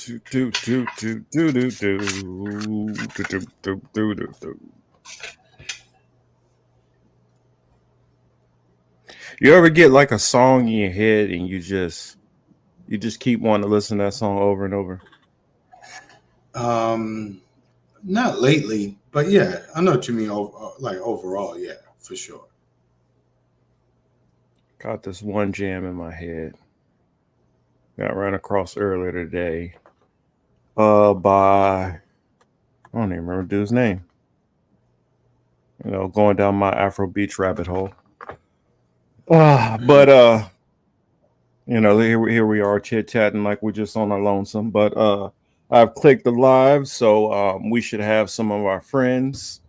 do do do do do do do do do do. You ever get like a song in your head and you just keep wanting to listen to that song over and over? Um, Not lately, but yeah, I know what you mean. Like overall, yeah, for sure. Got this one jam in my head. Got ran across earlier today. By I don't even remember the dude's name. Going down my Afro Beach rabbit hole. But here we are chit chatting like we're just on our lonesome. But I've clicked the live, so we should have some of our friends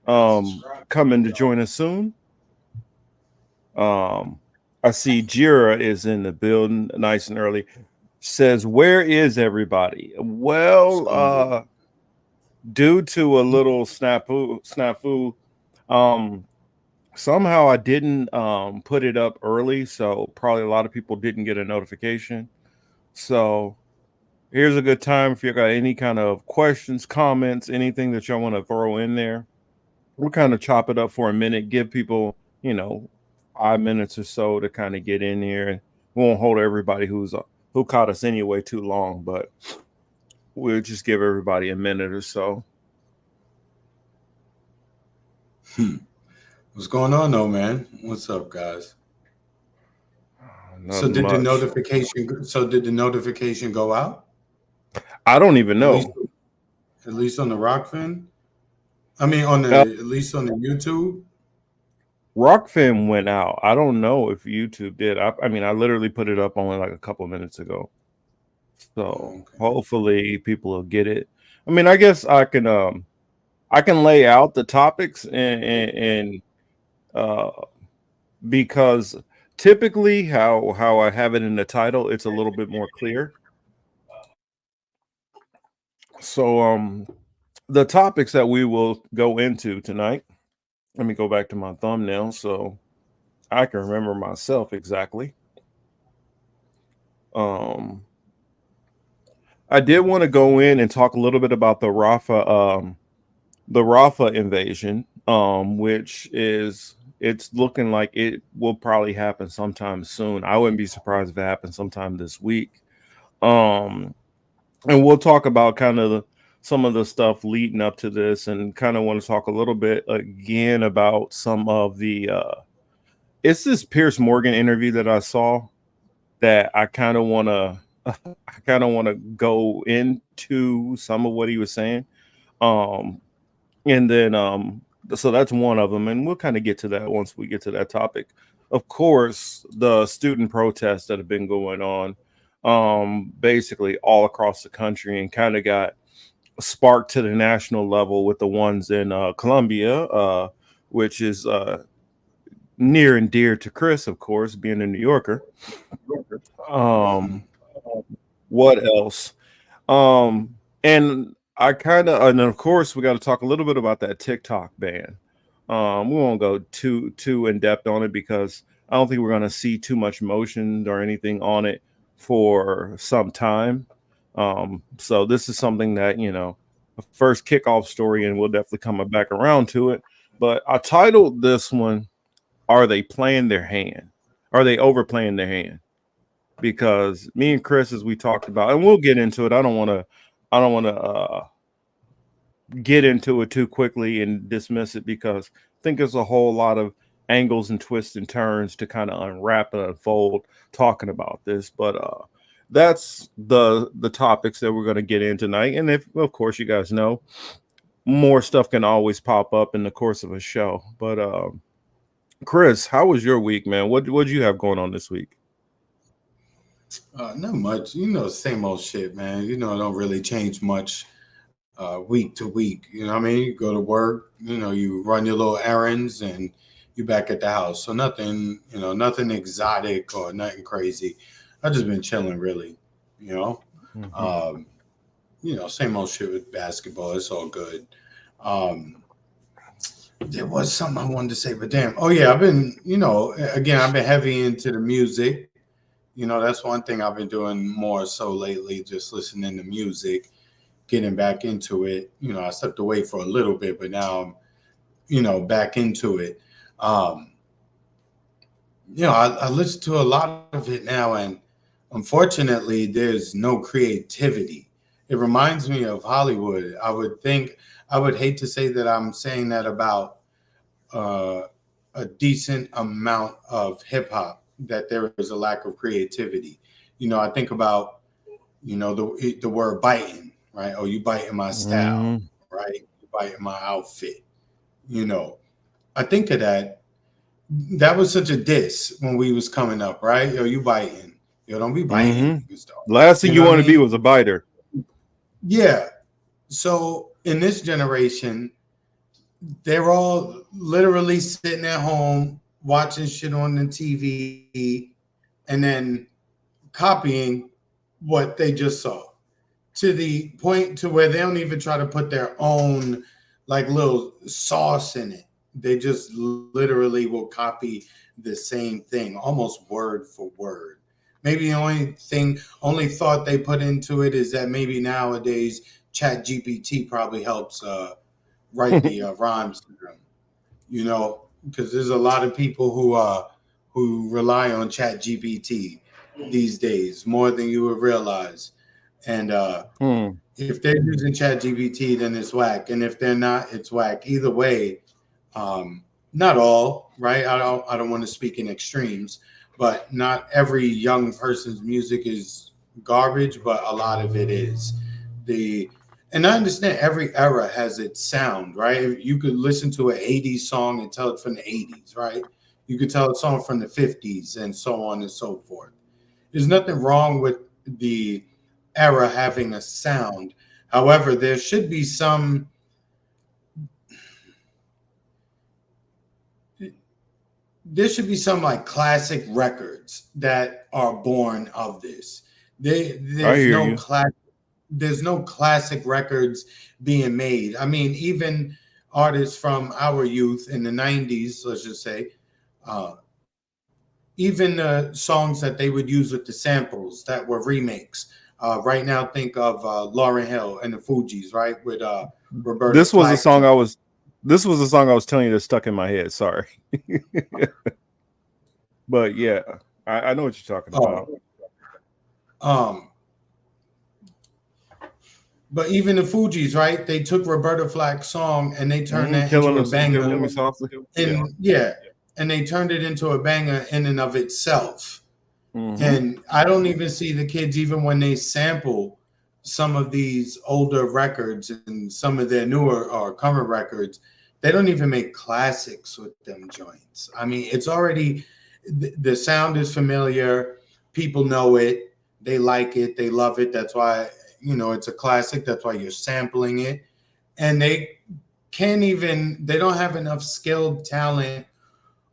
coming to join us soon. Um, I see Jira is in the building, nice and early. Says, "Where is everybody?" What's Well, going on? due to a little snafu, um, somehow I didn't put it up early, so probably a lot of people didn't get a notification. So here's a good time if you got any kind of questions, comments, anything that y'all want to throw in there. We'll kind of chop it up for a minute, give people, 5 minutes or so to kind of get in here. And we won't hold everybody who caught us anyway too long, but we'll just give everybody a minute or so. Hmm. What's going on, though, man? What's up, guys? So Nothing did the much. notification? So did the notification go out? I don't even At least, know. at least on the Rockfin. I mean, on Uh, the at least on the YouTube. Rockfin went out. I don't know if YouTube did. I mean, I literally put it up only like a couple of minutes ago. So Okay. hopefully people will get it. I mean, I guess I can lay out the topics and uh because typically how I have it in the title, it's a little bit more clear. So the topics that we will go into tonight. Let me go back to my thumbnail so I can remember myself exactly. Um I did want to go in and talk a little bit about the Rafa invasion, which is it's looking like it will probably happen sometime soon. I wouldn't be surprised if it happens sometime this week. Um, and we'll talk about kind of some of the stuff leading up to this, and kind of want to talk a little bit again about some of the. It's this Pierce Morgan interview that I saw that I kind of want to. I kind of want to go into some of what he was saying. Um, And then so that's one of them, and we'll kind of get to that once we get to that topic. Of course, the student protests that have been going on basically all across the country and kind of got sparked to the national level with the ones in Colombia, which is near and dear to Chris, of course, being a New Yorker. Hmm. Um, what else? And I kind of, and of course, we got to talk a little bit about that TikTok ban. We won't go too in depth on it because I don't think we're going to see too much motion or anything on it for some time. So this is something that a first kickoff story, and we'll definitely come back around to it. But I titled this one, "Are they playing their hand? Are they overplaying their hand?" Because me and Chris, as we talked about, and we'll get into it. I don't want to get into it too quickly and dismiss it because I think there's a whole lot of angles and twists and turns to kind of unwrap and unfold talking about this. But that's the topics that we're going to get in tonight. And if, of course, you guys know, more stuff can always pop up in the course of a show. But Chris, how was your week, man? What you have going on this week? Not much. Same old shit, man. It don't really change much week to week. You know what I mean? You go to work, you run your little errands and you back at the house. So nothing, nothing exotic or nothing crazy. I just been chilling really, you know. Hmm. Um, same old shit with basketball. It's all good. Um, there was something I wanted to say, but damn. Oh yeah, I've been, again, I've been heavy into the music. That's one thing I've been doing more so lately, just listening to music, getting back into it. I stepped away for a little bit, but now I'm, back into it. Um, I listen to a lot of it now, and unfortunately, there's no creativity. It reminds me of Hollywood. I would hate to say that I'm saying that about uh, a decent amount of hip hop, that there is a lack of creativity. I think about, the word biting, right? Oh, you biting my style, Hmm. right? You biting my outfit. You know, I think of that. That was such a diss when we was coming up, right? Yo, you biting. Yo, don't be biting Hmm. niggas, though. Last thing You you know what I want to be mean? was a biter. Yeah. So in this generation, they're all literally sitting at home watching shit on the TV and then copying what they just saw, to the point to where they don't even try to put their own like little sauce in it. They just literally will copy the same thing, almost word for word. Maybe the only thought they put into it is that maybe nowadays Chat GPT probably helps write the rhymes to them. Because there's a lot of people who rely on Chat GPT these days more than you would realize. And Hmm. if they're using Chat GPT, then it's whack, and if they're not, it's whack. Either way, um, not all, right? I don't want to speak in extremes, but not every young person's music is garbage, but a lot of it is. The and I understand every era has its sound, right? You could listen to an '80s song and tell it from the '80s, right? You could tell a song from the '50s, and so on and so forth. There's nothing wrong with the era having a sound. However, there should be some like classic records that are born of this. They, I there's hear no you. class there's no classic records being made. I mean, even artists from our youth in the '90s, let's just say, uh, even the songs that they would use with the samples that were remakes. Right now, think of Lauryn Hill and the Fugees, right, with Roberta This was a Flack. song I was. This was a song I was telling you that stuck in my head. Sorry, but yeah, I know what you're talking Oh, about. um, but even the Fugees, right? They took Roberta Flack's song and they turned that into a Killing banger. me softly. Yeah. And yeah, and they turned it into a banger in and of itself. Hmm. And I don't even see the kids, even when they sample some of these older records and some of their newer or current records, they don't even make classics with them joints. I mean, it's already, the sound is familiar. People know it. They like it. They love it. That's why, it's a classic. That's why you're sampling it. And they don't have enough skilled talent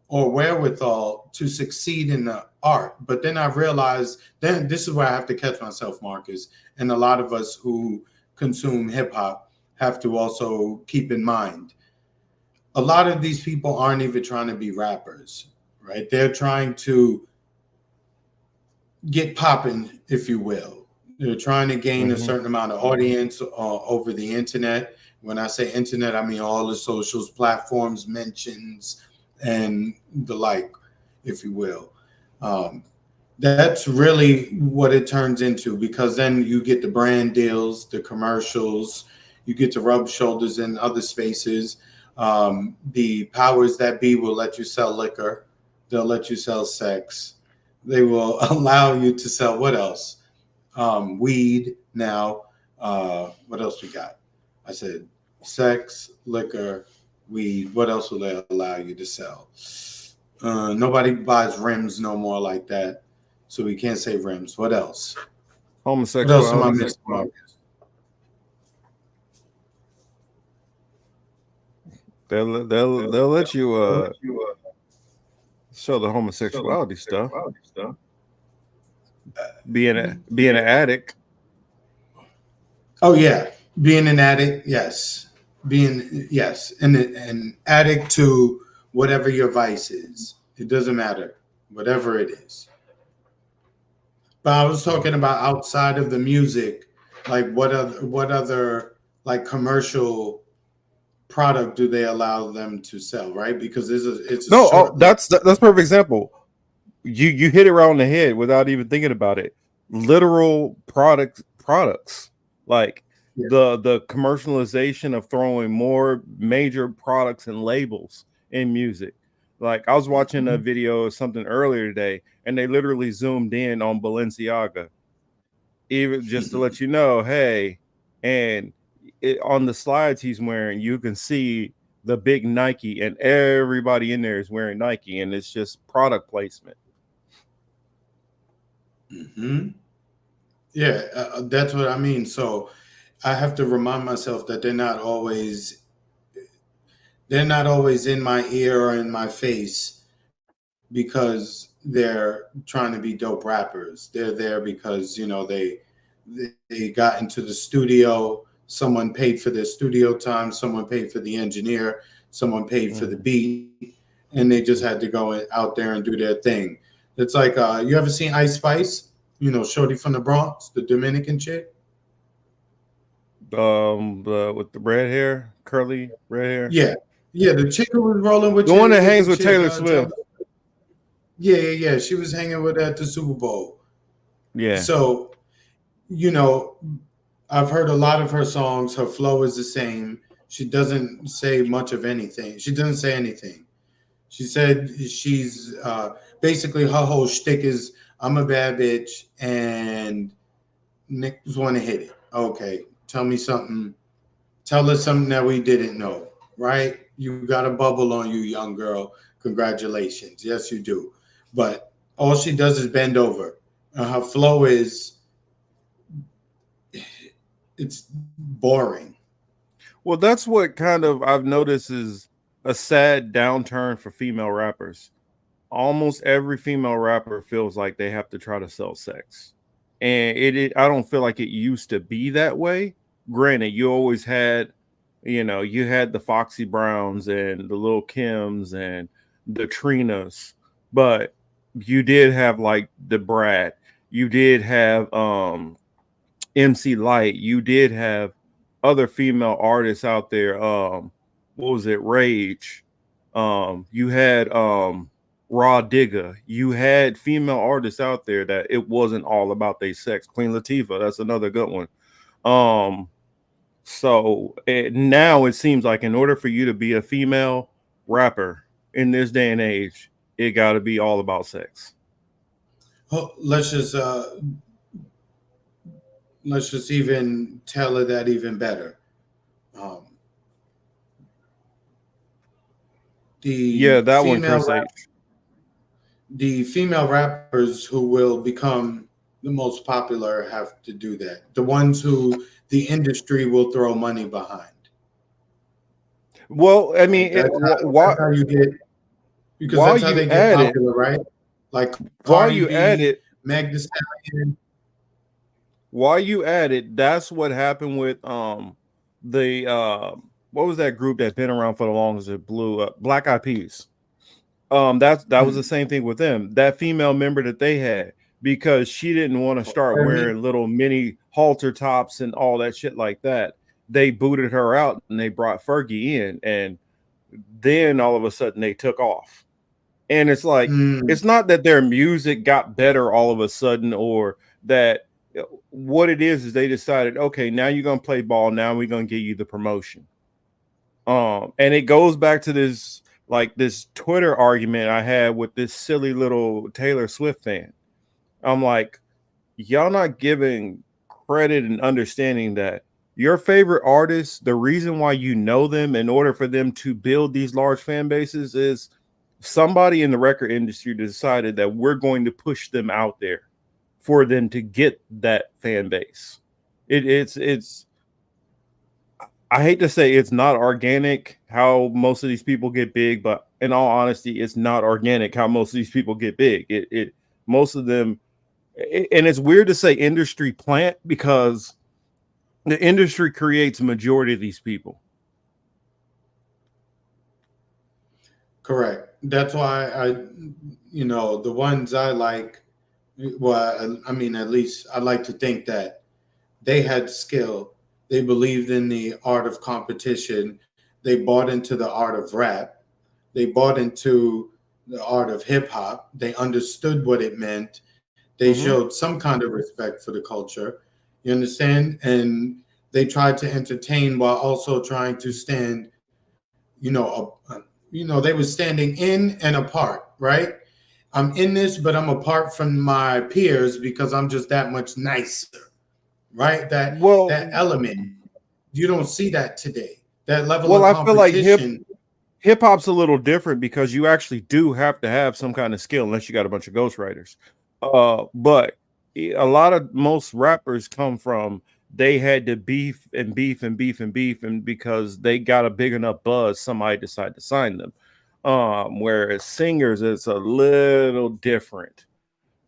or wherewithal to succeed in the art. But then I realized, then this is where I have to catch myself, Marcus, and a lot of us who consume hip hop have to also keep in mind. A lot of these people aren't even trying to be rappers, right? They're trying to get popping, if you will. They're trying to gain a Hmm. certain amount of audience over the internet. When I say internet, I mean all the socials, platforms, mentions, and the like, if you will. Um, that's really what it turns into, because then you get the brand deals, the commercials, you get to rub shoulders in other spaces. The powers that be will let you sell liquor, they'll let you sell sex, they will allow you to sell what else? Weed now. What else we got? I said sex, liquor, weed. What else will they allow you to sell? Nobody buys rims no more like that, so we can't say rims. What else? What else am I Homosexuality. missing, Marcus? They'll let you show the homosexuality stuff. Being an addict. Oh yeah, being an addict. Yes, being yes, an addict to whatever your vice is. It doesn't matter, whatever it is. But I was talking about outside of the music, like what other like commercial product do they allow them to sell, right? Because it's a No, oh, short list. that's perfect example. You hit it around the head without even thinking about it. Literal products like Yeah. the commercialization of throwing more major products and labels in music. Like I was watching a Mhm. video of something earlier today, and they literally zoomed in on Balenciaga, even just to let you know, hey, and on the slides he's wearing, you can see the big Nike, and everybody in there is wearing Nike, and it's just product placement. Hmm. Yeah, that's what I mean. So I have to remind myself that they're not always in my ear or in my face because they're trying to be dope rappers. They're there because they got into the studio. Someone paid for their studio time. Someone paid for the engineer. Someone paid for the Mhm. beat, and they just had to go out there and do their thing. It's like you ever seen Ice Spice? Shorty from the Bronx, the Dominican chick. With the red hair, curly red hair, Yeah, yeah, the chick who was rolling with the one you that with the hangs with chick. Taylor Swift. Yeah, yeah, yeah. She was hanging with her at the Super Bowl. Yeah. So, you know, I've heard a lot of her songs. Her flow is the same. She doesn't say much of anything. She doesn't say anything. She said she's basically her whole shtick is I'm a bad bitch and niggas want to hit it. Okay, tell me something. Tell us something that we didn't know, right? You got a bubble on you, young girl. Congratulations. Yes, you do. But all she does is bend over. Her flow is it's boring. Well, that's what kind of I've noticed is a sad downturn for female rappers. Almost every female rapper feels like they have to try to sell sex. And I don't feel like it used to be that way. Granted, you always had, you had the Foxy Browns and the Lil Kims and the Trinas, but you did have like the Brat. You did have MC Light. You did have other female artists out there. What was it? Rage. You had Raw Digger. You had female artists out there that it wasn't all about their sex. Queen Latifah, that's another good one. Um, now it seems like in order for you to be a female rapper in this day and age, it got to be all about sex. Let's just even tell her that even better. Um, Yeah, the that one, female Chris rap, H. the female rappers who will become the most popular have to do that. The ones who the industry will throw money behind. Well, I mean, Like that's how you get because while that's how you they get at it, popular, right? Like while Cardi you at B, it, Meg Thee Stallion. while you at it, that's what happened with the what was that group that's been around for the longest that blew up? Black Eyed Peas. That was the Hmm. same thing with them. That female member that they had, because she didn't want to start Fergie. wearing little mini halter tops and all that shit like that. They booted her out and they brought Fergie in, and then all of a sudden they took off. And it's like Mm, it's not that their music got better all of a sudden, or that what it is they decided, okay, now you're gonna play ball, now we're gonna give you the promotion. And it goes back to this Twitter argument I had with this silly little Taylor Swift fan. I'm like, y'all not giving credit and understanding that your favorite artists, the reason why you know them in order for them to build these large fan bases is somebody in the record industry decided that we're going to push them out there for them to get that fan base. It's I hate to say it's not organic how most of these people get big, but in all honesty, it's not organic how most of these people get big. It most of them, and it's weird to say industry plant because the industry creates a majority of these people. correct. That's why the ones I like. Well, I mean, at least I like to think that they had skill. They believed in the art of competition. They bought into the art of rap. They bought into the art of hip hop. They understood what it meant. They Hmm. showed some kind of respect for the culture. You understand? And they tried to entertain while also trying to stand, they were standing in and apart, right? I'm in this, but I'm apart from my peers because I'm just that much nicer, right? That Well, element, you don't see that today. That level well, of I feel like competition. hip hop's a little different because you actually do have to have some kind of skill unless you got a bunch of ghostwriters. But a lot of most rappers come from they had to beef and beef and beef and beef, and because they got a big enough buzz, somebody decided to sign them. Whereas singers, it's a little different.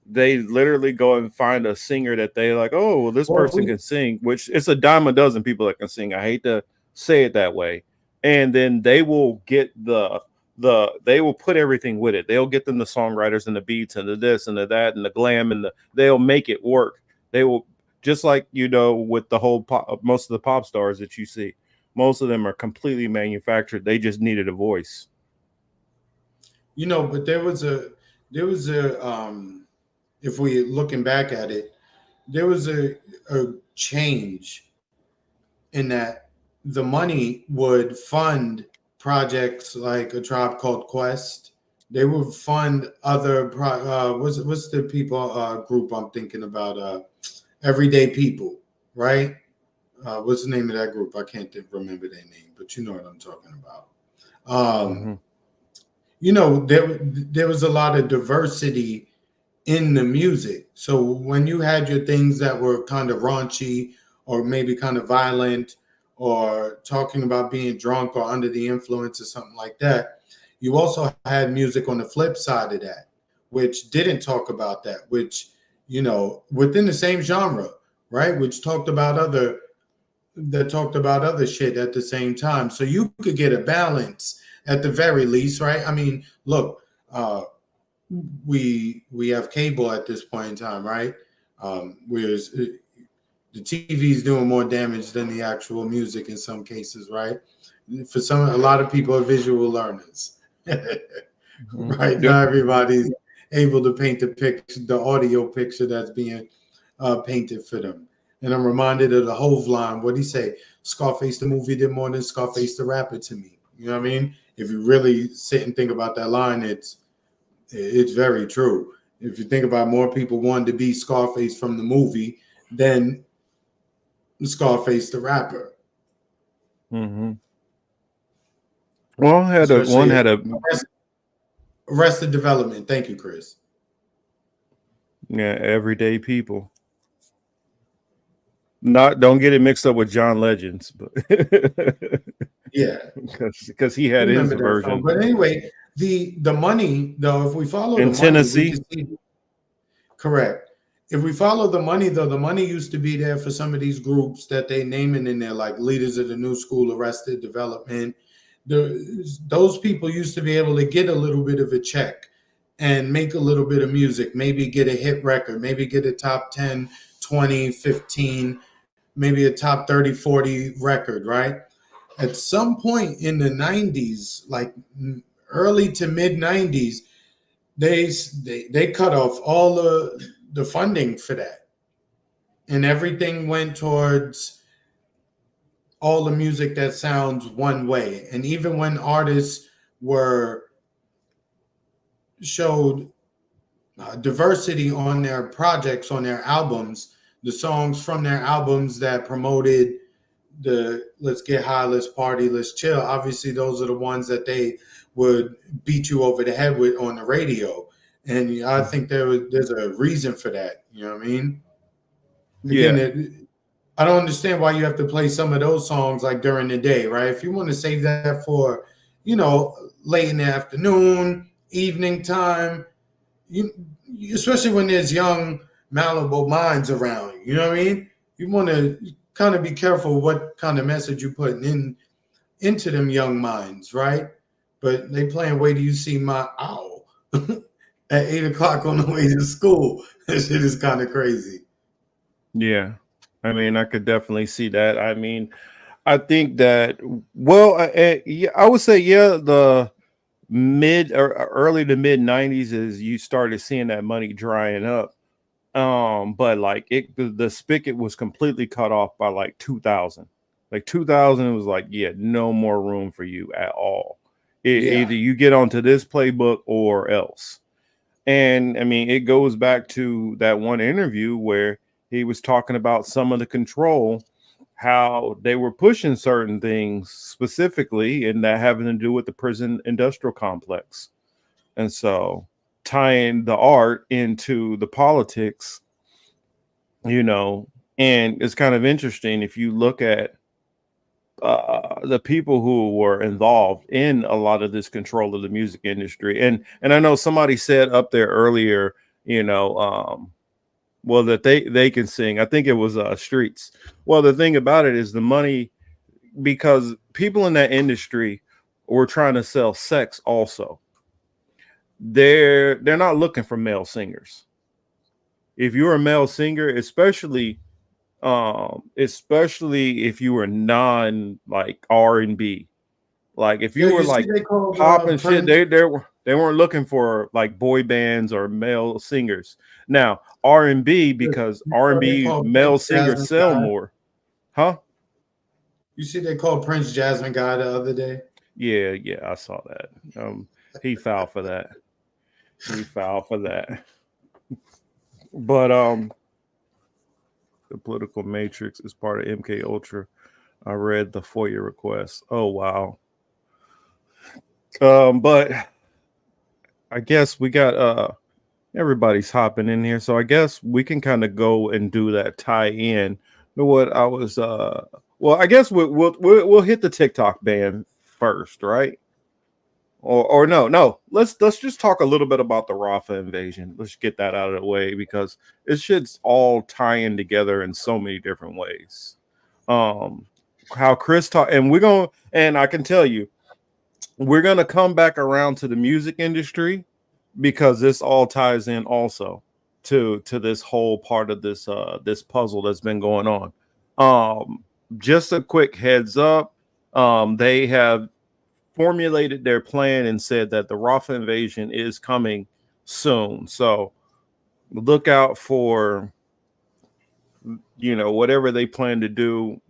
They literally go and find a singer that they like. Oh, well, this Well, if person we, can sing, which it's a dime a dozen people that can sing. I hate to say it that way. And then they will get they will put everything with it. They'll get them the songwriters and the beats and the this and the that and the glam and they'll make it work. They will, just like with the whole most of the pop stars that you see, most of them are completely manufactured. They just needed a voice. but there was a if we looking back at it, there was a change in that the money would fund projects like A Tribe Called Quest. They would fund other what's the people group I'm thinking about, Everyday People, right? What's the name of that group? I can't remember their name, but you know what I'm talking about. Um, Hmm. there was a lot of diversity in the music. So when you had your things that were kind of raunchy or maybe kind of violent or talking about being drunk or under the influence or something like that, you also had music on the flip side of that, which didn't talk about that, which, within the same genre, right? Which talked about other shit at the same time. So you could get a balance at the very least, right? I mean, look, uh, we have cable at this point in time, right? Whereas the TV is doing more damage than the actual music in some cases, right? For a lot of people are visual learners, Hmm. right? Yeah. Not everybody's able to paint the audio picture that's being painted for them. And I'm reminded of the Hove line. What he say? Scarface the movie did more than Scarface the rapper to me. You know what I mean? If you really sit and think about that line, it's very true. If you think about, more people wanted to be Scarface from the movie than Scarface the rapper, Hmm. Well, one especially had a Arrested Development. Thank you, Chris. yeah, everyday people. Not don't get it mixed up with John Legends, but Yeah, because he had his remember that song. version But anyway, the money though, if we follow in the money, we Tennessee. can see. Correct. If we follow the money, though, the money used to be there for some of these groups that they naming in there, like Leaders of the New School, Arrested Development. Those people used to be able to get a little bit of a check and make a little bit of music, maybe get a hit record, maybe get a top 10, 20, 15, maybe a top 30, 40 record, right? At some point in the 90s, like early to mid 90s, they cut off all the funding for that, and everything went towards all the music that sounds one way. And even when artists were showed diversity on their projects, on their albums, the songs from their albums that promoted the let's get high, let's party, let's chill, obviously those are the ones that they would beat you over the head with on the radio. And I think there's a reason for that. You know what I mean? Again, Yeah, I don't understand why you have to play some of those songs like during the day, right? If you want to save that for, late in the afternoon, evening time, you especially when there's young, malleable minds around. You know what I mean? You want to kind of be careful what kind of message you putting into them young minds, right? But they playing "Wait Till You See My Owl." at 8 o'clock on the way to school. That shit is kind of crazy. Yeah. I mean, I could definitely see that. I mean, I think that, well, yeah, I would say, yeah, the mid or early to mid 90s is you started seeing that money drying up. But like the spigot was completely cut off by like 2000. Like 2000 it was like, yeah, no more room for you at all. Yeah, Either you get onto this playbook or else. And I mean, it goes back to that one interview where he was talking about some of the control, how they were pushing certain things specifically, and that having to do with the prison industrial complex. And so tying the art into the politics, you know, and it's kind of interesting if you look at the people who were involved in a lot of this control of the music industry. And I know somebody said up there earlier, you know, well, that they can sing. I think it was Streets. Well, the thing about it is the money, because people in that industry were trying to sell sex also. They're not looking for male singers. If you're a male singer, especially if you were non like R&B, like if yo, you were you see like they called pop and shit, Prince. they weren't looking for like boy bands or male singers. Now R&B, because You saw they R&B called male Prince singers Jasmine sell Guy. more. Huh? You see they called Prince Jasmine Guy the other day. Yeah, yeah, I saw that. He fouled for that. He fouled for that. But the political matrix is part of MK Ultra. I read the FOIA request. Oh wow. But I guess we got everybody's hopping in here, so I guess we can kind of go and do that tie in to what I was well, I guess we'll hit the TikTok ban first, right? Or no, let's just talk a little bit about the Rafa invasion. Let's get that out of the way because it shit's all tying together in so many different ways. Um, how Chris talk, and we're gonna, and I can tell you, we're gonna come back around to the music industry because this all ties in also to this whole part of this puzzle that's been going on. Just a quick heads up, they have formulated their plan and said that the Rafa invasion is coming soon. So look out for, you know, whatever they plan to do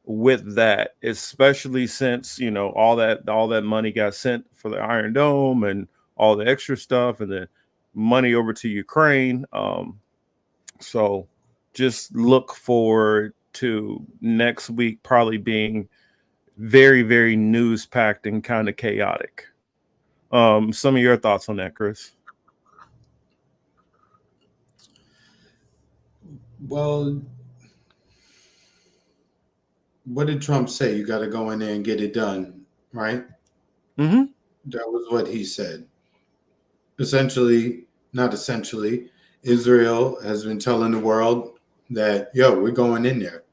with that, especially since, you know, all that money got sent for the Iron Dome and all the extra stuff and the money over to Ukraine. So just look forward to next week probably being very, very news packed and kind of chaotic. Some of your thoughts on that, Chris? Well, what did Trump say? You got to go in there and get it done, right? Mm-hmm. That was what he said. Essentially, not essentially, Israel has been telling the world that, yo, we're going in there.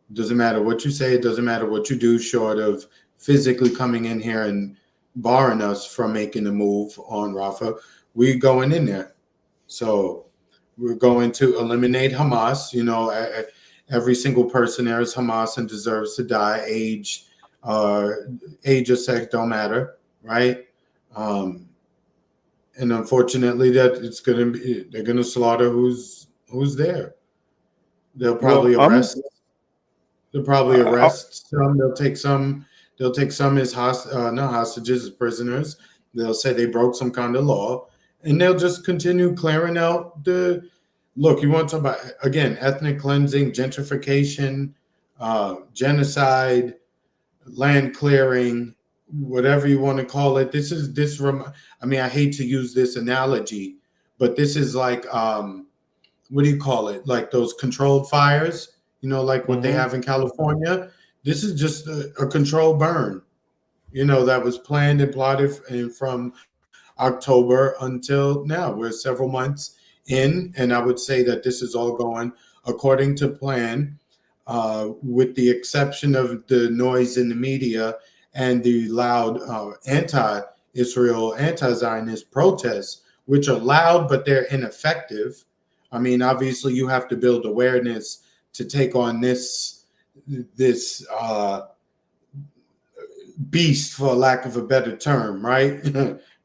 It doesn't matter what you say, it doesn't matter what you do, short of physically coming in here and barring us from making a move on Rafah. We're going in there. So we're going to eliminate Hamas. You know, every single person there is Hamas and deserves to die. Uh, age or sex don't matter, right? Um, and unfortunately, that it's gonna be they're gonna slaughter who's there. They'll Well, probably I'm. arrest. They'll probably I, arrest some. They'll take some. They'll take some as not hostages, as prisoners. They'll say they broke some kind of law, and they'll just continue clearing out the. Look, you want to talk about again ethnic cleansing, gentrification, genocide, land clearing, whatever you want to call it. This is this. I mean, I hate to use this analogy, but this is like what do you call it? Like those controlled fires, you know, like what they mm-hmm. have in California. This is just a controlled burn, you know, that was planned and plotted and from October until now. We're several months in, and I would say that this is all going according to plan, with the exception of the noise in the media and the loud anti Israel, anti Zionist protests, which are loud, but they're ineffective. I mean, obviously, you have to build awareness to take on this beast, for lack of a better term, right?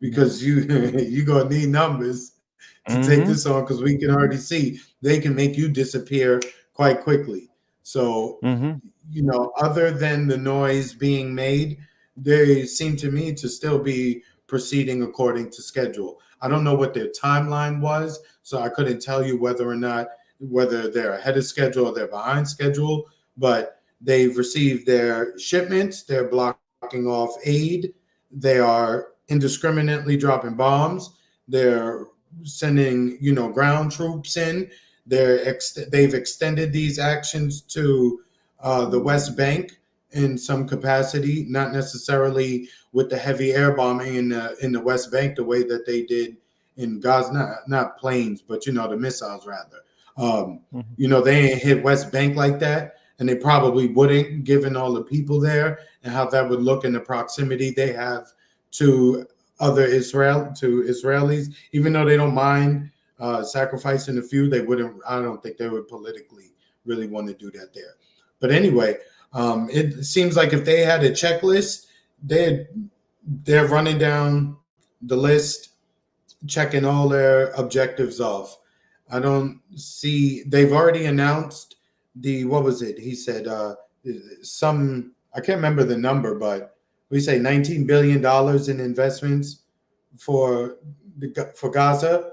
Because you gonna need numbers to take this Mm-hmm. on, because we can already see they can make you disappear quite quickly. So, Mm-hmm. other than the noise being made, they seem to me to still be proceeding according to schedule. I don't know what their timeline was, so I couldn't tell you whether they're ahead of schedule or they're behind schedule, but they've received their shipments, they're blocking off aid, they are indiscriminately dropping bombs, they're sending, ground troops in. They've extended these actions to the West Bank in some capacity, not necessarily with the heavy air bombing in the West Bank the way that they did in Gaza, not planes, but the missiles rather. Mm-hmm. They ain't hit West Bank like that, and they probably wouldn't, given all the people there and how that would look in the proximity they have to to Israelis. Even though they don't mind sacrificing a few, they wouldn't. I don't think they would politically really want to do that there. But anyway, it seems like if they had a checklist, they they're running down the list, checking all their objectives off. I don't see. They've already announced the what was it? He said some. I can't remember the number, but we say $19 billion in investments for for Gaza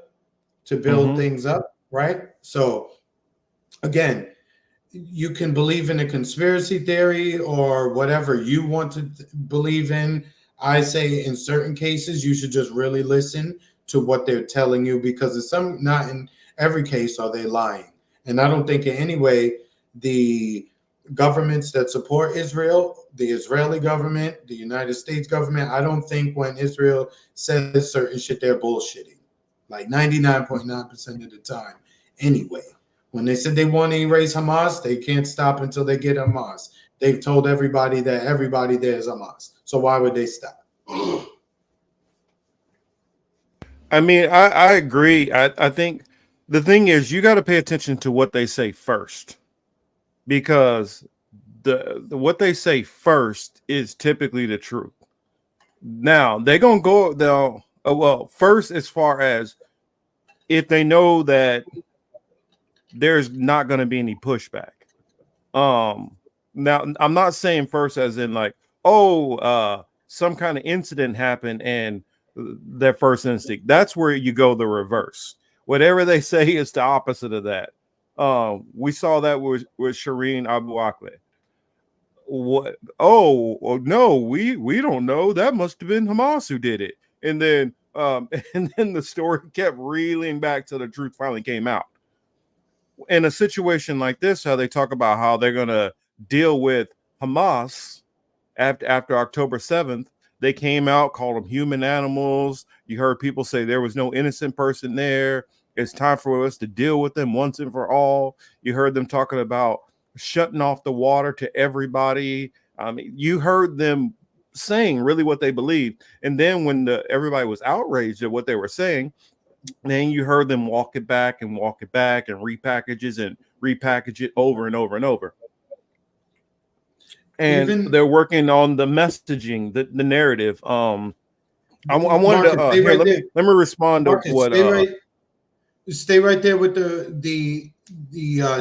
to build Mm-hmm. things up, right? So again, you can believe in a conspiracy theory or whatever you want to believe in. I say in certain cases you should just really listen to what they're telling you, because it's some not in every case are they lying. And I don't think in any way the governments that support Israel, the Israeli government, the United States government, I don't think when Israel says certain shit they're bullshitting. Like 99.9% of the time anyway. When they said they want to erase Hamas, they can't stop until they get Hamas. They've told everybody that everybody there is Hamas. So why would they stop? I mean, I agree. I think the thing is you got to pay attention to what they say first, because the what they say first is typically the truth. Now they're gonna go they'll well first, as far as if they know that there's not going to be any pushback. Um, Now I'm not saying first as in like, oh, some kind of incident happened and their first instinct. That's where you go the reverse. Whatever they say is the opposite of that. We saw that with Shireen Abu Akleh. What? Oh, well, no, we don't know. That must have been Hamas who did it. And then and then the story kept reeling back till the truth finally came out. In a situation like this, how they talk about how they're gonna deal with Hamas after October 7th, they came out, called them human animals. You heard people say there was no innocent person there. It's time for us to deal with them once and for all. You heard them talking about shutting off the water to everybody. I mean, you heard them saying really what they believed. And then when everybody was outraged at what they were saying, then you heard them walk it back and repackage it over and over and over. And Even they're working on the messaging, the narrative. I wanted to Marcus, stay here. right there. Let me respond to Marcus, what stay right there with the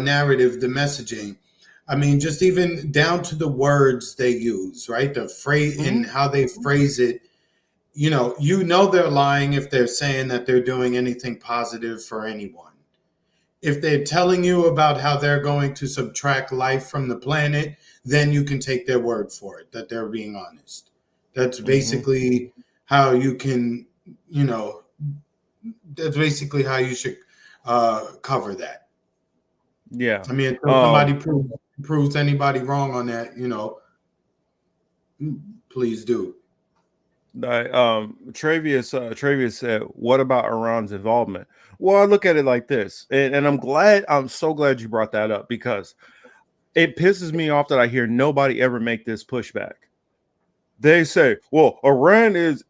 narrative, the messaging. I mean, just even down to the words they use, right? The phrase and mhm, how they phrase it. You know they're lying if they're saying that they're doing anything positive for anyone. If they're telling you about how they're going to subtract life from the planet, then you can take their word for it that they're being honest. That's mhm, basically how you can, you know, that's basically how you should cover that. yeah. I mean, until Um, somebody proves anybody wrong on that, please do. Travius said, "What about Iran's involvement?" Well, I look at it like this, and I'm so glad you brought that up, because it pisses me off that I hear nobody ever make this pushback. they say, well, Iran is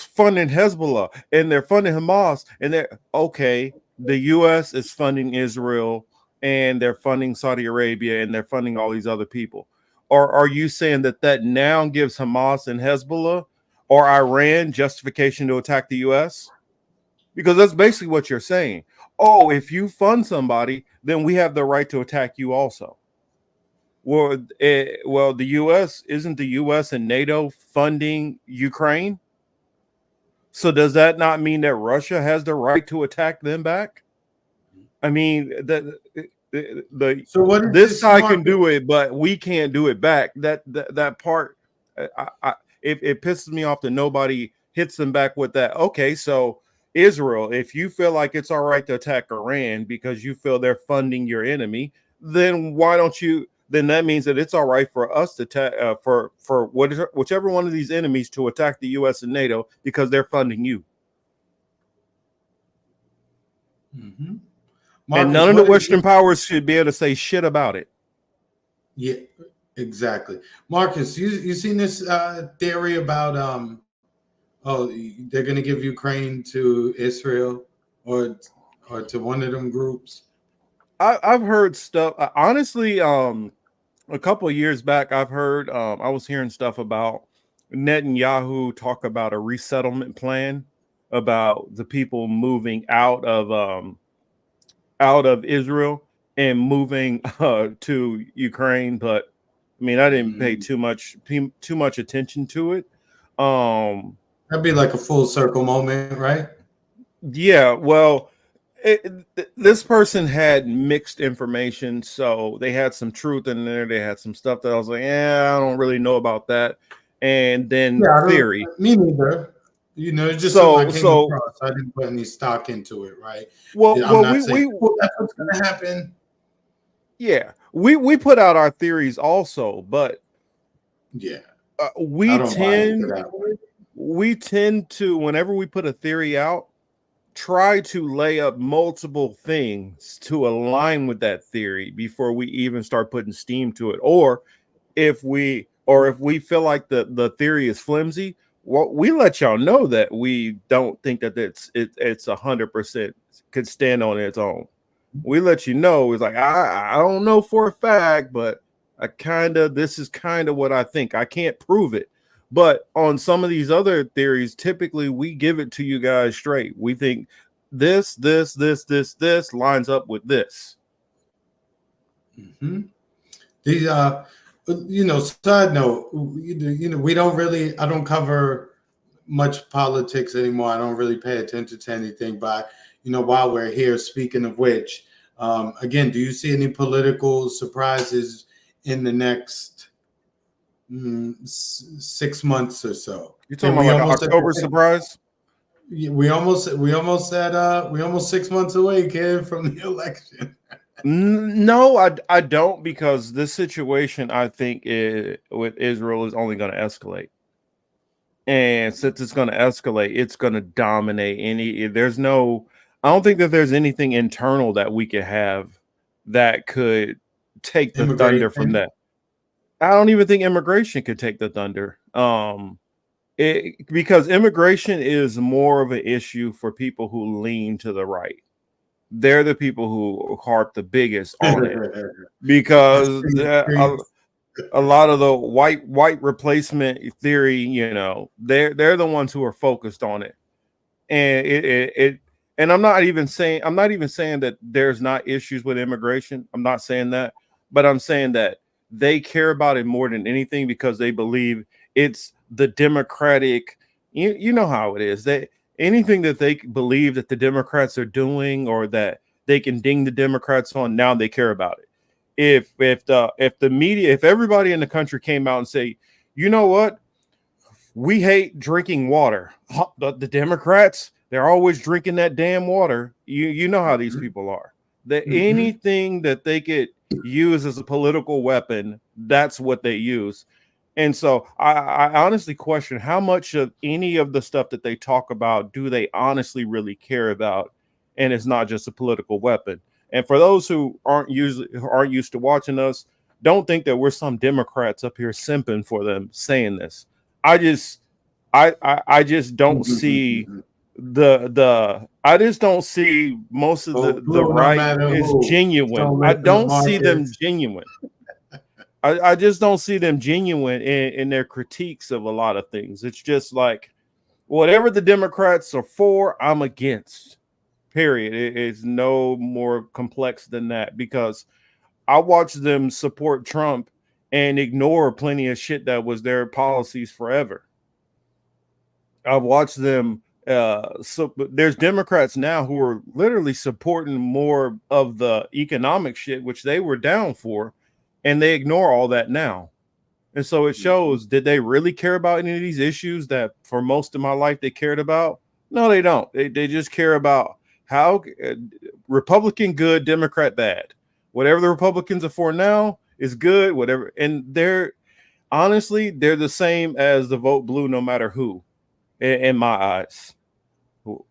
funding Hezbollah and they're funding Hamas, and they're okay. The U.S. is funding Israel and they're funding Saudi Arabia and they're funding all these other people. Or are you saying that that now gives Hamas and Hezbollah or Iran justification to attack the U.S.? Because that's basically what you're saying. Oh, if you fund somebody, then we have the right to attack you also. Well, the U.S. isn't the U.S. and NATO funding Ukraine. So does that not mean that Russia has the right to attack them back? I mean, the So what is this this side can market? do it, but we can't do it back. That part, it pisses me off that nobody hits them back with that. Okay, so Israel, if you feel like it's all right to attack Iran because you feel they're funding your enemy, then why don't you? Then that means that it's all right for us to for whichever one of these enemies to attack the U.S. and NATO because they're funding you. Mm-hmm. And Marcus, none of the what is Western this? powers should be able to say shit about it. Yeah, exactly. Marcus, you seen this theory about oh, they're going to give Ukraine to Israel or or to one of them groups? I've heard stuff. Honestly, a couple of years back, I've heard. I was hearing stuff about Netanyahu talk about a resettlement plan about the people moving out of Israel and moving to Ukraine. But I mean, I didn't pay Mm, too much attention to it. Um, that'd be like a full circle moment, right? Yeah, well, this person had mixed information, so they had some truth in there. They had some stuff that I was like, yeah, I don't really know about that. And then Yeah, I don't. theory. Me neither. You know, it's just something I So, came so across. I didn't put any stock into it, right? well, I'm well, not saying, well, that's what's going to happen. yeah, we put out our theories also, but Yeah, I we don't buy into tend that one. we tend to whenever we put a theory out, try to lay up multiple things to align with that theory before we even start putting steam to it. Or if we feel like the theory is flimsy, well, we let y'all know that we don't think that it's 100% could stand on its own. We let you know it's like I don't know for a fact, but this is kind of what I think. I can't prove it. But on some of these other theories, typically we give it to you guys straight. We think this lines up with this. Mm-hmm. These, side note, we don't really. I don't cover much politics anymore. I don't really pay attention to anything. But while we're here, speaking of which, again, do you see any political surprises in the next 6 months or so? You talking And about like an October surprise? we almost 6 months away, kid, from the election. No, I don't because this situation I think with Israel is only going to escalate. And since it's going to escalate, it's going to dominate I don't think that there's anything internal that we could have that could take the thunder from Immigration. that. I don't even think immigration could take the thunder. Because immigration is more of an issue for people who lean to the right. They're the people who harp the biggest on it That's because the streets. a lot of the white replacement theory, they're the ones who are focused on it. And it and I'm not even saying that there's not issues with immigration. I'm not saying that, but I'm saying that they care about it more than anything because they believe it's the democratic, you know how it is. That anything that they believe that the Democrats are doing or that they can ding the Democrats on, now they care about it. If the media, if everybody in the country came out and say, you know what, we hate drinking water. The Democrats, they're always drinking that damn water. You know how these people are. That Mm-hmm. anything that they could use as a political weapon, that's what they use. And so I honestly question how much of any of the stuff that they talk about do they honestly really care about, and it's not just a political weapon. And for those who aren't used to watching us, don't think that we're some Democrats up here simping for them saying this. I just I just don't see the I just don't see most of Vote the blue no right matter is who. genuine. Don't I listen to don't see them Marcus. genuine. I just don't see them genuine in their critiques of a lot of things. It's just like whatever the Democrats are for, I'm against. Period. It's no more complex than that because I watched them support Trump and ignore plenty of shit that was their policies forever. I've watched them. So there's Democrats now who are literally supporting more of the economic shit, which they were down for, and they ignore all that now. And so it shows, did they really care about any of these issues that for most of my life they cared about? No, they don't. They just care about how Republican good, Democrat bad. Whatever the Republicans are for now is good, whatever. And they're honestly, they're the same as the vote blue, no matter who, in my eyes.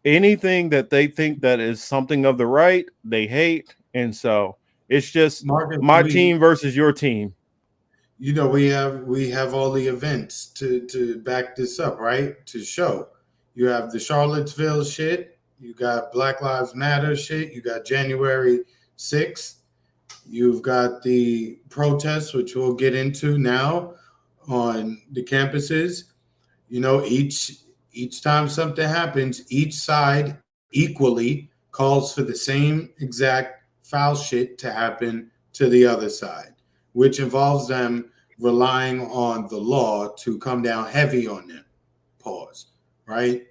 Anything that they think that is something of the right, they hate. And so it's just Marcus, my team versus your team. we have all the events to back this up, right? To show. You have the Charlottesville shit, you got Black Lives Matter shit, you got January 6th, you've got the protests, which we'll get into now on the campuses. Each time something happens, each side equally calls for the same exact foul shit to happen to the other side, which involves them relying on the law to come down heavy on them. Pause. Right?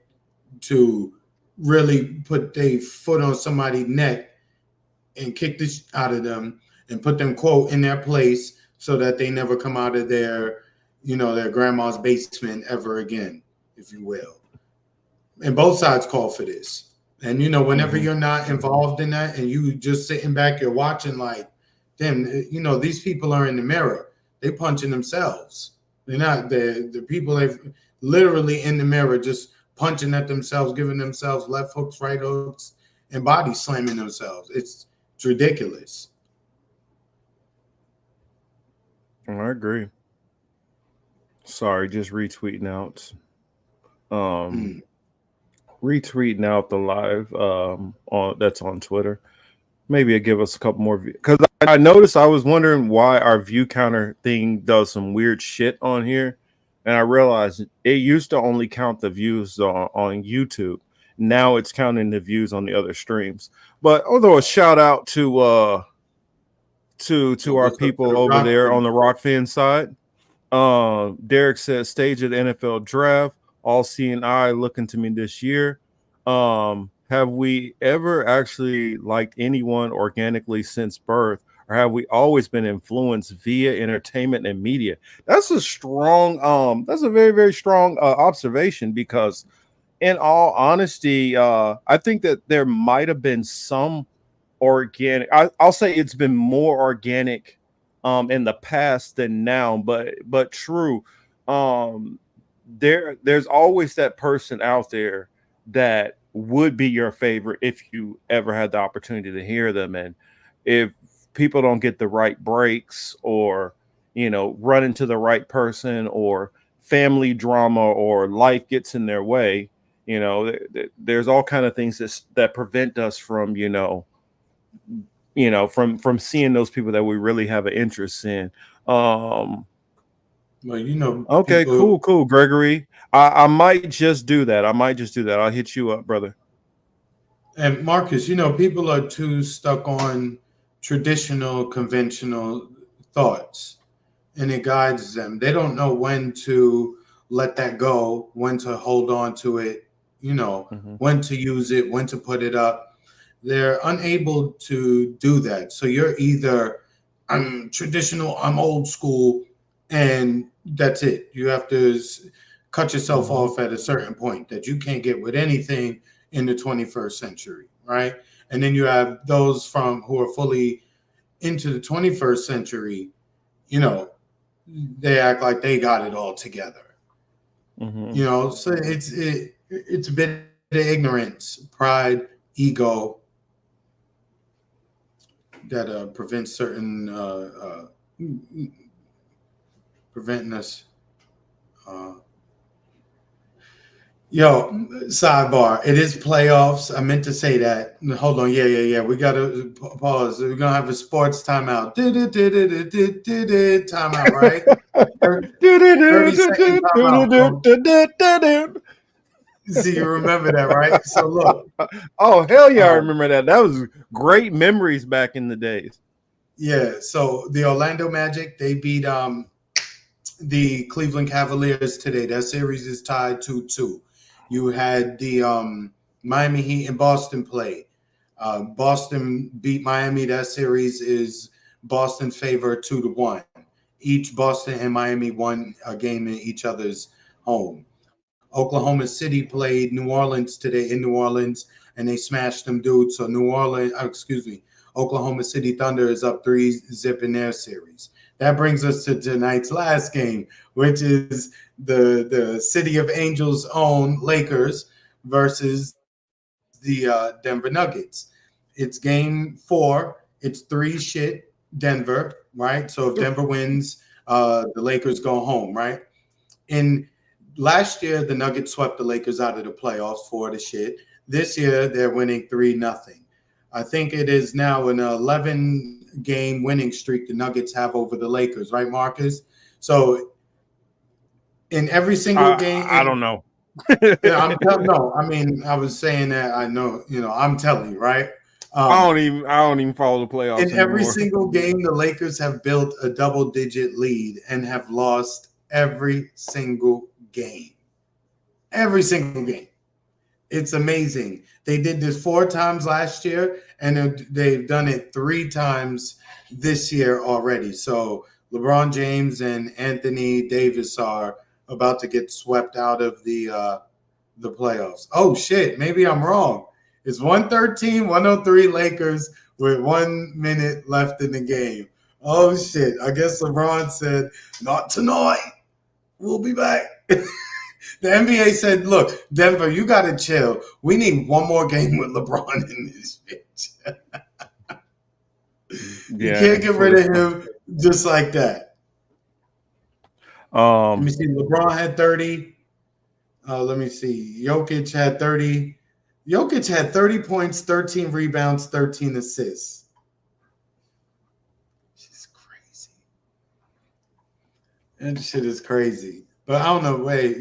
To really put their foot on somebody's neck and kick this out of them and put them quote in their place so that they never come out of their grandma's basement ever again, if you will. And both sides call for this. And whenever Mm-hmm. you're not involved in that and you just sitting back, you're watching like, damn, these people are in the mirror. They punching themselves. They're not the people they literally in the mirror just punching at themselves, giving themselves left hooks, right hooks, and body slamming themselves. It's ridiculous. I agree. Sorry, just retweeting out. Um, Mm. retweeting out the live on that's on Twitter. Maybe it give us a couple more because I noticed I was wondering why our view counter thing does some weird shit on here, and I realized it used to only count the views on YouTube. Now it's counting the views on the other streams. But although a shout out to our What's up to people the over rock there on fan the crew? Rockfin side. Derek says stage of the NFL draft. All seeing eye looking to me this year. Have we ever actually liked anyone organically since birth, or have we always been influenced via entertainment and media? That's a strong. That's a very very strong observation because, in all honesty, I think that there might have been some organic. I'll say it's been more organic in the past than now, but true. Um there's always that person out there that would be your favorite if you ever had the opportunity to hear them. And if people don't get the right breaks or run into the right person or family drama or life gets in their way, there's all kind of things that prevent us from from seeing those people that we really have an interest in. um Well, okay, people. cool, Gregory. I might just do that. I might just do that. I'll hit you up, brother. And Marcus, people are too stuck on traditional, conventional thoughts, and it guides them. They don't know when to let that go, when to hold on to it, Hmm. when to use it, when to put it up. They're unable to do that. So you're either, I'm traditional, I'm old school, and that's it. You have to cut yourself Hmm. off at a certain point that you can't get with anything in the 21st century, right? And then you have those from who are fully into the 21st century, you know, they act like they got it all together. Hmm. So it's a bit of ignorance, pride, ego that prevents certain preventing us. Uh, Yo, sidebar. It is playoffs. I meant to say that. Hold on. Yeah. We gotta pause. We're gonna have a sports timeout. Timeout, right? 30-second timeout. See, you remember that, right? So look, Oh hell yeah, I um, remember that. That was great memories back in the days. yeah. So the Orlando Magic, they beat the Cleveland Cavaliers today. That series is tied 2-2. You had the Miami Heat and Boston play. Boston beat Miami. That series is Boston favor 2-1. Each Boston and Miami won a game in each other's home. Oklahoma City played New Orleans today in New Orleans, and they smashed them dudes. So Oklahoma City Thunder is up 3-0 in their series. That brings us to tonight's last game, which is the City of Angels' own Lakers versus the Denver Nuggets. It's game 4. It's 3-0 Denver, right? So if Denver wins, the Lakers go home, right? In last year, the Nuggets swept the Lakers out of the playoffs 4-0. This year, they're winning 3-0. I think it is now an 11-game winning streak the Nuggets have over the Lakers, right, Marcus? So in every single game, I don't know. yeah, I'm telling. No, I mean, I was saying that. I know, I'm telling you, right? Um, I don't even follow the playoffs in every anymore. single game, the Lakers have built a double-digit lead and have lost every single game. Every single game. It's amazing. They did this 4 times last year, and they've done it 3 times this year already. So LeBron James and Anthony Davis are about to get swept out of the playoffs. Oh shit, maybe I'm wrong. It's 113, 103 Lakers with 1 minute left in the game. Oh shit. I guess LeBron said, not tonight. We'll be back. The NBA said, look, Denver, you got to chill. We need one more game with LeBron in this bitch. You Yeah, can't get for rid of sure. him just like that. Let me Um, see. LeBron had 30. Let me see. Jokic had 30. Jokic had 30 points, 13 rebounds, 13 assists. She's crazy. That shit is crazy. But I don't know. Wait,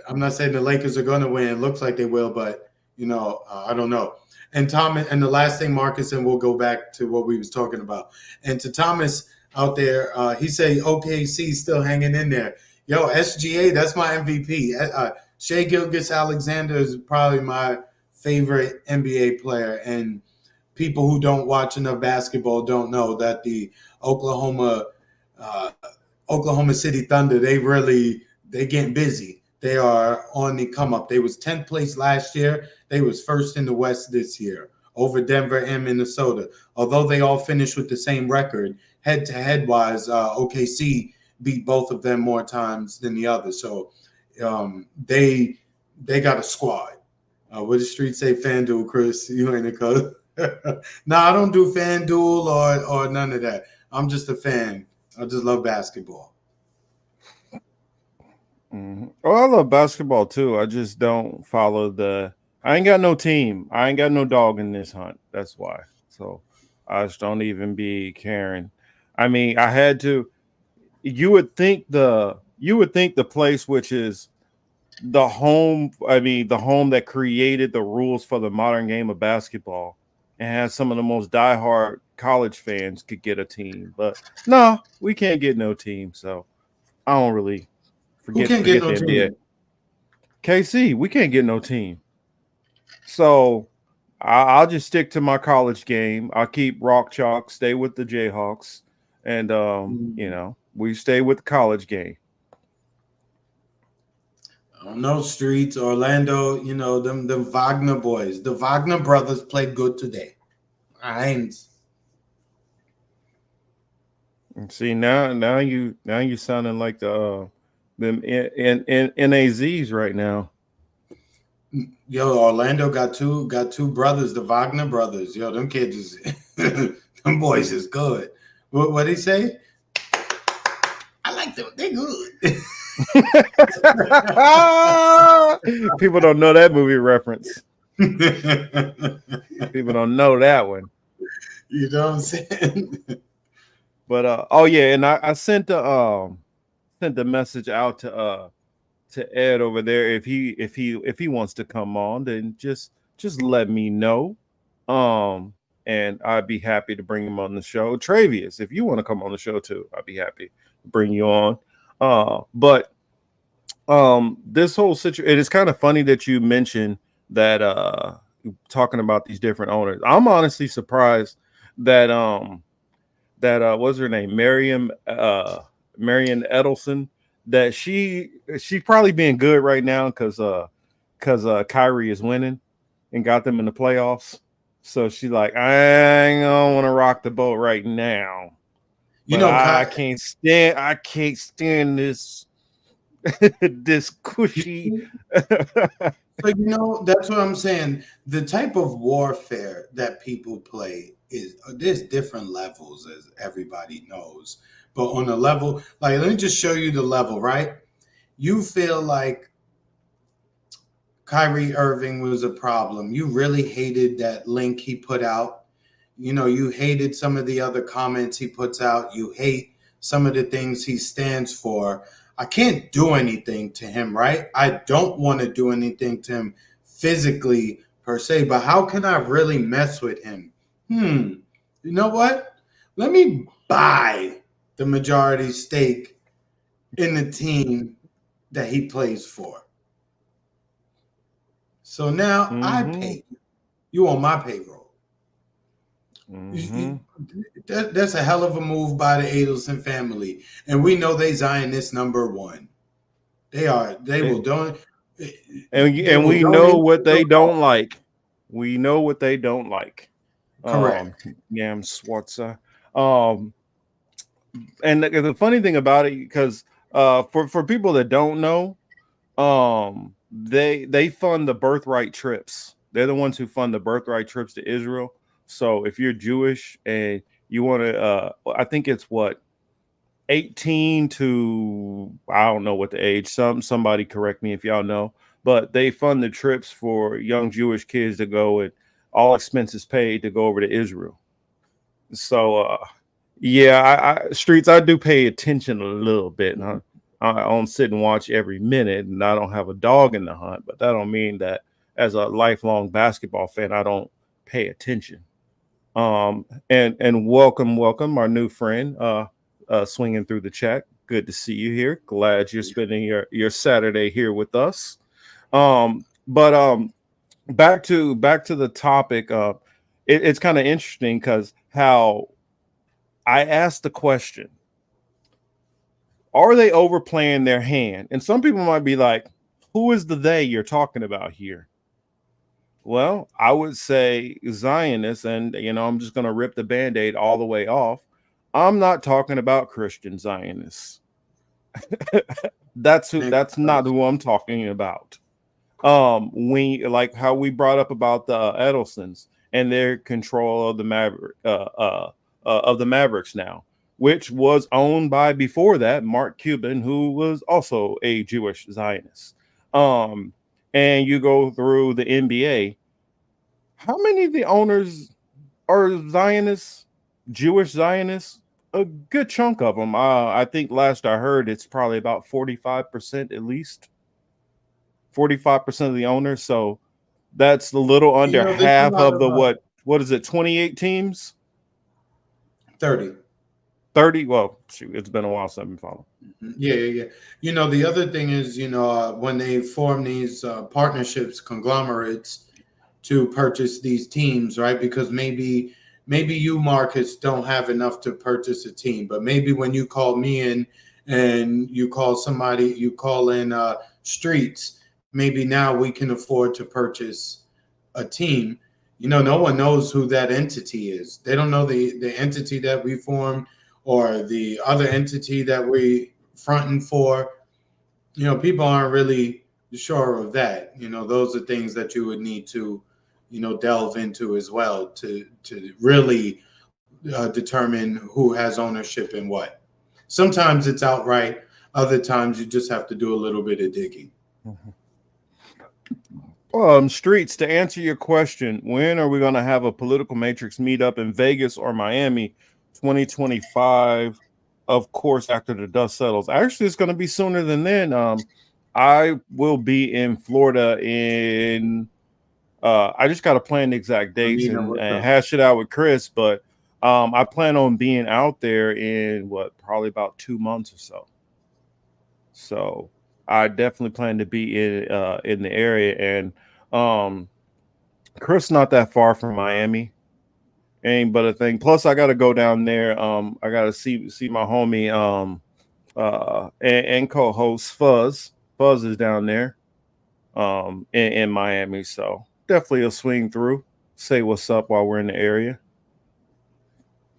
I'm not saying the Lakers are going to win. It looks like they will, but I don't know. And Thomas, and the last thing, Marcus, and we'll go back to what we was talking about. And to Thomas out there, he said OKC still hanging in there. Yo, SGA, that's my MVP. Shea Gilgeous-Alexander is probably my favorite NBA player, and people who don't watch enough basketball don't know that the Oklahoma uh, Oklahoma City Thunder, they getting busy. They are on the come up. They was 10th place last year. They was first in the West this year over Denver and Minnesota. Although they all finished with the same record, head to head wise, OKC beat both of them more times than the other. So they got a squad. What does Street say? FanDuel, Chris? You ain't a cuz. No, I don't do FanDuel or none of that. I'm just a fan. I just love basketball. Oh, I love basketball too. I just don't follow the. I ain't got no team. I ain't got no dog in this hunt. That's why. So I just don't even be caring. I mean, I had to. You would think the place which is the home. I mean, the home that created the rules for the modern game of basketball and has some of the most diehard college fans could get a team, but no, we can't get no team. So I don't really Who can't get forget no the NBA. team? KC, we can't get no team. So I'll just stick to my college game. I'll keep rock chalk, stay with the Jayhawks, and we stay with the college game. I don't know, Streets, Orlando, them Wagner boys. The Wagner brothers played good today. I ain't. And see now you sounding like them in NAZs right now. Yo, Orlando got two brothers, the Wagner brothers. Yo, them kids is them boys is good. What he say? I like them. They good. People don't know that movie reference. You People don't know that one. know what I'm saying? But oh yeah, and I sent the message out to Ed over there. If he wants to come on, then just let me know. Um and I'd be happy to bring him on the show. Travius, if you want to come on the show too, I'd be happy to bring you on. But this whole situation, it is kind of funny that you mentioned that talking about these different owners. I'm honestly surprised that what's her name, Marion Edelson, that she's probably being good right now because Kyrie is winning and got them in the playoffs. So she's like, I ain't gonna want to rock the boat right now, You but know, I can't stand this this cushy. so that's what I'm saying. The type of warfare that people play is there's different levels, as everybody knows. But on a level, like let me just show you the level, right? You feel like Kyrie Irving was a problem. You really hated that link he put out. You hated some of the other comments he puts out. You hate some of the things he stands for. I can't do anything to him, right? I don't want to do anything to him physically per se, but how can I really mess with him? You know what? Let me buy the majority stake in the team that he plays for. So now I Mm-hmm. pay you. You on my payroll. Mm-hmm. That's a hell of a move by the Adelson family, and we know they Zionist number one. They are. They will And, don't. They and will we know donate what to your they don't cause. like. We know what they don't like. Um, Correct. Yam Swartzer. Um, and the funny thing about it, because for people that don't know, they fund the birthright trips. They're the ones who fund the birthright trips to Israel. So if you're Jewish and you want to, I think it's what 18 to, I don't know what the age. Somebody correct me if y'all know, but they fund the trips for young Jewish kids to go, and all expenses paid to go over to Israel. So yeah, streets, I do pay attention a little bit. And I don't sit and watch every minute, and I don't have a dog in the hunt, but that don't mean that as a lifelong basketball fan I don't pay attention. And welcome our new friend, swinging through the chat. Good to see you here. Glad you're spending your Saturday here with us. But back to the topic. It's kind of interesting because how I asked the question: are they overplaying their hand? And some people might be like, "Who is the they you're talking about here?" Well, I would say Zionists, and I'm just going to rip the band-aid all the way off. I'm not talking about Christian Zionists. Next That's not question. who I'm talking about. We like how we brought up about the Edelsons and their control of the Mavericks now, which was owned by, before that, Mark Cuban, who was also a Jewish Zionist. Um, and you go through the NBA. How many of the owners are Zionists, Jewish Zionists? A good chunk of them. I think last I heard, it's probably about 45% at least. 45% of the owners. So that's a little under There's a half lot of of the what is it, 28 teams? 30. 30? Well, shoot, it's been a while since I've been following. Yeah, yeah, yeah. The other thing is, when they form these partnerships, conglomerates to purchase these teams, right? Because maybe you, Marcus, don't have enough to purchase a team, but maybe when you call me in and you call somebody, you call in Streets, maybe now we can afford to purchase a team. No one knows who that entity is. They don't know the entity that we formed or the other entity that we fronting for. People aren't really sure of that. Those are things that you would need to, delve into as well to really determine who has ownership in what. Sometimes it's outright. Other times you just have to do a little bit of digging. Streets, to answer your question, when are we going to have a political matrix meetup in Vegas or Miami 2025? Of course, after the dust settles. Actually, it's going to be sooner than then. I will be in Florida in, I just got to plan the exact I dates mean, and, what's and up? hash it out with Chris, but I plan on being out there in probably about 2 months or so. So I definitely plan to be in the area, and um Chris not that far from Miami. Ain't but a thing. Plus I gotta go down there. I gotta see my homie and co-host Fuzz. Fuzz is down there in Miami. So definitely a swing through. Say what's up while we're in the area.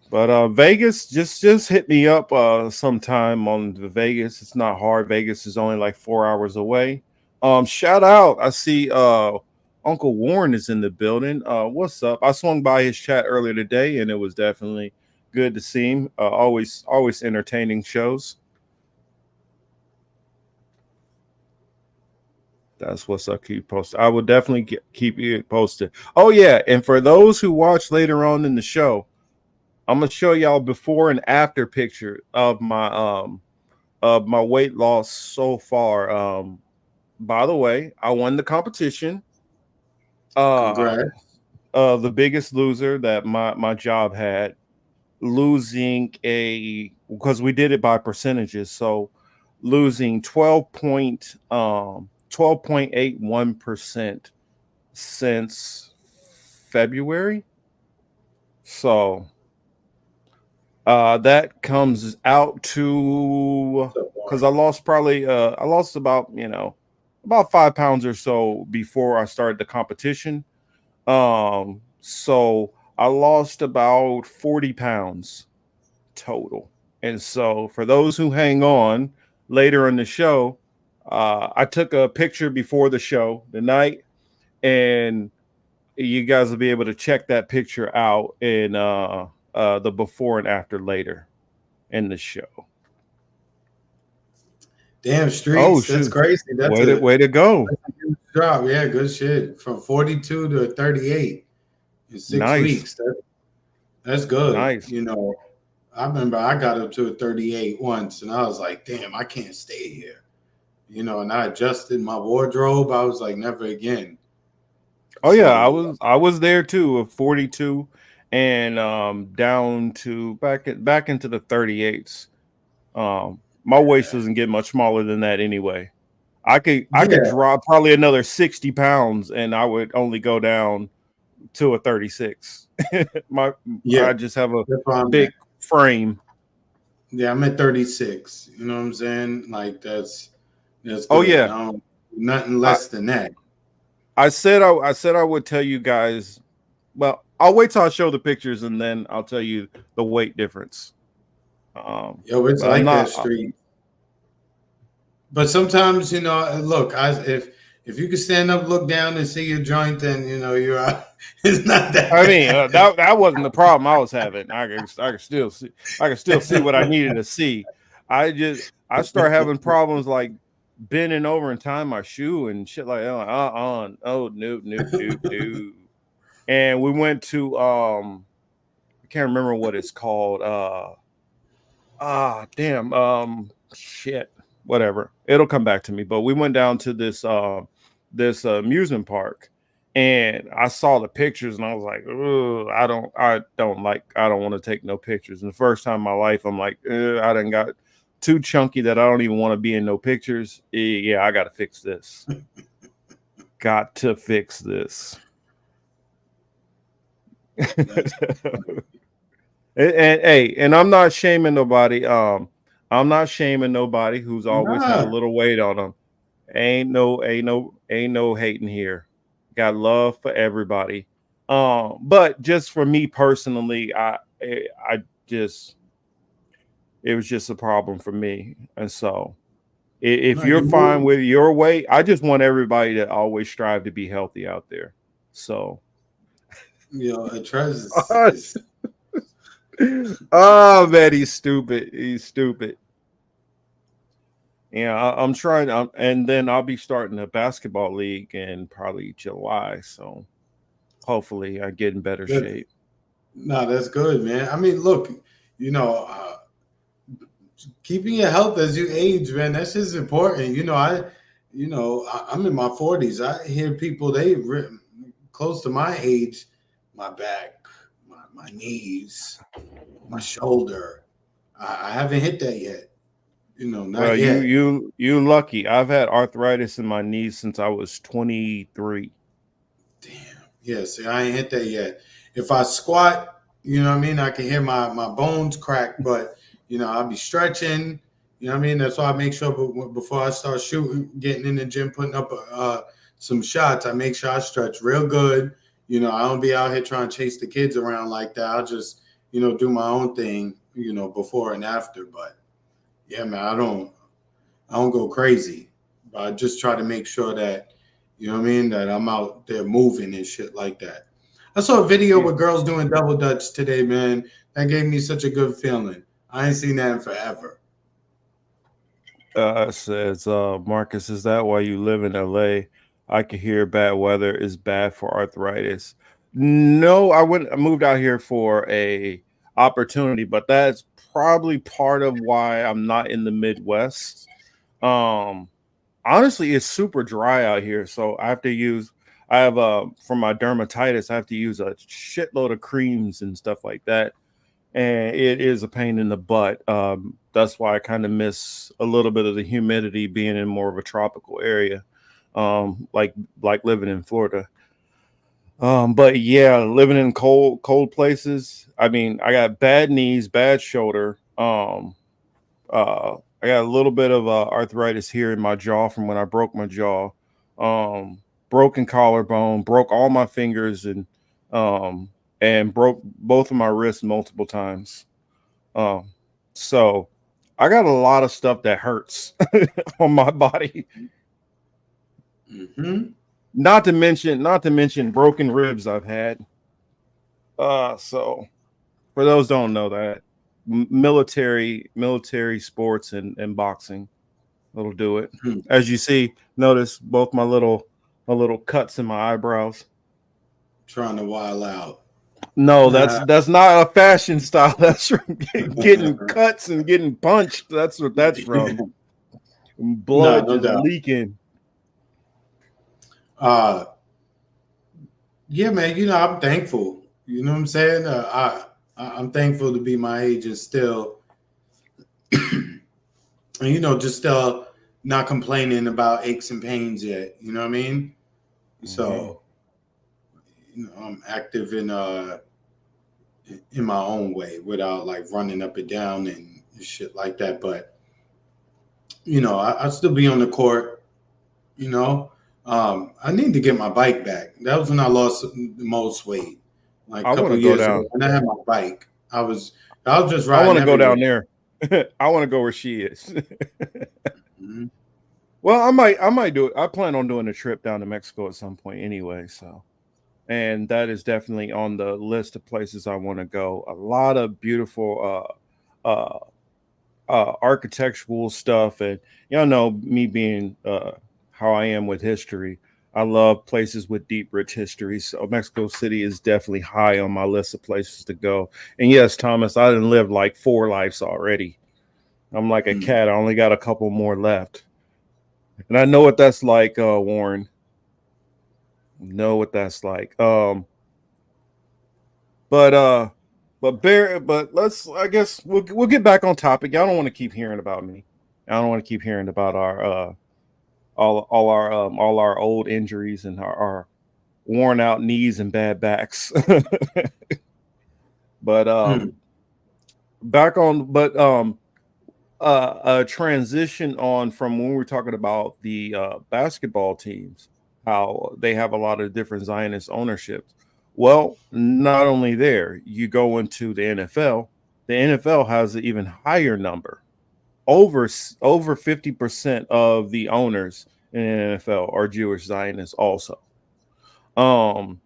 But Vegas, just hit me up sometime on the Vegas. It's not hard. Vegas is only like 4 hours away. Shout out. I see Uncle Warren is in the building. What's up? I swung by his chat earlier today and it was definitely good to see him. Always entertaining shows. That's what's up. Keep posted. I will definitely keep you posted. Oh yeah, and for those who watch later on in the show, I'm gonna show y'all before and after picture of my weight loss so far. By the way, I won the competition. Uh, Congrats. the biggest loser that my job had, losing a because we did it by percentages, so losing 12.81% since February. So that comes out to, What's up, because Warren? I lost about about 5 pounds or so before I started the competition. So I lost about 40 pounds total. And so for those who hang on later in the show, I took a picture before the show the night, and you guys will be able to check that picture out in the before and after later in the show. Damn Oh streets, that's shoot! crazy. Way to go! That's a huge drop. Yeah, good shit. From 42 to 38 in six Nice, weeks. That's good. nice. I remember I got up to a 38 once, and I was like, damn, I can't stay here. And I adjusted my wardrobe. I was like, never again. Oh yeah, I So was I was there too, of 42, and down to back into the 38s. My waist doesn't get much smaller than that anyway. I could yeah, drop probably another 60 pounds, and I would only go down to a 36. my yeah, I just have a that's why I'm at. big frame. Yeah, I'm at 36. You know what I'm saying? Like that's Oh good. yeah, I don't nothing I less than that. I said I would tell you guys. Well, I'll wait till I show the pictures and then I'll tell you the weight difference. Yo, it's But I'm like that not. street. But sometimes, look, if you can stand up, look down, and see your joint, then you're out. It's not that I mean, bad. that wasn't the problem I was having. I could still see what I needed to see. I start having problems like bending over and tying my shoe and shit like that. Oh nope, nope, nope, nope. And we went to I can't remember what it's called. Damn, shit, whatever. It'll come back to me. But we went down to this amusement park, and I saw the pictures, and I was like, "Ugh, I don't want to take no pictures." And the first time in my life, I'm like, I done got too chunky that I don't even want to be in no pictures. Yeah, I got to fix this. Got to fix this. That's And I'm not shaming nobody. I'm not shaming nobody who's always had a nah. little weight on them. Ain't no hating here. Got love for everybody. But just for me personally, I just it was just a problem for me. And so if No, you're you fine move. with your weight, I just want everybody to always strive to be healthy out there. So A trust is oh man, he's stupid. He's stupid. Yeah, I'm trying, and then I'll be starting a basketball league in probably July. So hopefully, I get in better That, shape. no, that's good, man. I mean, look, you know, keeping your health as you age, man, that's just important. I'm in my 40s. I hear people close to my age, my back, my knees, my shoulder. I haven't hit that yet. Well, Not yet. you lucky. I've had arthritis in my knees since I was 23. Damn. Yeah, see, I ain't hit that yet. If I squat, you know what I mean, I can hear my bones crack, but I'll be stretching. You know what I mean? That's why I make sure before I start shooting, getting in the gym, putting up some shots, I make sure I stretch real good. I don't be out here trying to chase the kids around like that. I'll just, do my own thing, before and after. But yeah, man, I don't go crazy. But I just try to make sure that, that I'm out there moving and shit like that. I saw a video with girls doing double dutch today, man. That gave me such a good feeling. I ain't seen that in forever. Says Marcus, is that why you live in LA? I can hear bad weather is bad for arthritis. No, I moved out here for a opportunity, but that's probably part of why I'm not in the Midwest. Um, Honestly, it's super dry out here, so I have for my dermatitis, I have to use a shitload of creams and stuff like that, and it is a pain in the butt. That's why I kind of miss a little bit of the humidity being in more of a tropical area, like living in Florida. But yeah, living in cold places. I mean, I got bad knees, bad shoulder. I got a little bit of arthritis here in my jaw from when I broke my jaw. Broken collarbone, broke all my fingers, um, and broke both of my wrists multiple times. Um, so I got a lot of stuff that hurts on my body. Hmm. Not to mention broken ribs I've had. So for those who don't know that, military sports and boxing, that'll do it. As you see, notice both my little cuts in my eyebrows. Trying to wild out. No, that's not a fashion style. That's from getting cuts and getting punched. That's what that's from. No, Blood no just doubt. leaking. Uh, yeah, man. I'm thankful. You know what I'm saying? I'm thankful to be my age and still, and just still not complaining about aches and pains yet. You know what I mean? Mm-hmm. So, I'm active in my own way without like running up and down and shit like that. But I still be on the court. You know, I need to get my bike back. That was when I lost the most weight, like a I want couple to of go years ago. down. When I had my bike, I was just I want riding to go everywhere. down there. I want to go where she is. Mhm. Well, I might do it. I plan on doing a trip down to Mexico at some point anyway. So, and that is definitely on the list of places I want to go. A lot of beautiful architectural stuff, and y'all know me being how I am with history. I love places with deep, rich history. So Mexico City is definitely high on my list of places to go. And yes, Thomas, I didn't live like 4 lives already. I'm like a Mm. cat. I only got a couple more left, and I know what that's like, Warren. Know what that's like. But but let's. I guess we'll get back on topic. Y'all don't want to keep hearing about me. I don't want to keep hearing about our all our old injuries and our worn out knees and bad backs. But Mm. back on but a transition on from when we were talking about the basketball teams, how they have a lot of different Zionist ownerships. Well, not only there, you go into the NFL. The NFL has an even higher number. Over 50% of the owners in the NFL are Jewish Zionists also. Um,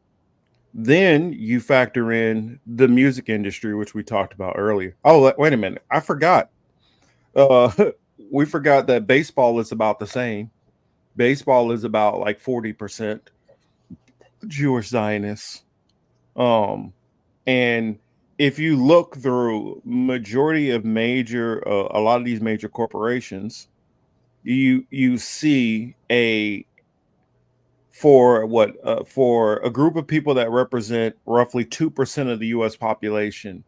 then you factor in the music industry, which we talked about earlier. Oh, wait a minute, I forgot. we forgot that baseball is about the same. Baseball is about like 40% Jewish Zionists. Um, and if you look through majority of major, a lot of these major corporations, you see a for a group of people that represent roughly 2% of the U.S. population,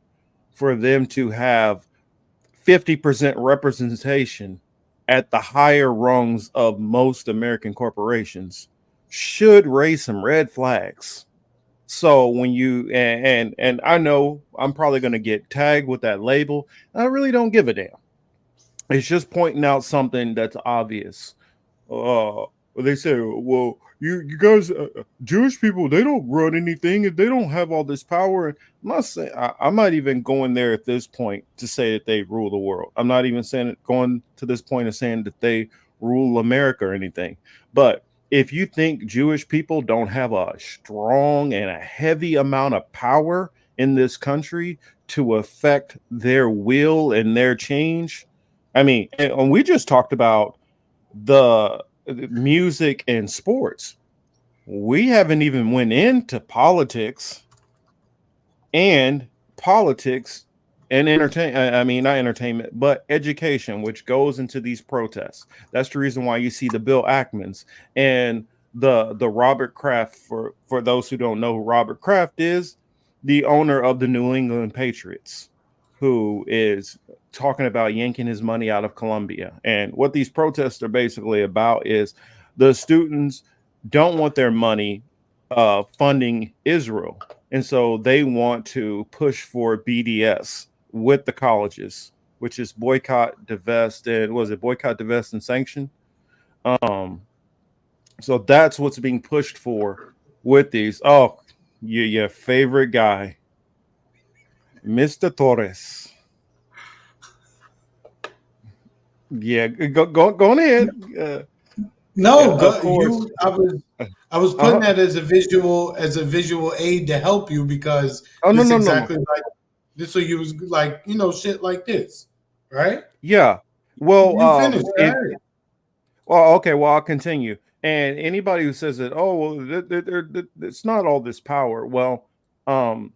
for them to have 50% representation at the higher rungs of most American corporations should raise some red flags. So when you and I know I'm probably going to get tagged with that label. I really don't give a damn. It's just pointing out something that's obvious. They say, well, you guys, Jewish people, they don't run anything, and they don't have all this power. And I'm not saying I'm not even going there at this point to say that they rule the world. I'm not even saying it, going to this point of saying that they rule America or anything. But if you think Jewish people don't have a strong and a heavy amount of power in this country to affect their will and their change, I mean, and we just talked about the music and sports. We haven't even went into and politics and entertain. I mean, not entertainment, but education, which goes into these protests. That's the reason why you see the Bill Ackmans and the Robert Kraft. For those who don't know who Robert Kraft is, the owner of the New England Patriots, who is talking about yanking his money out of Colombia. And what these protests are basically about is the students don't want their money funding Israel, and so they want to push for BDS with the colleges, which is boycott, divest, and was it boycott, divest, and sanction? Um, so that's what's being pushed for with these. Oh, your favorite guy, Mr. Torres. Yeah, go on ahead. No, Of course. you. I was putting Uh-huh. that as a visual aid to help you because Oh no this no no no. exactly like this. So you was like shit like this, right? Yeah. Well, You finished. Go it ahead. well, okay, well, I'll continue. And anybody who says that, oh, well, it's not all this power. Well, um,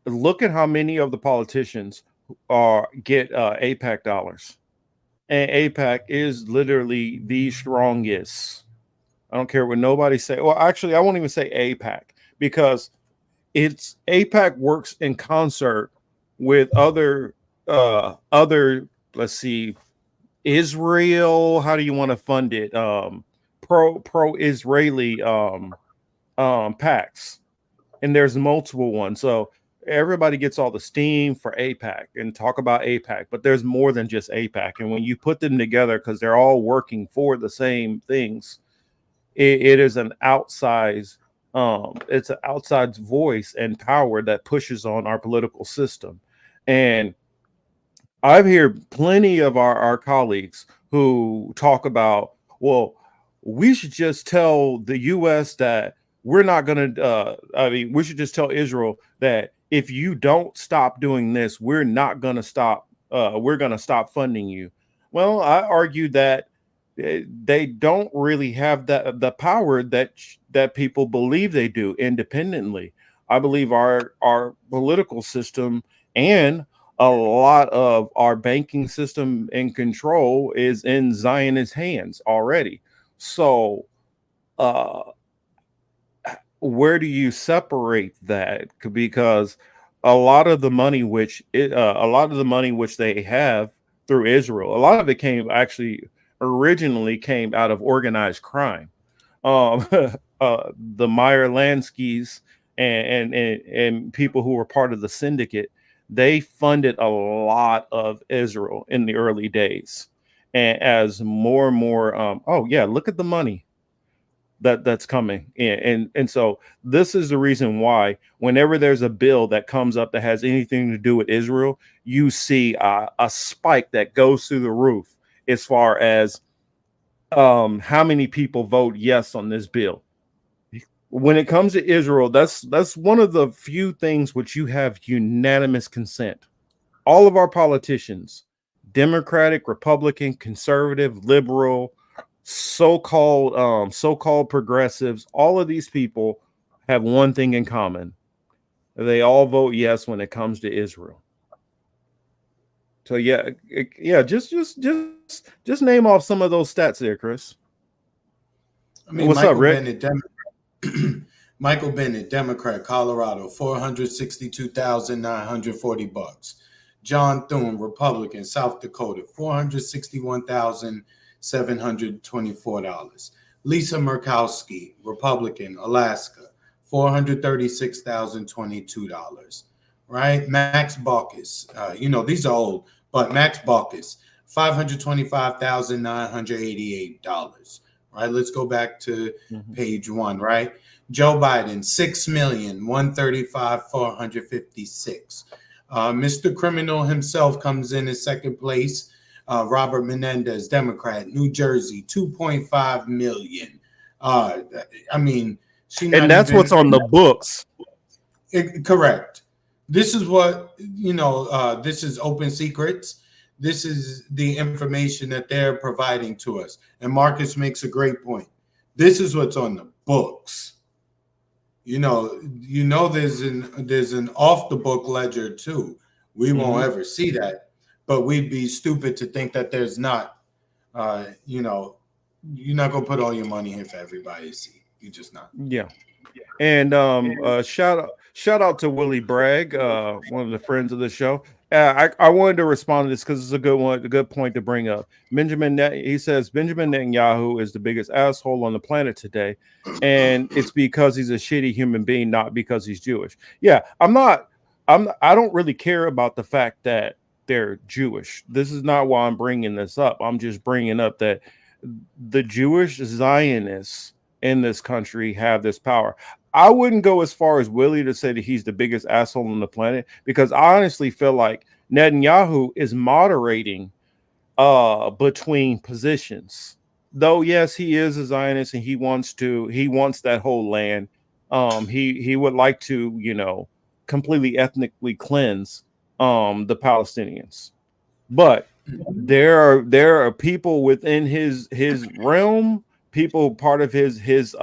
look at how many of the politicians are get APAC dollars, and APAC is literally the strongest. I don't care what nobody say. Well, actually, I won't even say APAC because it's APAC works in concert with other, let's see, Israel. How do you want to fund it? Pro Israeli packs, and there's multiple ones. So everybody gets all the steam for APAC and talk about APAC, but there's more than just APAC. And when you put them together, because they're all working for the same things, it is an outsized it's an outside voice and power that pushes on our political system. And I've heard plenty of our colleagues who talk about, well, we should just tell the U.S. that we're not going to, I mean, we should just tell Israel that if you don't stop doing this, we're going to stop funding you. Well, I argue that they don't really have the power that people believe they do independently. I believe our political system and a lot of our banking system and control is in Zionist hands already. So, uh, where do you separate that? Because a lot of the money which they have through Israel, a lot of it came actually originally came out of organized crime. Um, the Meyer Lanskys and people who were part of the syndicate, they funded a lot of Israel in the early days. And as more and more, oh yeah, look at the money that's coming in. And so this is the reason why whenever there's a bill that comes up that has anything to do with Israel, you see a spike that goes through the roof as far as how many people vote yes on this bill. When it comes to Israel, that's one of the few things which you have unanimous consent. All of our politicians Democratic, Republican, conservative, liberal, so-called progressives, all of these people have one thing in common. They all vote yes when it comes to Israel. So yeah, just name off some of those stats there, Chris. I mean, What's up, Rick? Michael Bennett, Democrat, Colorado, 462,940 bucks. John Thune, Republican, South Dakota, $461,724. Lisa Murkowski, Republican, Alaska, $436,022. Right? Max Baucus, these are old, but Max Baucus, $525,988. Right? Let's go back to Mhm. page one, right? Joe Biden, 6,135,456. Mr. Criminal himself comes in second place. Robert Menendez, Democrat, New Jersey, 2.5 million. Uh, I mean, she And not that's what's even on the books. correct. This is what this is open secrets. This is the information that they're providing to us. And Marcus makes a great point. This is what's on the books. There's an off the book ledger too. We won't Mhm. ever see that, but we'd be stupid to think that there's not. Uh, you know, you're not gonna put all your money in for everybody to see. You're just not. Yeah. And shout out to Willie Bragg, one of the friends of the show. I wanted to respond to this because it's a good one, a good point to bring up. He says Benjamin Netanyahu is the biggest asshole on the planet today, and it's because he's a shitty human being, not because he's Jewish. Yeah, I don't really care about the fact that they're Jewish. This is not why I'm bringing this up. I'm just bringing up that the Jewish Zionists in this country have this power. I wouldn't go as far as Willie to say that he's the biggest asshole on the planet because I honestly feel like Netanyahu is moderating between positions. Though yes, he is a Zionist and he wants that whole land. He would like to, completely ethnically cleanse the Palestinians. But there are people within his realm, people part of his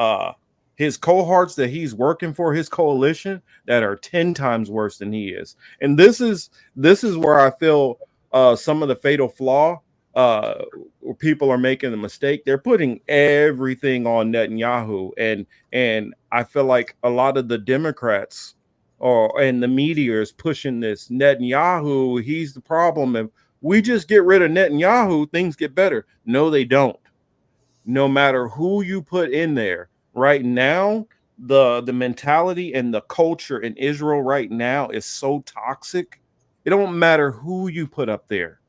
cohorts that he's working for, his coalition, that are 10 times worse than he is. And this is where I feel some of the fatal flaw, where people are making a mistake. They're putting everything on Netanyahu, and I feel like a lot of the Democrats and the media is pushing this Netanyahu, he's the problem, and we just get rid of Netanyahu, things get better. No, they don't. No matter who you put in there right now, the mentality and the culture in Israel right now is so toxic. It don't matter who you put up there.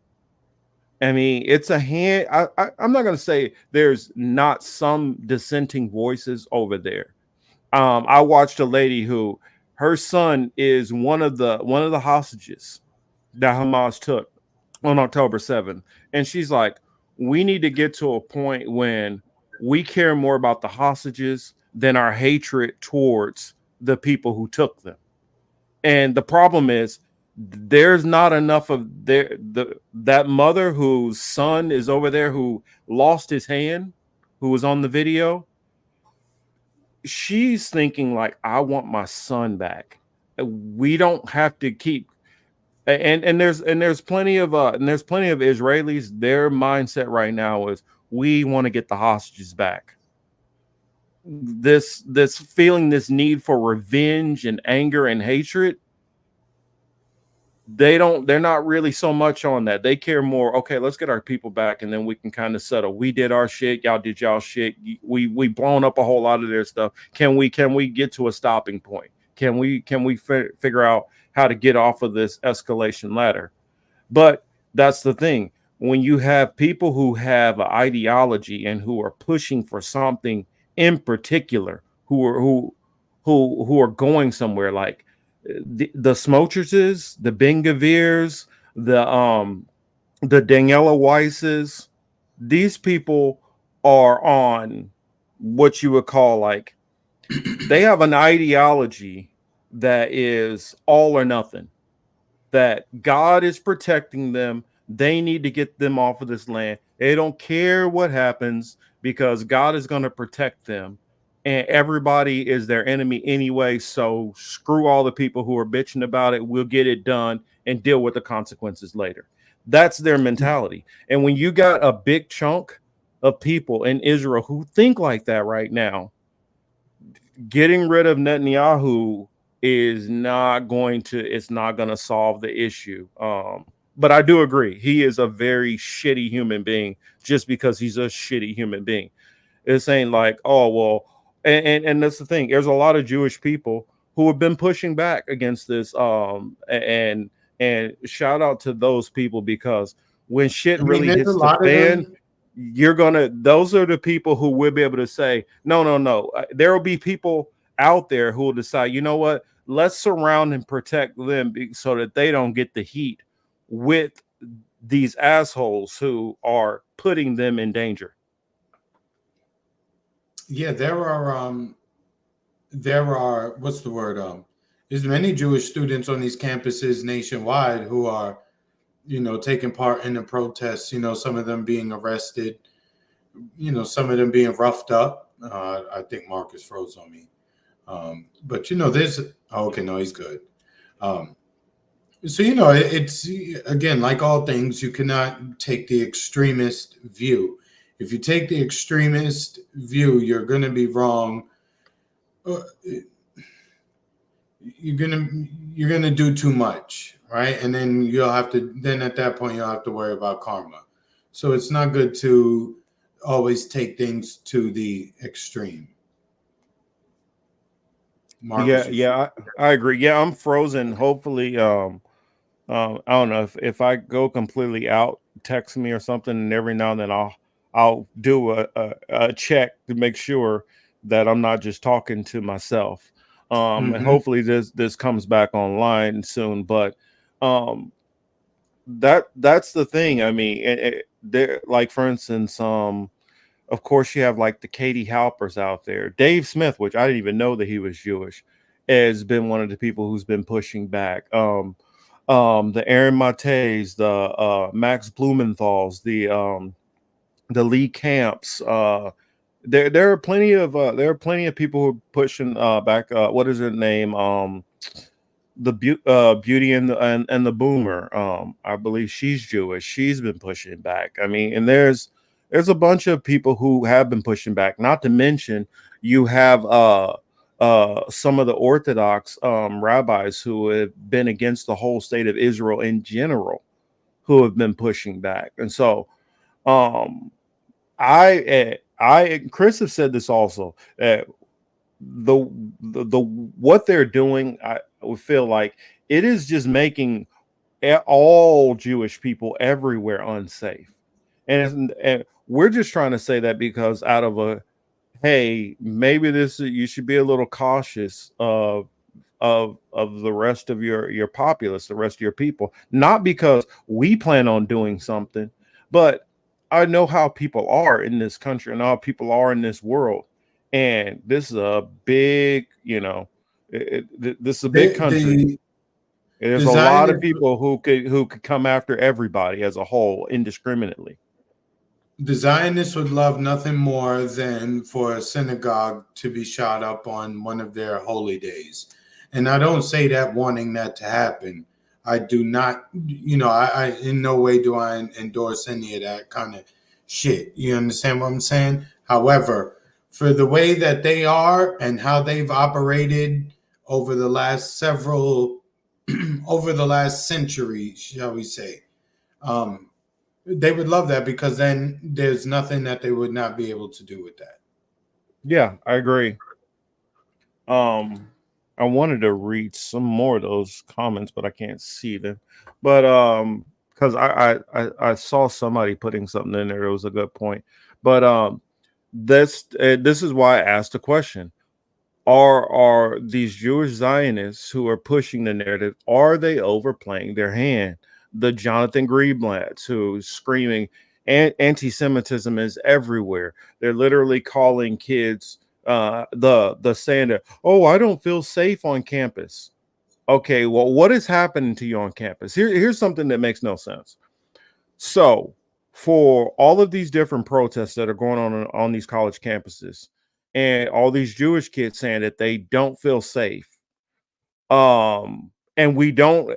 I mean, it's a hand. I'm not going to say there's not some dissenting voices over there. I watched a lady who her son is one of the hostages that Hamas took on October 7th. And she's like, we need to get to a point when we care more about the hostages than our hatred towards the people who took them. And the problem is there's not enough of that mother whose son is over there who lost his hand, who was on the video. She's thinking like, I want my son back. We don't have to keep and there's plenty of Israelis. Their mindset right now is we want to get the hostages back. This feeling, this need for revenge and anger and hatred, they're not really so much on that. They care more, okay, let's get our people back and then we can kind of settle. We did our shit, y'all did y'all shit. We blown up a whole lot of their stuff. Can we get to a stopping point? Can we figure out how to get off of this escalation ladder? But that's the thing. When you have people who have an ideology and who are pushing for something in particular, who are going somewhere, like the Smocherses, the Bengavirs, the Daniela Weisses, these people are on what you would call, like, they have an ideology that is all or nothing, that God is protecting them, They need to get them off of this land. They don't care what happens because God is going to protect them. And everybody is their enemy anyway. So screw all the people who are bitching about it. We'll get it done and deal with the consequences later. That's their mentality. And when you got a big chunk of people in Israel who think like that right now, getting rid of Netanyahu is not going to it's not going to solve the issue. But I do agree he is a very shitty human being just because he's a shitty human being. It's saying like, oh well, and that's the thing. There's a lot of Jewish people who have been pushing back against this. And shout out to those people because when shit I mean, really there's a hits the lot of fan, them. you're gonna. Those are the people who will be able to say, no, no, no. There will be people out there who will decide, you know what? Let's surround and protect them so that they don't get the heat with these assholes who are putting them in danger. Yeah, there are what's the word? There's many Jewish students on these campuses nationwide who are, taking part in the protests. Some of them being arrested. Some of them being roughed up. I think Marcus froze on me. But there's okay, no, he's good. Um, so it's again like all things, you cannot take the extremist view. If you take the extremist view, you're going to be wrong. Uh, you're gonna you're gonna do too much, right? And then you'll have to. Then at that point, you'll have to worry about karma. So it's not good to always take things to the extreme. Yeah, Marcus, you yeah, I agree. Yeah, I'm frozen. Hopefully, I don't know if I go completely out, text me or something, and every now and then I'll do a check to make sure that I'm not just talking to myself. And mm-hmm. hopefully this comes back online soon. But um, that's the thing. I mean, there, like for instance, of course, you have like the Katie Halpers out there. Dave Smith, which I didn't even know that he was Jewish, has been one of the people who's been pushing back. The Aaron Mates, the Max Blumenthals, the Lee Camps. There are plenty of people who are pushing back. What is her name? Beauty and the Boomer. I believe she's Jewish. She's been pushing back. I mean, and there's a bunch of people who have been pushing back. Not to mention, you have some of the Orthodox rabbis who have been against the whole state of Israel in general, who have been pushing back. And so, um, Chris have said this also. The, the what they're doing, I would feel like it is just making all Jewish people everywhere unsafe. And we're just trying to say that because out of a hey, maybe this you should be a little cautious of the rest of your populace, the rest of your people, not because we plan on doing something, but I know how people are in this country and how people are in this world, and this is a big, this is a big country. The There's the a lot of Zionists people who could come after everybody as a whole indiscriminately. the Zionists would love nothing more than for a synagogue to be shot up on one of their holy days. And I don't say that wanting that to happen. I do not, I in no way do I endorse any of that kind of shit. You understand what I'm saying? However, for the way that they are and how they've operated over the last several, over the last century, shall we say, um, they would love that because then there's nothing that they would not be able to do with that. Yeah, I agree. Um, I wanted to read some more of those comments, but I can't see them. But because I saw somebody putting something in there, it was a good point. But this is why I asked the question: Are these Jewish Zionists who are pushing the narrative, are they overplaying their hand? The Jonathan Greenblatt's who's screaming anti-Semitism is everywhere. They're literally calling kids the saying that, oh, I don't feel safe on campus. Okay, well, what is happening to you on campus? Here's something that makes no sense. So, for all of these different protests that are going on these college campuses, and all these Jewish kids saying that they don't feel safe, and we don't,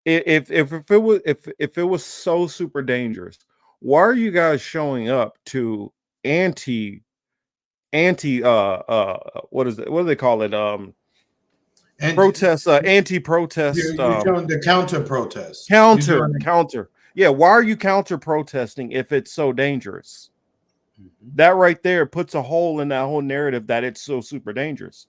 if it was so super dangerous, why are you guys showing up to anti what is it? What do they call it? And Protest, anti-protest, you're showing the counter protest. You're counter, doing counter. Yeah, why are you counter protesting if it's so dangerous? it. That right there puts a hole in that whole narrative that it's so super dangerous.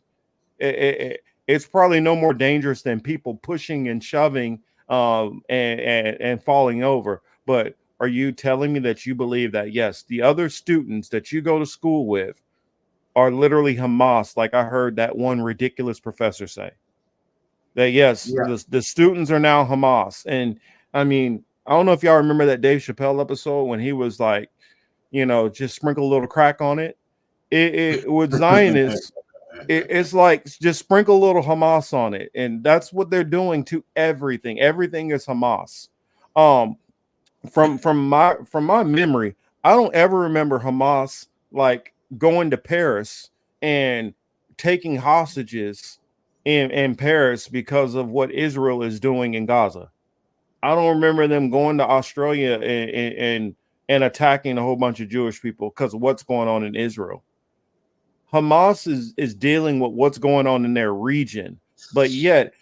It's probably no more dangerous than people pushing and shoving, and falling over. But are you telling me that you believe that yes, the other students that you go to school with are literally Hamas, like I heard that one ridiculous professor say? That yes, Yeah. the students are now Hamas. And I mean, I don't know if y'all remember that Dave Chappelle episode when he was like, just sprinkle a little crack on it. It with Zionists, it's like just sprinkle a little Hamas on it, and that's what they're doing to everything. Everything is Hamas. Um, from my memory, I don't ever remember Hamas like going to Paris and taking hostages in Paris because of what Israel is doing in Gaza. I don't remember them going to Australia and attacking a whole bunch of Jewish people because of what's going on in Israel. Hamas is dealing with what's going on in their region, but yet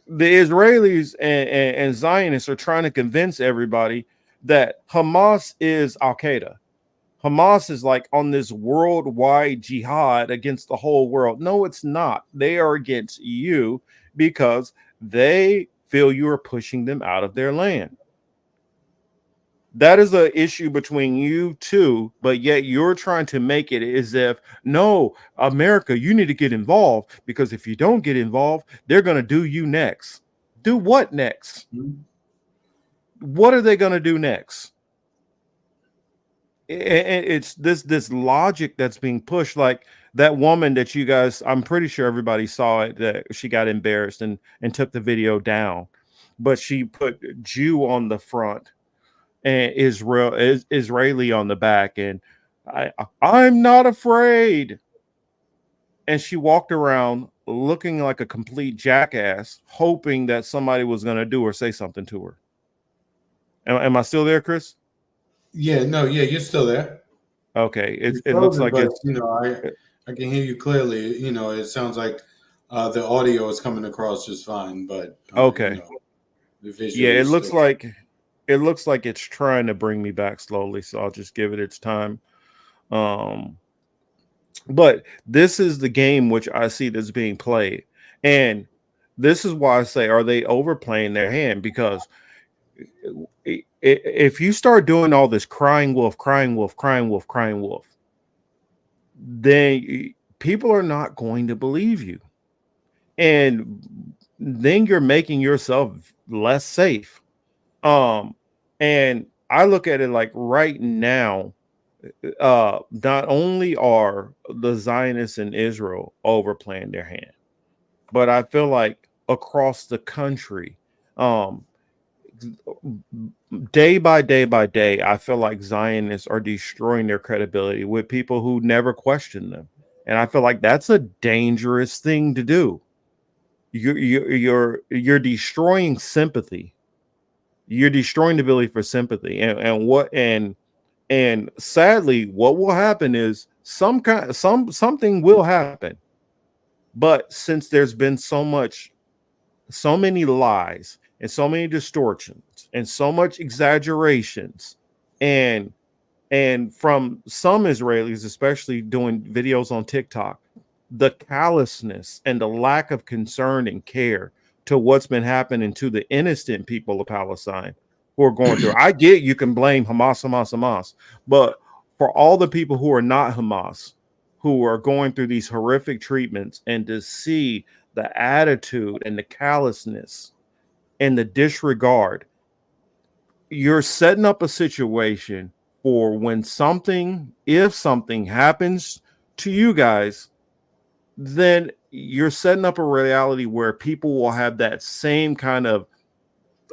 the Israelis and Zionists are trying to convince everybody that Hamas is Al Qaeda. Hamas is like on this worldwide jihad against the whole world. No, it's not. They are against you because they feel you are pushing them out of their land. That is an issue between you two, but yet you're trying to make it as if no, America, you need to get involved because if you don't get involved, they're going to do you next. Do what next? What are they going to do next? It's this logic that's being pushed. Like that woman that you guys, I'm pretty sure everybody saw it, that she got embarrassed and took the video down, but she put Jew on the front and Israeli on the back, and I'm not afraid. And she walked around looking like a complete jackass, hoping that somebody was going to do or say something to her. Am I still there, Chris? Yeah, no, yeah, you're still there. Okay, You're it looks frozen, like but it's I can hear you clearly. It sounds like the audio is coming across just fine, but okay. the Yeah, visual is still. it looks like it's trying to bring me back slowly, so I'll just give it its time. Um, but this is the game which I see that's being played, and this is why I say, are they overplaying their hand? Because if you start doing all this crying wolf, crying wolf, crying wolf, crying wolf, then people are not going to believe you, and then you're making yourself less safe. Um, and I look at it like right now, not only are the Zionists in Israel overplaying their hand, but I feel like across the country, um, day by day by day, I feel like Zionists are destroying their credibility with people who never question them, and I feel like that's a dangerous thing to do. You're destroying sympathy. You're destroying the ability for sympathy, and sadly, what will happen is something will happen. But since there's been so many lies and so many distortions and so much exaggerations, and from some Israelis, especially doing videos on TikTok, the callousness and the lack of concern and care to what's been happening to the innocent people of Palestine who are going through. I get you can blame Hamas, Hamas, Hamas, but for all the people who are not Hamas, who are going through these horrific treatments, and to see the attitude and the callousness and the disregard, you're setting up a situation for when something, if something happens to you guys, then you're setting up a reality where people will have that same kind of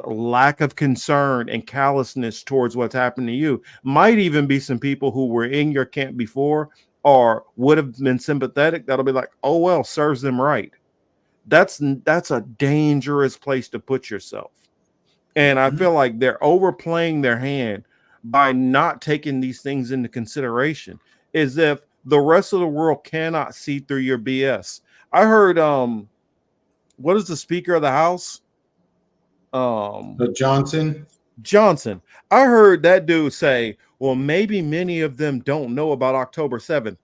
lack of concern and callousness towards what's happened to you. Might even be some people who were in your camp before or would have been sympathetic that'll be like, oh well, serves them right. That's a dangerous place to put yourself. And I Mhm. feel like they're overplaying their hand by not taking these things into consideration, as if the rest of the world cannot see through your BS. I heard what is the Speaker of the House? Um Johnson. Johnson. I heard that dude say, well, maybe many of them don't know about October 7th.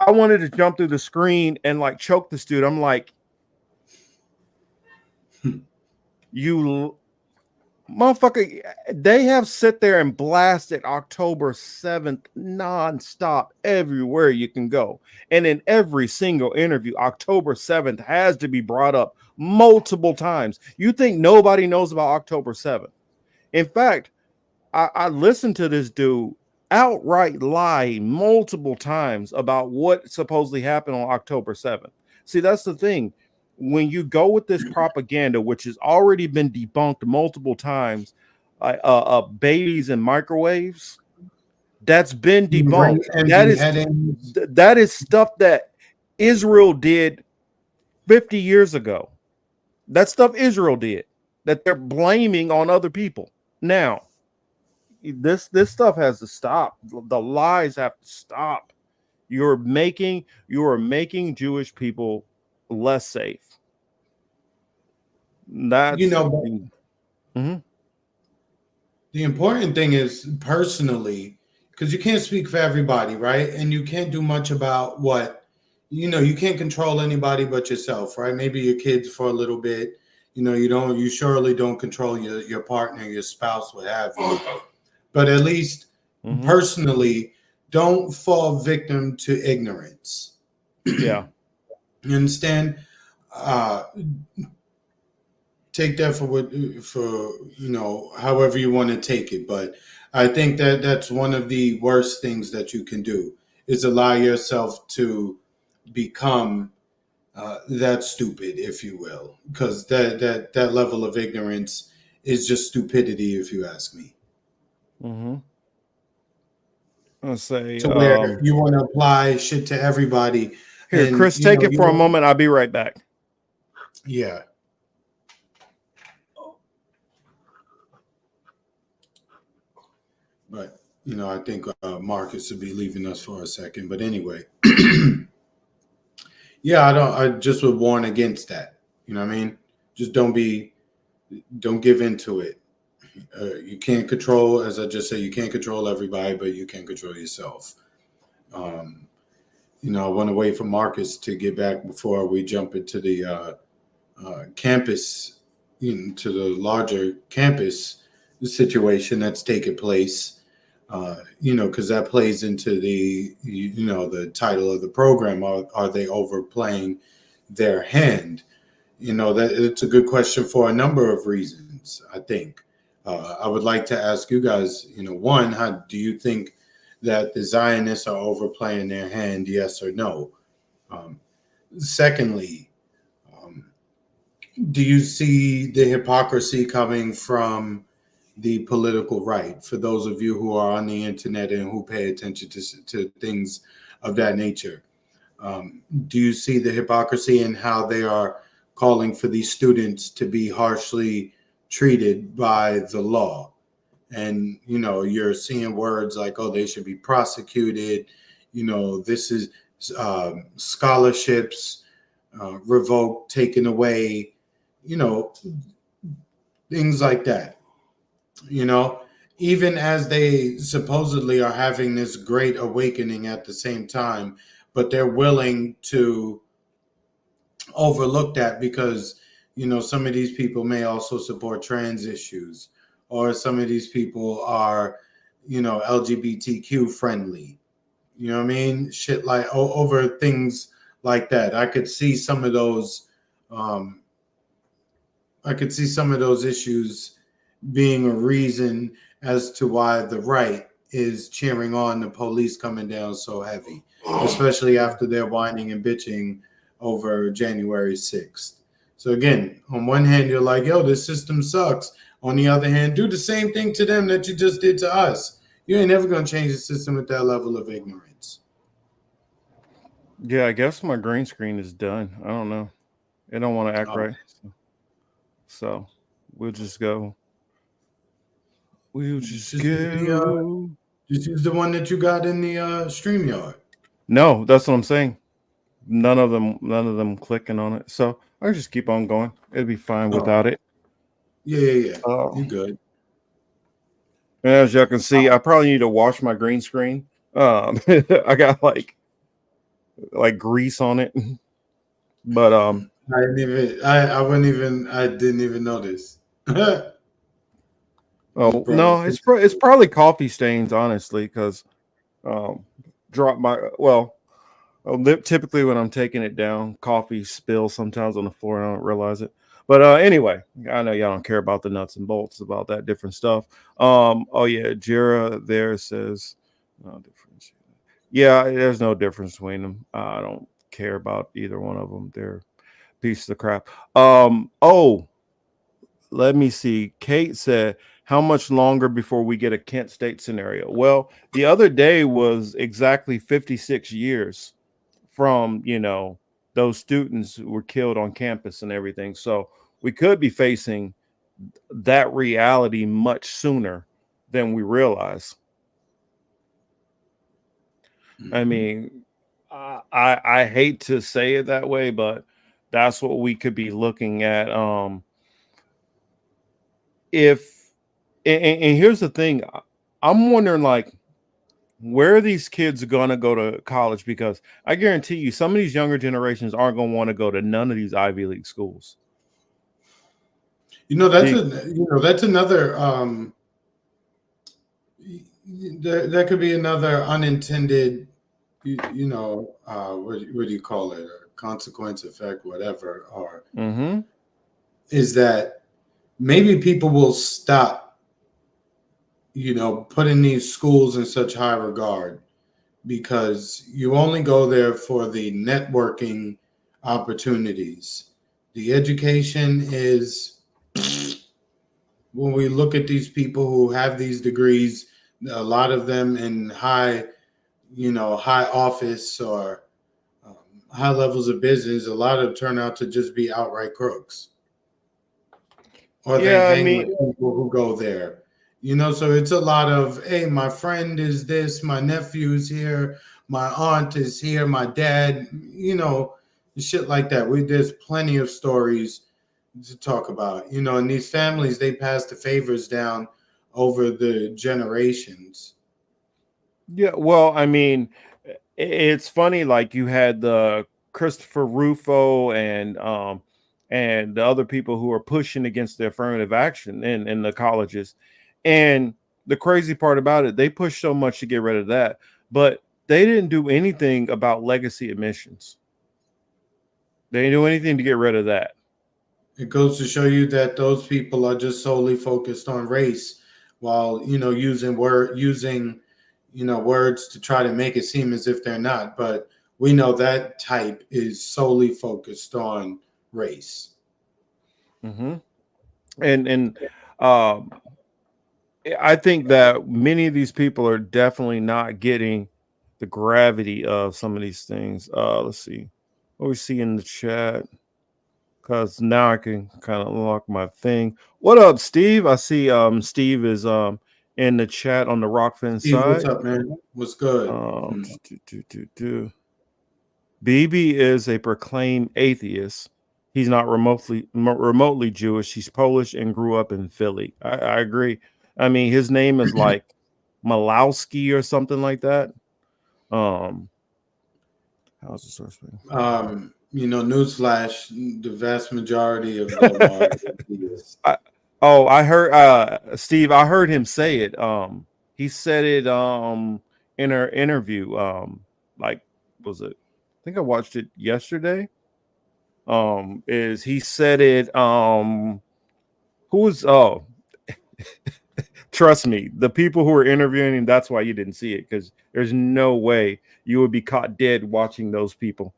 I wanted to jump through the screen and like choke this dude. I'm like, you motherfucker, they have sit there and blasted October 7th nonstop everywhere you can go. And in every single interview, October 7th has to be brought up multiple times. You think nobody knows about October 7th? In fact, I listened to this dude outright lie multiple times about what supposedly happened on October 7th. See, that's the thing. When you go with this propaganda, which has already been debunked multiple times, babies and microwaves, that's been Brain debunked. envy, headings. That is stuff that Israel did 50 years ago. That stuff Israel did that they're blaming on other people now. This stuff has to stop. The lies have to stop. You are making Jewish people less safe. You That's know, Mhm. the important thing is personally, because you can't speak for everybody, right? And you can't do much about what, you can't control anybody but yourself, right? Maybe your kids for a little bit. You surely don't control your partner, your spouse, what have you. But at least Mhm. personally, don't fall victim to ignorance. Yeah. You understand? Uh, Take that for however you want to take it, but I think that that's one of the worst things that you can do is allow yourself to become that stupid, if you will, because that level of ignorance is just stupidity, if you ask me. Mhm. Let's say To where you want to apply shit to everybody, here, and Chris, take it for a moment. I'll be right back. yeah. But I think Marcus will be leaving us for a second. But anyway, yeah, I don't. I just would warn against that. You know what I mean? Just don't give into it. You can't control, as I just said, you can't control everybody, but you can control yourself. Um, I want to wait for Marcus to get back before we jump into the campus, to the larger campus situation that's taking place. Because that plays into the title of the program. Are they overplaying their hand? That it's a good question for a number of reasons. I think I would like to ask you guys. One, how do you think that the Zionists are overplaying their hand? Yes or no? Um, Secondly, um, do you see the hypocrisy coming from the political right? For those of you who are on the internet and who pay attention to things of that nature, do you see the hypocrisy in how they are calling for these students to be harshly treated by the law? And you're seeing words like, "Oh, they should be prosecuted." This is scholarships revoked, taken away. You know, things like that. you know, Even as they supposedly are having this great awakening at the same time, but they're willing to overlook that because, some of these people may also support trans issues, or some of these people are, LGBTQ friendly. You know what I mean? Shit like over things like that. Um, I could see some of those issues being a reason as to why the right is cheering on the police coming down so heavy, especially after they're whining and bitching over January 6th. So again, on one hand, you're like, yo, this system sucks. On the other hand, do the same thing to them that you just did to us. You ain't never gonna change the system at that level of ignorance. Yeah, I guess my green screen is done. I don't know. It don't want to act Oh, right. So we'll just go. We'll just just use go. the one that you got in the StreamYard. No, that's what I'm saying. None of them clicking on it. So I'll just keep on going. It'll be fine Oh, without it. yeah. Uh, You good? as y'all can see, I probably need to wash my green screen. I got like grease on it, but I didn't even. I wouldn't even. I didn't even notice. Just oh brought no, attention it's to it. probably coffee stains, honestly, because um, drop my typically when I'm taking it down, coffee spills sometimes on the floor and I don't realize it. But anyway, I know y'all don't care about the nuts and bolts about that different stuff. Oh yeah, Jira there says no difference. Yeah, there's no difference between them. I don't care about either one of them. They're pieces of crap. Oh, let me see. Kate said, "How much longer before we get a Kent State scenario?" Well, the other day was exactly 56 years from those students who were killed on campus and everything. So we could be facing that reality much sooner than we realize. I Mhm. mean, I hate to say it that way, but that's what we could be looking at. If and here's the thing, I'm wondering like where are these kids gonna go to college? Because I guarantee you, some of these younger generations aren't gonna want to go to none of these Ivy League schools. The That's another that could be another unintended what do you call it, a consequence, effect, whatever, or mm-hmm. is that maybe people will stop putting these schools in such high regard because you only go there for the networking opportunities. The education is, when we look at these people who have these degrees, a lot of them in high office or um, high levels of business, a lot of them turn out to just be outright crooks, or they Yeah, I hang with mean, people who go there. So it's a lot of, hey, my friend is this, my nephew's here, my aunt is here, my dad, shit like that. There's plenty of stories to talk about. And these families, they pass the favors down over the generations. yeah. Well, I mean, it's funny. Like you had the Christopher Rufo and the other people who are pushing against the affirmative action in the colleges, and the crazy part about it, they pushed so much to get rid of that, but they didn't do anything about legacy admissions. They didn't do anything to get rid of that. It goes to show you that those people are just solely focused on race, while using words to try to make it seem as if they're not. But we know that type is solely focused on race. hmm and um I think that many of these people are definitely not getting the gravity of some of these things. Let's see what we see in the chat because now I can kind of unlock my thing. What up, Steve? I see Steve is in the chat on the Rockfin Steve, what's side. up, man? What's good? Um BB is a proclaimed atheist. He's not remotely Jewish. He's Polish and grew up in Philly. I agree. I mean, his name is like Malowski or something like that. Um, how's the source? Newsflash: the vast majority of them are atheists. I, oh, I heard Steve. I heard him say it. He said it in our interview. Like was it? I think I watched it yesterday. Is he said it? Who's trust me, the people who are interviewing him, that's why you didn't see it, because there's no way you would be caught dead watching those people.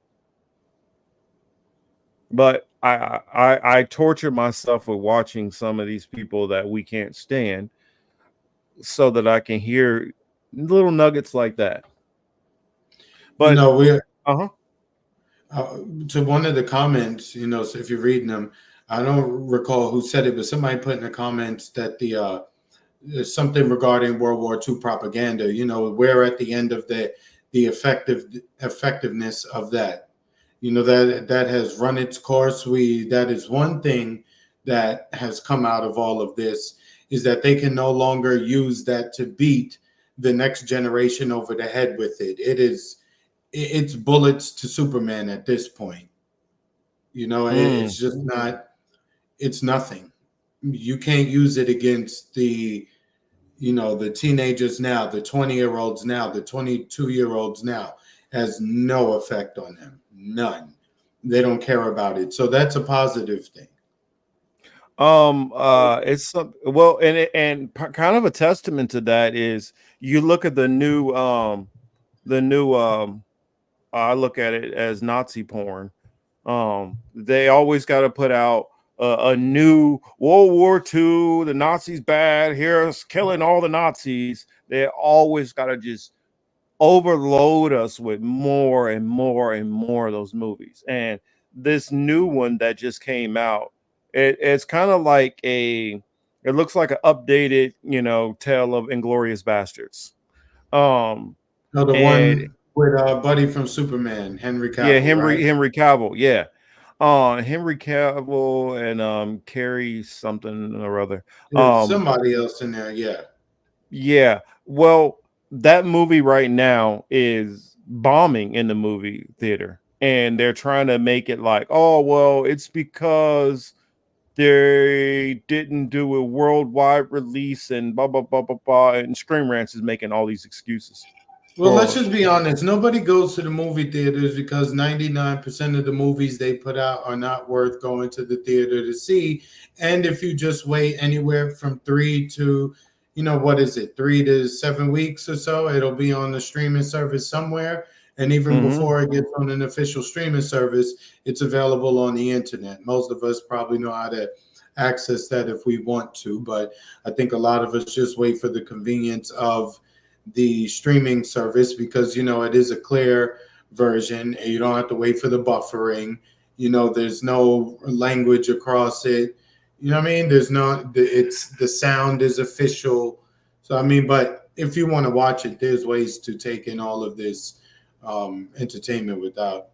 But I torture myself with watching some of these people that we can't stand so that I can hear little nuggets like that. You But know, we're uh-huh. uh, to one of the comments. You know, so if you're reading them, I don't recall who said it, but somebody put in the comments that there's something regarding World War II propaganda. You know, we're at the end of the effectiveness of that. You know, that has run its course. We That is one thing that has come out of all of this, is that they can no longer use that to beat the next generation over the head with it. It's bullets to Superman at this point. You know, it's Mm. just not. It's nothing. You can't use it against the teenagers now, the 20-year-olds now, the 22-year-olds now. Has no effect on them. None. They don't care about it. So that's a positive thing. It's well, kind of a testament to that is you look at the new I look at it as Nazi porn. They always got to put out a new World War II. The Nazis bad. Here's killing all the Nazis. They always got to just overload us with more and more and more of those movies. And this new one that just came out, it's kind of like it looks like an updated, tale of Inglorious Bastards. Um, No, the and one with Buddy from Superman, Henry yeah, Cavill, Henry right? Henry Cavill, yeah. Henry Cavill and Carrie something or other. There's Um, somebody else in there, yeah. yeah. Well, that movie right now is bombing in the movie theater, and they're trying to make it like, oh well, it's because they didn't do a worldwide release and blah blah blah blah blah. And Scream Rants is making all these excuses Well, let's for. just be honest. Nobody goes to the movie theaters because 99% of the movies they put out are not worth going to the theater to see. And if you just wait anywhere from what is it, 3 to 7 weeks or so, it'll be on the streaming service somewhere. And even Mhm. before it gets on an official streaming service, it's available on the internet. Most of us probably know how to access that if we want to, but I think a lot of us just wait for the convenience of the streaming service because it is a clear version and you don't have to wait for the buffering. There's no language across it. You know what I mean? There's not it's the sound is official. So I mean, but if you want to watch it, there's ways to take in all of this entertainment without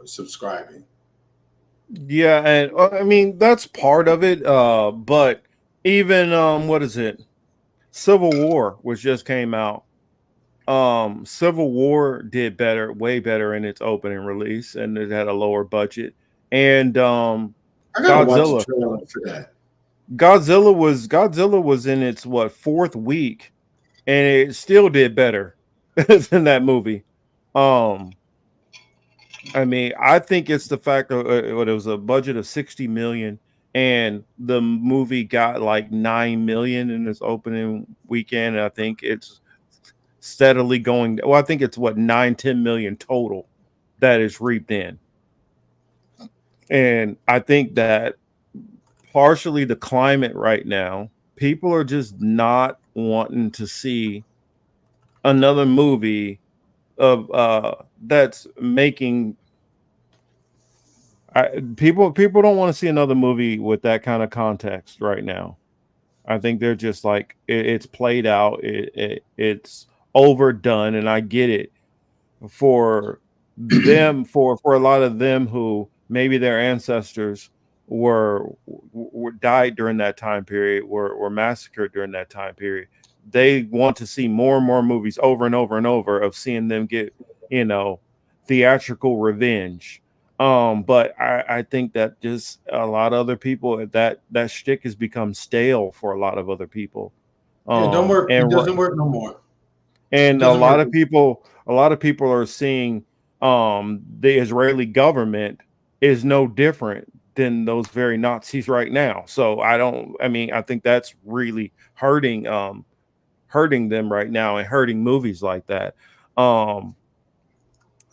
subscribing. Yeah, and I mean that's part of it. But even what is it? Civil War, which just came out. Civil War did better, way better in its opening release, and it had a lower budget. And I gotta watch a Godzilla, trailer for that. Godzilla was in its what fourth week, and it still did better than that movie. Um, I mean, I think it's the fact that it was a budget of 60 million, and the movie got like 9 million in its opening weekend. And I think it's steadily going. Well, I think it's what 9-10 million total that is reaped in, and I think that partially the climate right now, people are just not wanting to see another movie of that's making people don't want to see another movie with that kind of context right now. I think they're just like it's played out, it's overdone, and I get it for them for a lot of them who maybe their ancestors were died during that time period, were massacred during that time period. They want to see more and more movies over and over and over of seeing them get you know theatrical revenge. But I think that just a lot of other people that shtick has become stale for a lot of other people. Yeah, it don't work. It And doesn't work no more. It and doesn't work. a lot of people are seeing the Israeli government is no different than those very Nazis right now. So I mean I think that's really hurting them right now and hurting movies like that. Um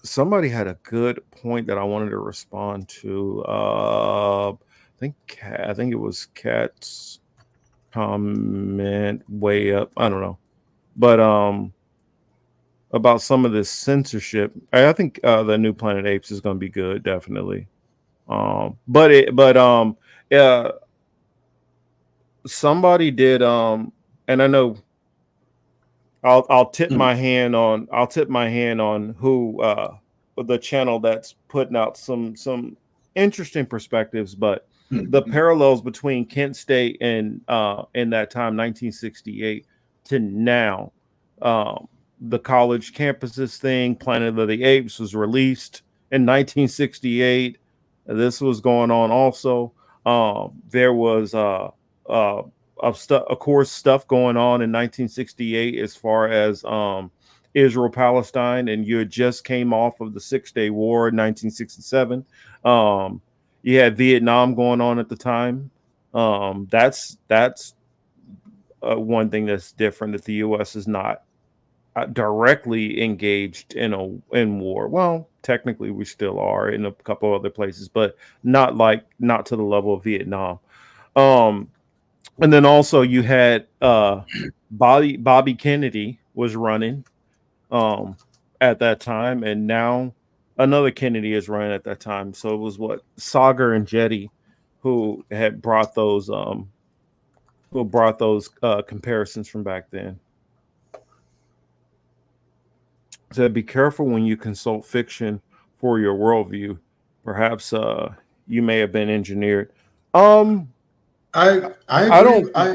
somebody had a good point that I wanted to respond to. I think it was Cat's comment way up. I don't know, but about some of this censorship. I think the new Planet Apes is going to be good, definitely. Yeah, somebody did and I know I'll tip my hand on who the channel that's putting out some interesting perspectives, but the Mhm. parallels between Kent State and in that time 1968 to now, um, the college campuses thing, Planet of the Apes was released in 1968. This was going on also. There was uh, of stuff, of course, stuff going on in 1968 as far as Israel Palestine, and you had just came off of the 6 Day War in 1967. Um, you had Vietnam going on at the time. That's one thing that's different, that the U.S. is not directly engaged in war. Well, technically, we still are in a couple other places, but not to the level of Vietnam. Um, and then also you had Bobby Kennedy was running um at that time, and now another Kennedy is running at that time. So it was what, Sagar and Jetty who had brought those comparisons from back then. So be careful when you consult fiction for your worldview. Perhaps you may have been engineered. Um I I agree. don't I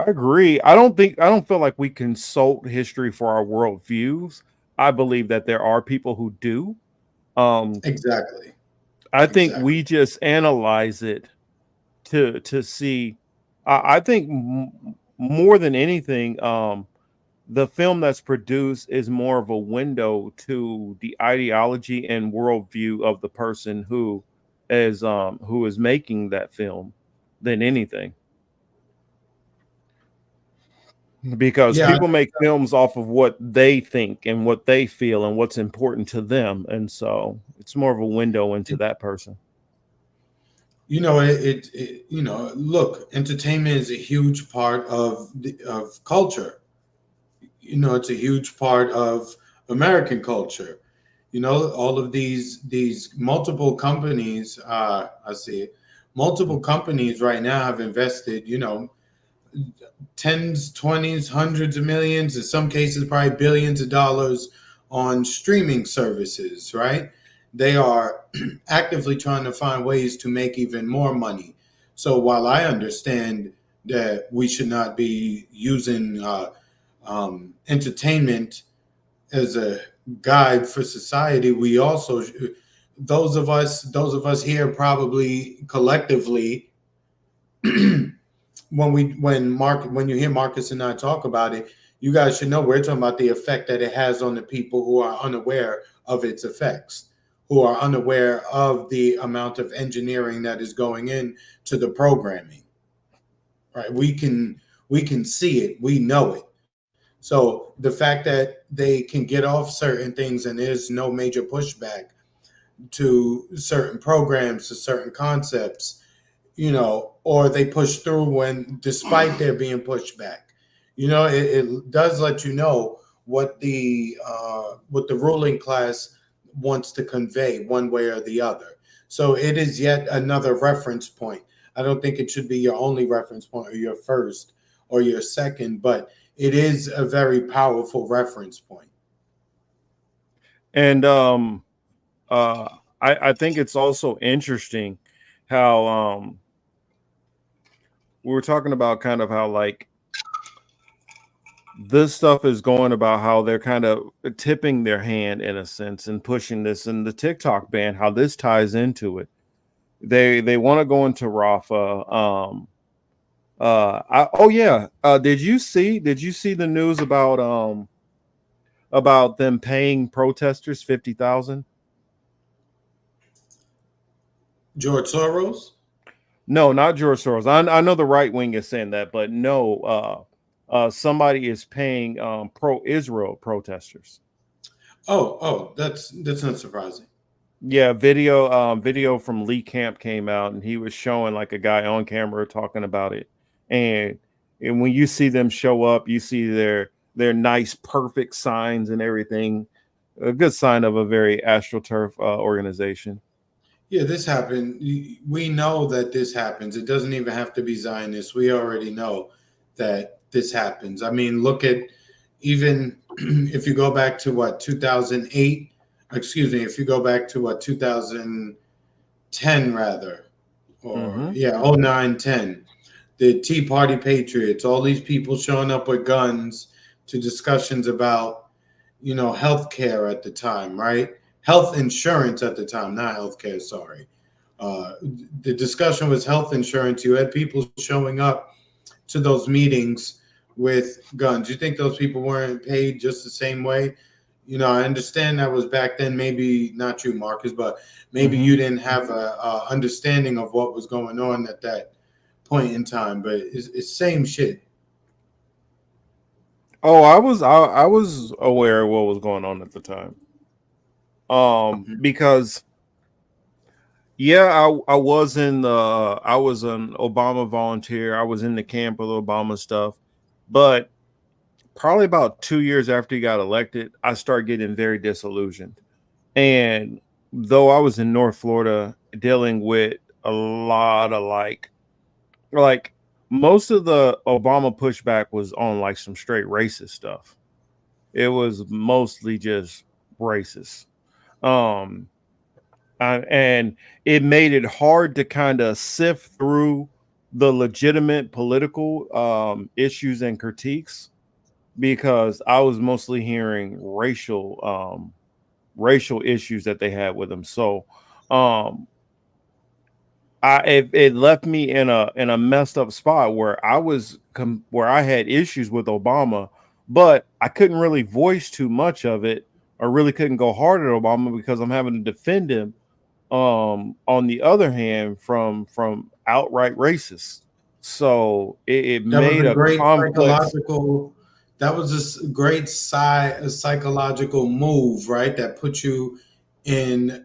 agree. I don't feel like we consult history for our worldviews. I believe that there are people who do. Um, Exactly. I think Exactly. we just analyze it to see. I think more than anything, the film that's produced is more of a window to the ideology and worldview of the person who is making that film than anything. Because Yeah, people make films off of what they think and what they feel and what's important to them, and so it's more of a window into that person. look, entertainment is a huge part of culture. It's a huge part of American culture. All of these multiple companies. I see it. Multiple companies right now have invested, tens, twenties, hundreds of millions, in some cases, probably billions of dollars on streaming services, right? They are actively trying to find ways to make even more money. So while I understand that we should not be using entertainment as a guide for society, we also, those of us here, probably collectively, when you hear Marcus and I talk about it, you guys should know we're talking about the effect that it has on the people who are unaware of its effects, who are unaware of the amount of engineering that is going in to the programming. Right? We can see it, we know it. So the fact that they can get off certain things and there's no major pushback to certain programs, to certain concepts, or they push through when, despite there being pushback, it does let you know what the ruling class wants to convey one way or the other. So it is yet another reference point. I don't think it should be your only reference point or your first or your second, but it is a very powerful reference point. And uh, I think it's also interesting how we were talking about kind of how like this stuff is going about how they're kind of tipping their hand in a sense and pushing this, and the TikTok ban, how this ties into it. They want to go into Rafa. Oh yeah. Did you see the news about them paying protesters 50,000? George Soros? No, not George Soros. I know the right wing is saying that, but no, somebody is paying pro-Israel protesters. that's not surprising. Yeah, video from Lee Camp came out, and he was showing like a guy on camera talking about it. And and when you see them show up, you see their nice, perfect signs and everything. A good sign of a very astroturf organization. Yeah, this happened. We know that this happens. It doesn't even have to be Zionist. We already know that this happens. I mean, look at even if you go back to what 2008, excuse me, if you go back to what 2010 rather, or Hmm. yeah, oh 09, 10, the Tea Party Patriots, all these people showing up with guns to discussions about, healthcare at the time, right? Health insurance at the time, not healthcare, sorry. Uh, the discussion was health insurance. You had people showing up to those meetings with guns. You think those people weren't paid just the same way? I understand that was back then, maybe not you, Marcus, but maybe Hmm. you didn't have a understanding of what was going on at that point in time, but it's same shit. Oh, I was aware of what was going on at the time. Because yeah, I was an Obama volunteer. I was in the camp of the Obama stuff, but probably about 2 years after he got elected, I started getting very disillusioned. And though I was in North Florida dealing with a lot of like most of the Obama pushback was on like some straight racist stuff. It was mostly just racist. Um and it made it hard to kind of sift through the legitimate political issues and critiques because I was mostly hearing racial issues that they had with them. So um it left me in a messed up spot where where I had issues with Obama, but I couldn't really voice too much of it or really couldn't go hard at Obama because I'm having to defend him on the other hand from outright racists. So it That was made a a great complex. psychological. That was great psychological move, right? That put you in.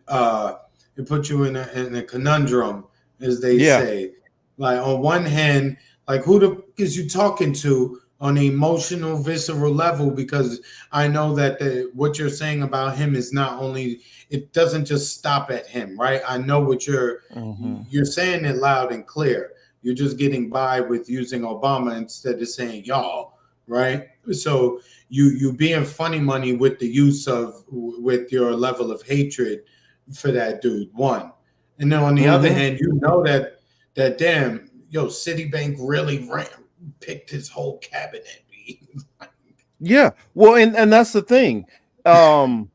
It put you in a conundrum, as they Yeah. say. Like on one hand, like who the is you talking to on an emotional, visceral level? Because I know that what you're saying about him is not only. It doesn't just stop at him, right? I know what Hmm. you're saying it loud and clear. You're just getting by with using Obama instead of saying y'all, right? So you being funny money with the use of with your level of hatred for that dude. One, and then on the other Hmm. hand, that damn Citibank really picked his whole cabinet. Yeah. Well, and that's the thing. Um,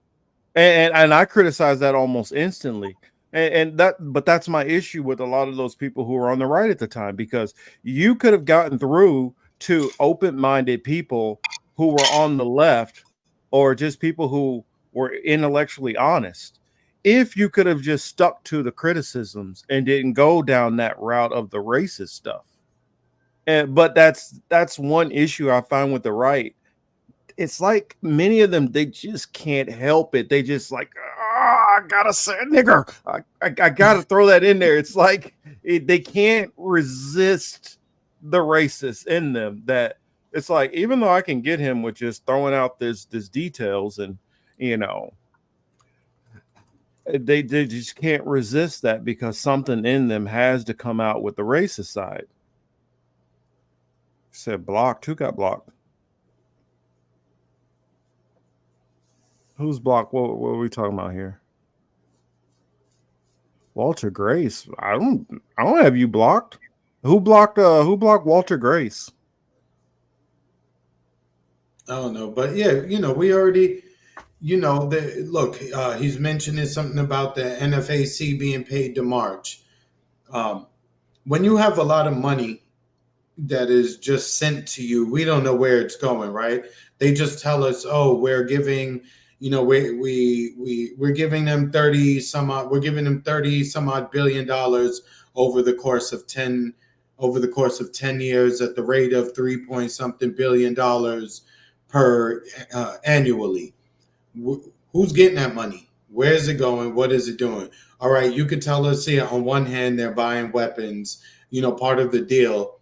and I criticize that almost instantly. But that's my issue with a lot of those people who were on the right at the time because you could have gotten through to open-minded people who were on the left or just people who were intellectually honest if you could have just stuck to the criticisms and didn't go down that route of the racist stuff. But that's one issue I find with the right. It's like many of them they just can't help it. They just like, I gotta say nigger. I gotta throw that in there. It's like they can't resist the racist in them. That it's like even though I can get him with just throwing out this details and you know they just can't resist that because something in them has to come out with the racist side. Said blocked. Who got blocked? Who's blocked? What are we talking about here? Walter Grace. I don't have you blocked. Who blocked Walter Grace? I don't know, but yeah, we already, look, he's mentioning something about the NFAC being paid to march. Um, when you have a lot of money that is just sent to you, we don't know where it's going, right? They just tell us, oh, we're giving, we're giving them 30 some odd, we're giving them 30 some odd $billion over the course of 10 over the course of 10 years at the rate of 3 point something $billion per annually. Who's getting that money? Where is it going? What is it doing? All right, you could tell us here on one hand they're buying weapons. Part of the deal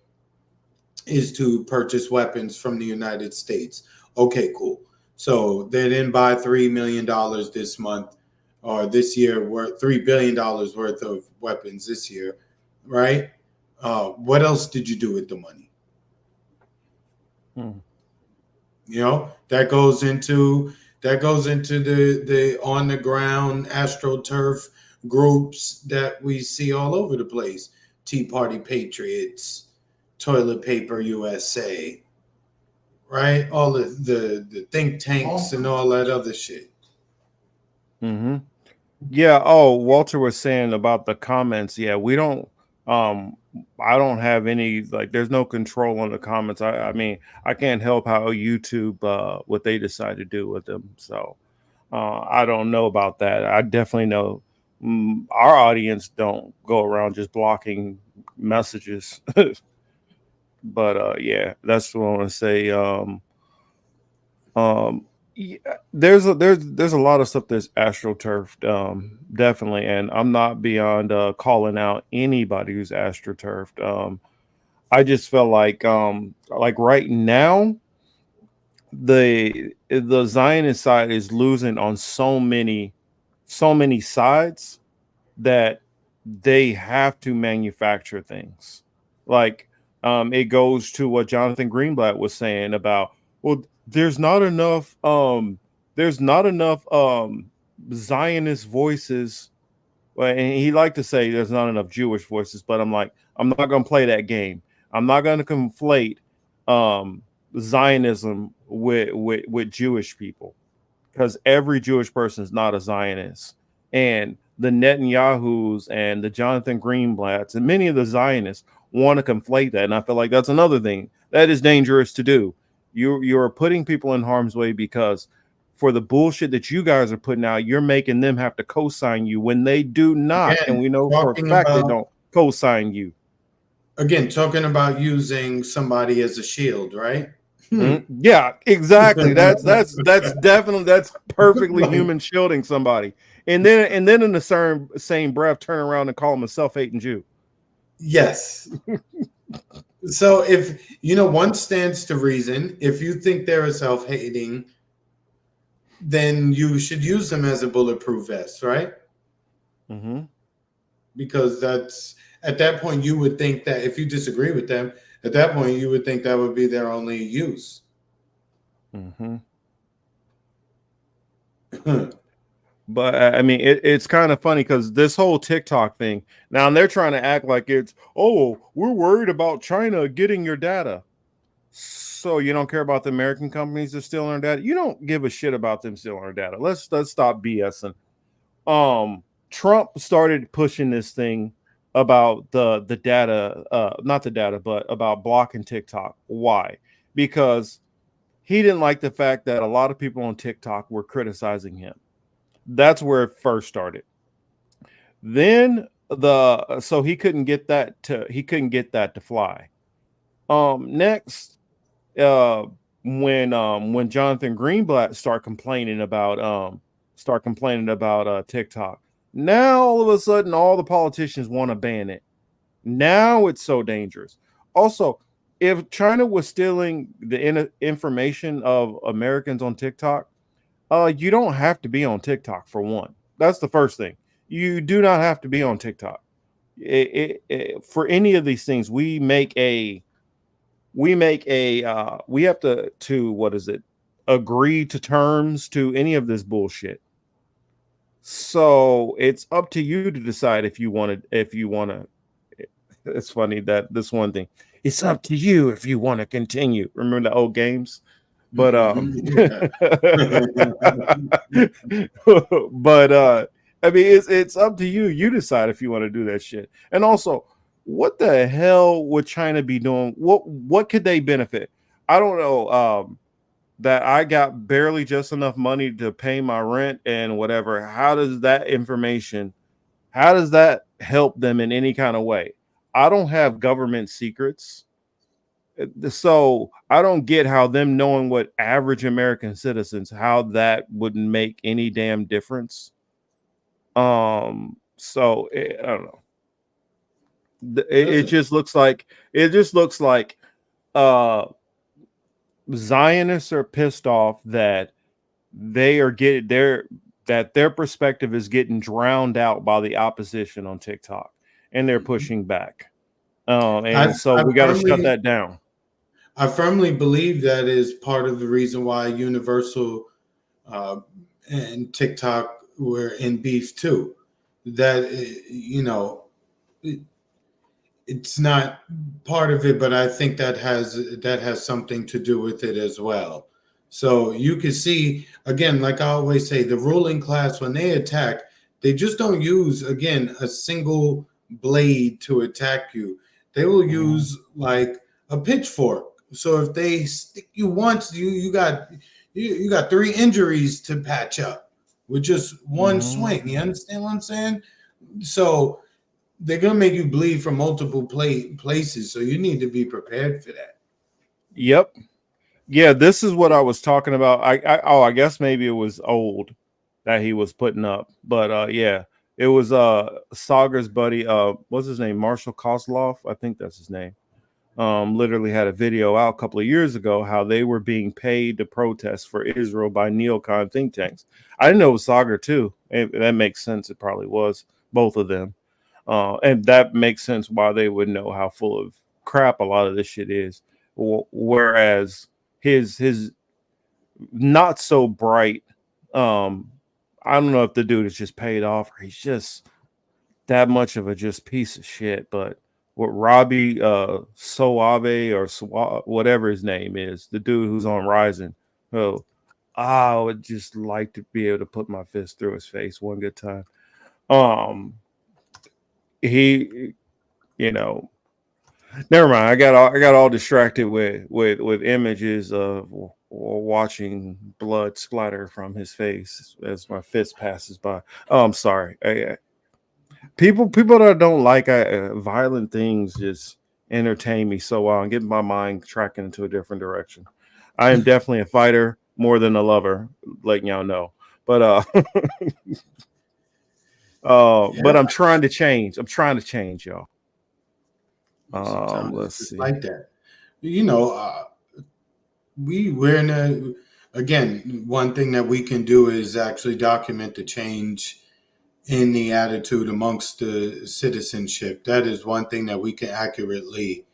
is to purchase weapons from the United States. Okay, cool. So they didn't buy $3 million this month or this year, worth $3 billion worth of weapons this year, right? What else did you do with the money? Hmm. That goes into the on the ground astroturf groups that we see all over the place. Tea Party Patriots, Toilet Paper USA, right? All the think tanks and all that other shit. Hmm. Yeah. Oh, Walter was saying about the comments. Yeah, we don't. Um, I don't have any like. There's no control on the comments. I mean, I can't help how YouTube what they decide to do with them. So I don't know about that. I definitely know our audience don't go around just blocking messages. But yeah, that's what I want to say. Yeah, there's a lot of stuff that's astroturfed, definitely, and I'm not beyond calling out anybody who's astroturfed. I just felt like right now the Zionist side is losing on so many sides that they have to manufacture things. Like it goes to what Jonathan Greenblatt was saying about, well, there's not enough Zionist voices. Well, and he liked to say there's not enough Jewish voices, but I'm like, I'm not going to play that game. I'm not going to conflate um, Zionism with Jewish people, because every Jewish person is not a Zionist. And the Netanyahus and the Jonathan Greenblatts and many of the Zionists want to conflate that. And I feel like that's another thing that is dangerous to do. You're putting people in harm's way because for the bullshit that you guys are putting out, you're making them have to co-sign you when they do not. And Again, we know for a talking fact they about don't co-sign you. talking about using somebody as a shield, right? Yeah, exactly. That's definitely that's perfectly Like, human shielding somebody, and then in the same breath, turn around and call him a self-hating Jew. yes. So if one stands to reason, if you think they're a self-hating, then you should use them as a bulletproof vest, right? Hmm. Because that's at that point you would think that if you disagree with them, at that point you would think that would be their only use. Hmm. But I mean, it's kind of funny because this whole TikTok thing now they're trying to act like it's, oh, we're worried about China getting your data. So you don't care about the American companies that steal our data. You don't give a shit about them stealing our data. Let's stop BSing. Trump started pushing this thing about the data, not the data, but about blocking TikTok. Why? Because he didn't like the fact that a lot of people on TikTok were criticizing him. That's where it first started. Then so he couldn't get that to fly. Next, uh when Jonathan Greenblatt start complaining about TikTok. Now all of a sudden all the politicians want to ban it. Now it's so dangerous. Also, if China was stealing the information of Americans on TikTok, you don't have to be on TikTok for one. That's the first thing. You do not have to be on TikTok. For any of these things, we have to what is it? Agree to terms to any of this bullshit. So it's up to you to decide if you want to. It's funny that this one thing. It's up to you if you want to continue. Remember the old games? But Yeah. but I mean it's up to you. You decide if you want to do that shit. And also, what the hell would China be doing? What could they benefit? I don't know. That I got barely just enough money to pay my rent and whatever. How does that help them in any kind of way? I don't have government secrets. So I don't get how them knowing what average American citizens, how that would make any damn difference. So I don't know. It It doesn't. just looks like uh Zionists are pissed off that they are getting their perspective is getting drowned out by the opposition on TikTok, and they're pushing back. I, And so I we got to shut firmly that down. I firmly believe that is part of the reason why Universal uh, and TikTok were in beef too. That it, it's not part of it, but I think that has something to do with it as well. So you can see again, like I always say, the ruling class when they attack, they just don't use again a single blade to attack you. They will Mhm. use like a pitchfork. So if they stick you once, you got three injuries to patch up with just one Mhm. swing. You understand what I'm saying? So they're gonna make you bleed from multiple places, so you need to be prepared for that. Yep. Yeah, this is what I was talking about. I guess maybe it was old that he was putting up, but yeah, it was Sagar's buddy. What's his name? Marshall Kozlov, I think that's his name. Literally had a video out a couple of years ago how they were being paid to protest for Israel by neocon think tanks. I didn't know it was Sagar too. That makes sense. It probably was both of them, and that makes sense why they would know how full of crap a lot of this shit is. Whereas his not so bright. Um, I don't know if the dude is just paid off or he's just that much of a just piece of shit. But what Robbie Soave or whatever his name is, the dude who's on Rising, oh, I would just like to be able to put my fist through his face one good time. Um, he, you know, never mind. I got all distracted with images of watching blood splatter from his face as my fist passes by. Oh, I'm sorry. People that don't like violent things just entertain me so well and get my mind tracking into a different direction. I am definitely a fighter more than a lover, letting y'all know. But Yeah, but I'm trying to change. I'm trying to change, y'all. sometimes it's Let's just see. like that. You know, we're in a again. One thing that we can do is actually document the change in the attitude amongst the citizenship. That is one thing that we can accurately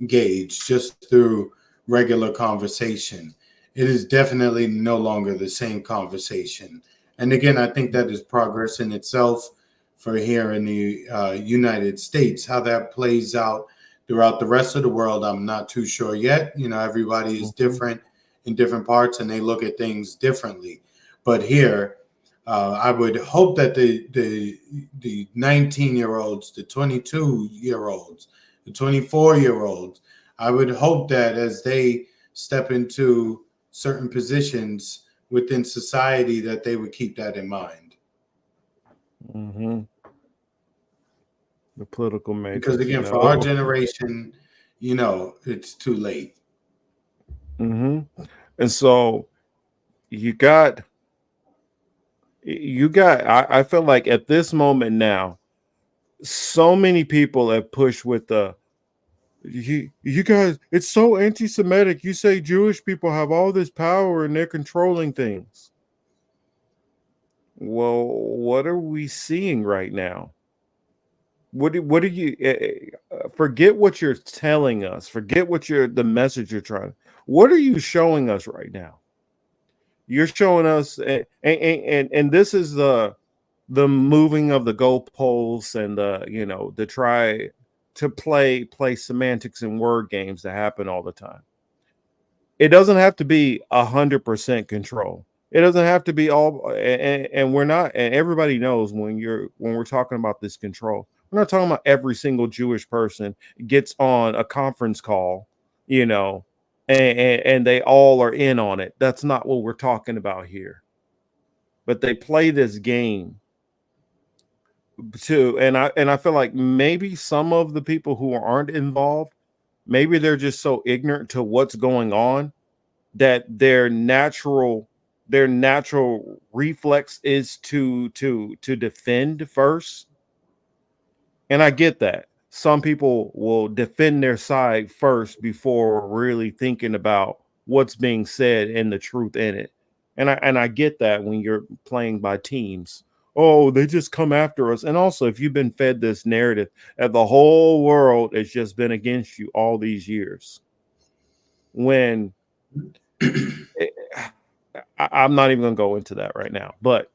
gauge just through regular conversation. It is definitely no longer the same conversation. And again, I think that is progress in itself for here in the United States. How that plays out throughout the rest of the world, I'm not too sure yet. You know, everybody is Mhm. different in different parts and they look at things differently. But here, I would hope that the 19-year-olds, the 22-year-olds, the 24-year-olds, I would hope that as they step into certain positions within society, that they would keep that in mind. Mhm. The political Because matrix, you again, for our know. generation, it's too late. Hmm. And so you got I feel like at this moment now, so many people have pushed with the you guys, it's so anti-Semitic. You say Jewish people have all this power and they're controlling things. Well, what are we seeing right now? What are you forget what you're telling us. Forget what you're the message you're trying. What are you showing us right now? You're showing us and this is the moving of the goalposts and the to try to play semantics and word games that happen all the time. It doesn't have to be 100% control. It doesn't have to be all, and we're not. And everybody knows when we're talking about this control, we're not talking about every single Jewish person gets on a conference call, you know, and they all are in on it. That's not what we're talking about here. But they play this game too, and I feel like maybe some of the people who aren't involved maybe they're just so ignorant to what's going on that their natural reflex is to defend first. And I get that. Some people will defend their side first before really thinking about what's being said and the truth in it. And I get that when you're playing by teams. Oh, they just come after us. And also, if you've been fed this narrative that the whole world has just been against you all these years, when I'm not even going to go into that right now, but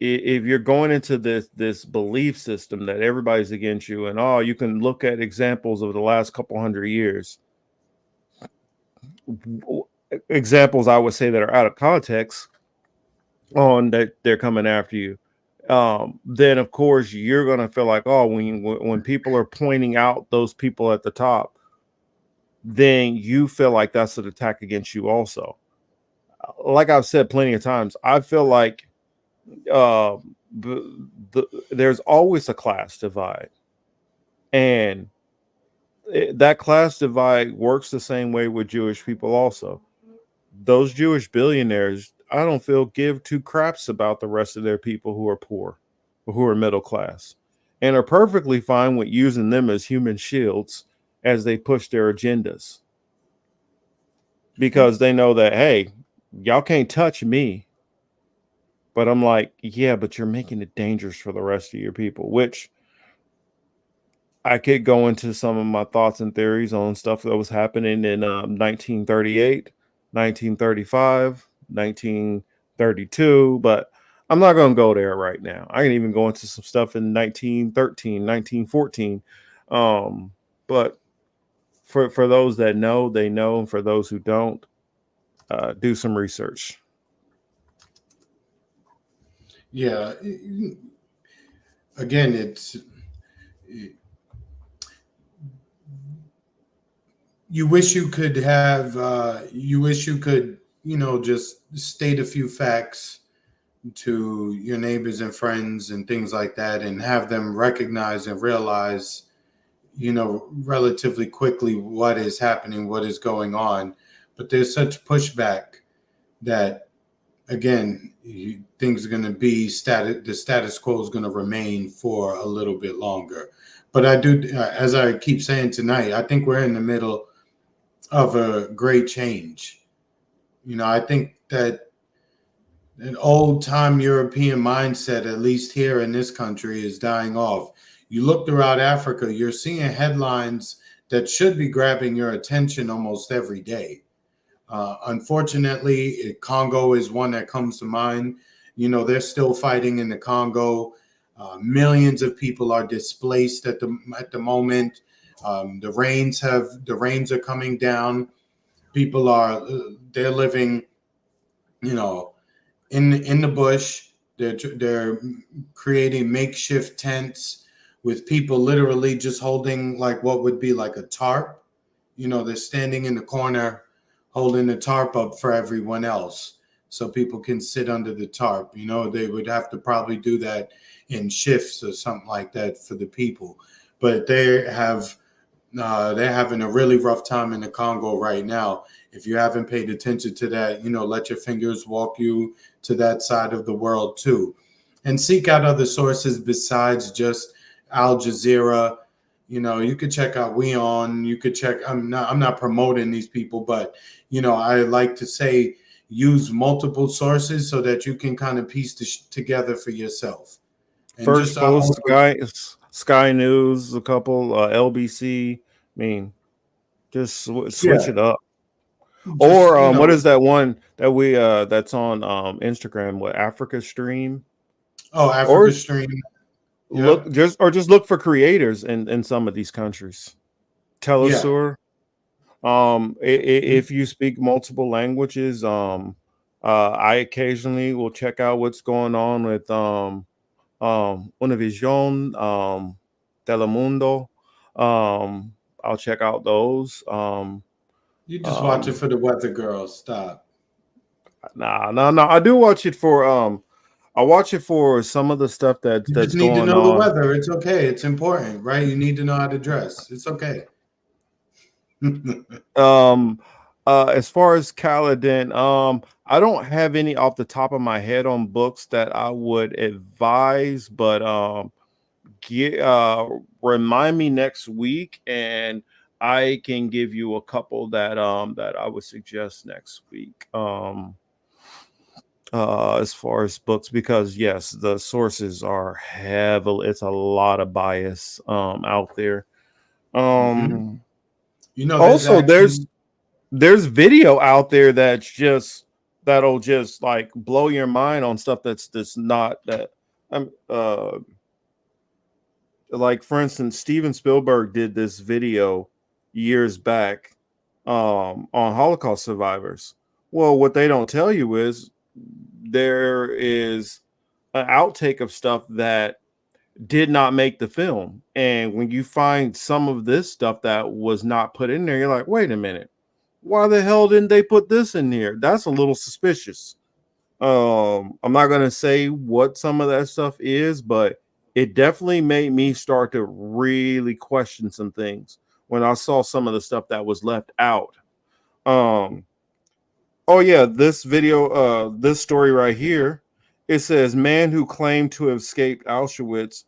if you're going into this belief system that everybody's against you, and you can look at examples of the last couple hundred years, examples I would say that are out of context on that they're coming after you, then of course you're going to feel like, oh, when people are pointing out those people at the top, then you feel like that's an attack against you also. Like I've said plenty of times, I feel like uh, there's always a class divide, and that class divide works the same way with Jewish people also. Those Jewish billionaires, I don't feel give two craps about the rest of their people who are poor, or who are middle class, and are perfectly fine with using them as human shields as they push their agendas, because they know that, hey, y'all can't touch me. But I'm like, yeah, but you're making it dangerous for the rest of your people, which I could go into some of my thoughts and theories on stuff that was happening in 1938, 1935, 1932, but I'm not going to go there right now. I can even go into some stuff in 1913, 1914. But for those that know, they know. And for those who don't, do some research. Yeah. Again, you wish you could have. You wish you could, just state a few facts to your neighbors and friends and things like that, and have them recognize and realize, relatively quickly what is happening, what is going on. But there's such pushback that, again, things are going to be static. The status quo is going to remain for a little bit longer. But I do, as I keep saying tonight, I think we're in the middle of a great change. I think that an old time European mindset, at least here in this country, is dying off. You look throughout Africa, you're seeing headlines that should be grabbing your attention almost every day. Unfortunately, Congo is one that comes to mind. They're still fighting in the Congo. Millions of people are displaced at the moment. The rains are coming down. People they're living, you know, in the bush. They're creating makeshift tents with people literally just holding like what would be like a tarp. They're standing in the corner holding the tarp up for everyone else so people can sit under the tarp. They would have to probably do that in shifts or something like that for the people. But they're having a really rough time in the Congo right now. If you haven't paid attention to that, let your fingers walk you to that side of the world too. And seek out other sources besides just Al Jazeera. You could check out WeOn. You could check. I'm not promoting these people, but I like to say use multiple sources so that you can kind of piece together for yourself. And just First Post, Sky News, a couple, LBC. I mean, just switch yeah, it up. just Or what is that one that we that's on Instagram? What, Africa Stream? oh, Or Africa Stream. look Yep. just look for creators in some of these countries. Yeah. Telesur. If you speak multiple languages, I occasionally will check out what's going on with Univision, Telemundo. I'll check out those. You just watch it Um, for the weather girls. Stop. nah, no, no. I do watch it for I watch it for some of the stuff You that's just need to going know the on. weather. It's okay. It's important, right? You need to know how to dress. It's okay. Um, as far as Kaladin, I don't have any off the top of my head on books that I would advise, but get, remind me next week, and I can give you a couple that I would suggest next week. As far as books, because yes, the sources are heavily, it's a lot of bias out there. Hmm. Um, You know, there's also actually. there's video out there that's just that'll just like blow your mind on stuff that's not that. I'm like, for instance, Steven Spielberg did this video years back on Holocaust survivors. Well, what they don't tell you is there is an outtake of stuff that did not make the film. And when you find some of this stuff that was not put in there, you're like, wait a minute, why the hell didn't they put this in here? That's a little suspicious. I'm not gonna say what some of that stuff is, but it definitely made me start to really question some things when I saw some of the stuff that was left out. Um, Oh yeah, this story right here, it says man who claimed to have escaped Auschwitz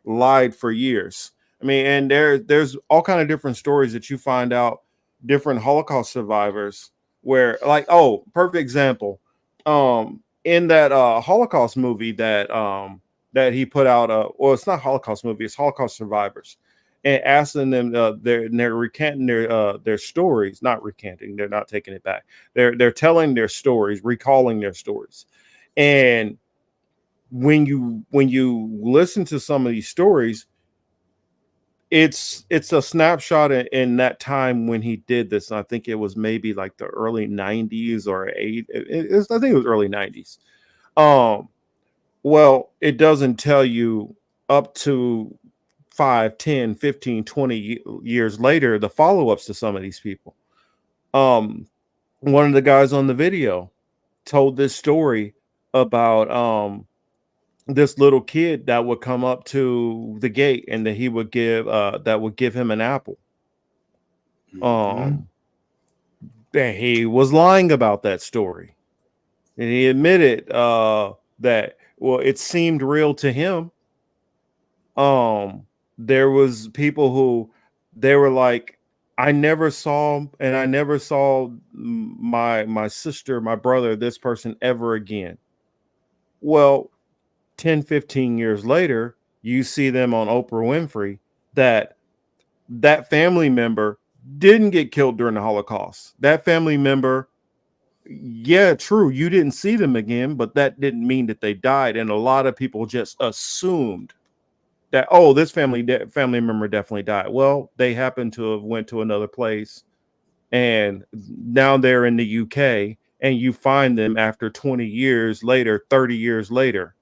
lied for years. I mean, and there's all kind of different stories that you find out, different Holocaust survivors where, like, oh, perfect example. In that Holocaust movie that he put out, well, it's not Holocaust movie, it's Holocaust survivors, and asking them, they're recanting their stories, not recanting, they're not taking it back, they're telling their stories, recalling their stories. And when you listen to some of these stories, it's a snapshot in that time when he did this. And I think it was maybe like the early 90s or I think it was early 90s. Um, well, it doesn't tell you up to 5, 10, 15, 20 years later the follow-ups to some of these people. Um, One of the guys on the video told this story about this little kid that would come up to the gate and that he would give that would give him an apple. Hmm. Um, and he was lying about that story, and he admitted that, well, it seemed real to him. There was people who, they were like, I never saw my sister, my brother, this person ever again. Well, 10, 15 years later, you see them on Oprah Winfrey, that that family member didn't get killed during the Holocaust. That family member, yeah, true, you didn't see them again, but that didn't mean that they died. And a lot of people just assumed that, oh, this family member definitely died. Well, they happened to have went to another place, and now they're in the UK, and you find them after 20 years later, 30 years later.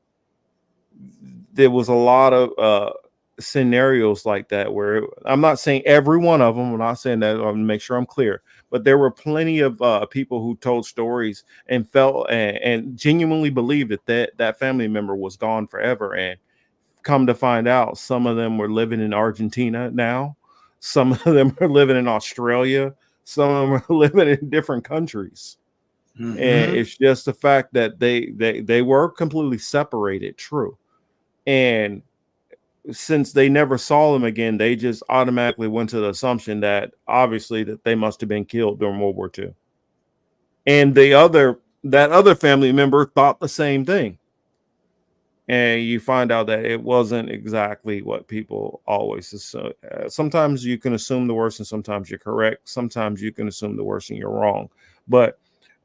There was a lot of scenarios like that where I'm not saying every one of them. I'm not saying that. I'll make sure I'm clear. But there were plenty of people who told stories and felt and genuinely believed that family member was gone forever. And come to find out, some of them were living in Argentina now. Some of them are living in Australia. Some of them are living in different countries. And Hmm. it's just the fact that they were completely separated. True. And since they never saw them again, they just automatically went to the assumption that obviously that they must have been killed during World War II. And that other family member thought the same thing. And you find out that it wasn't exactly what people always assume. Sometimes you can assume the worst, and sometimes you're correct. Sometimes you can assume the worst and you're wrong. But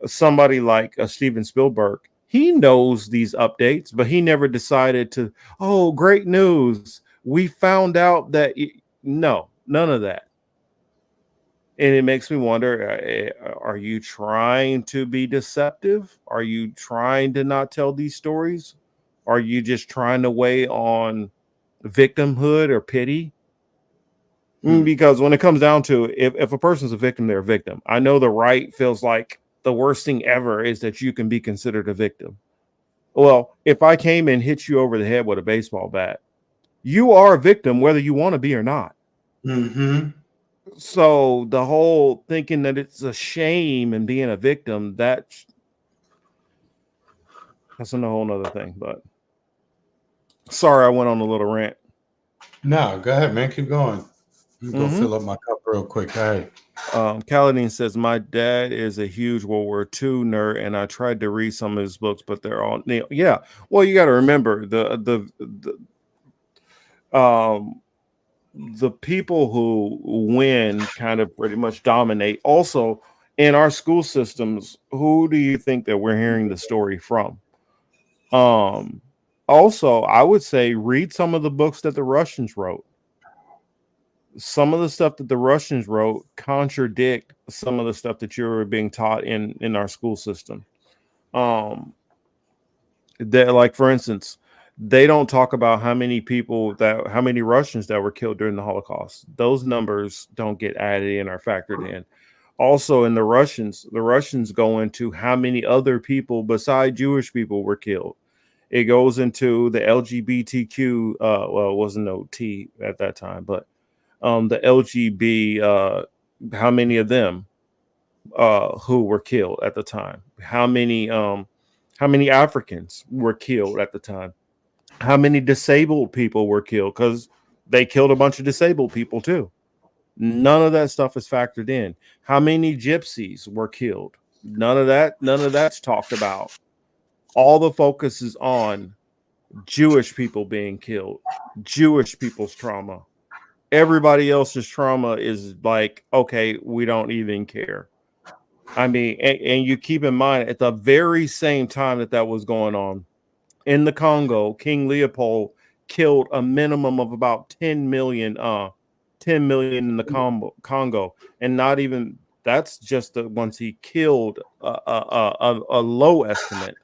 somebody like Steven Spielberg, he knows these updates, but he never decided to, oh, great news, we found out that no, none of that. And it makes me wonder, are you trying to be deceptive? Are you trying to not tell these stories? Are you just trying to weigh on victimhood or pity? Because when it comes down to it, if a person's a victim, they're a victim. I know the right feels like the worst thing ever is that you can be considered a victim. Well, if I came and hit you over the head with a baseball bat, you are a victim whether you want to be or not. Hmm. So the whole thinking that it's a shame and being a victim, that's a whole nother thing. But sorry, I went on a little rant. No, go ahead, man. Keep going. Let me go Mm-hmm. fill up my cup real quick. Go ahead. Kaladin says, my dad is a huge World War II nerd, and I tried to read some of his books, but they're all yeah. Well, you got to remember um the people who win kind of pretty much dominate. Also, in our school systems, who do you think that we're hearing the story from? Um, Also, I would say read some of the books that the Russians wrote. Some of the stuff that the Russians wrote contradict some of the stuff that you're being taught in our school system. Um, that, like, for instance, they don't talk about how many Russians that were killed during the Holocaust. Those numbers don't get added in or factored in. Also, in the Russians go into how many other people beside Jewish people were killed. It goes into the LGBTQ. Well, it wasn't no T at that time, but the LGB. How many of them who were killed at the time? How many Africans were killed at the time? How many disabled people were killed? Because they killed a bunch of disabled people too. None of that stuff is factored in. How many gypsies were killed? None of that's talked about. All the focus is on Jewish people being killed, Jewish people's trauma. Everybody else's trauma is like, okay, we don't even care. I mean, and you keep in mind at the very same time that that was going on in the Congo, King Leopold killed a minimum of about 10 million in the Congo, and not even that's just the ones he killed a low estimate.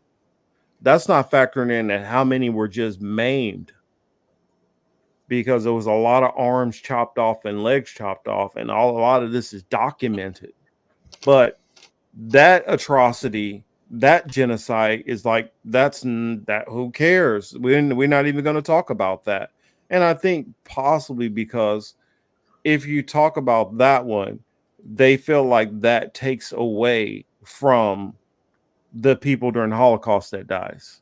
That's not factoring in that how many were just maimed because there was a lot of arms chopped off and legs chopped off, and a lot of this is documented. But that atrocity, that genocide is like that. Who cares? We're not even going to talk about that. And I think possibly because if you talk about that one, they feel like that takes away from the people during the Holocaust that dies.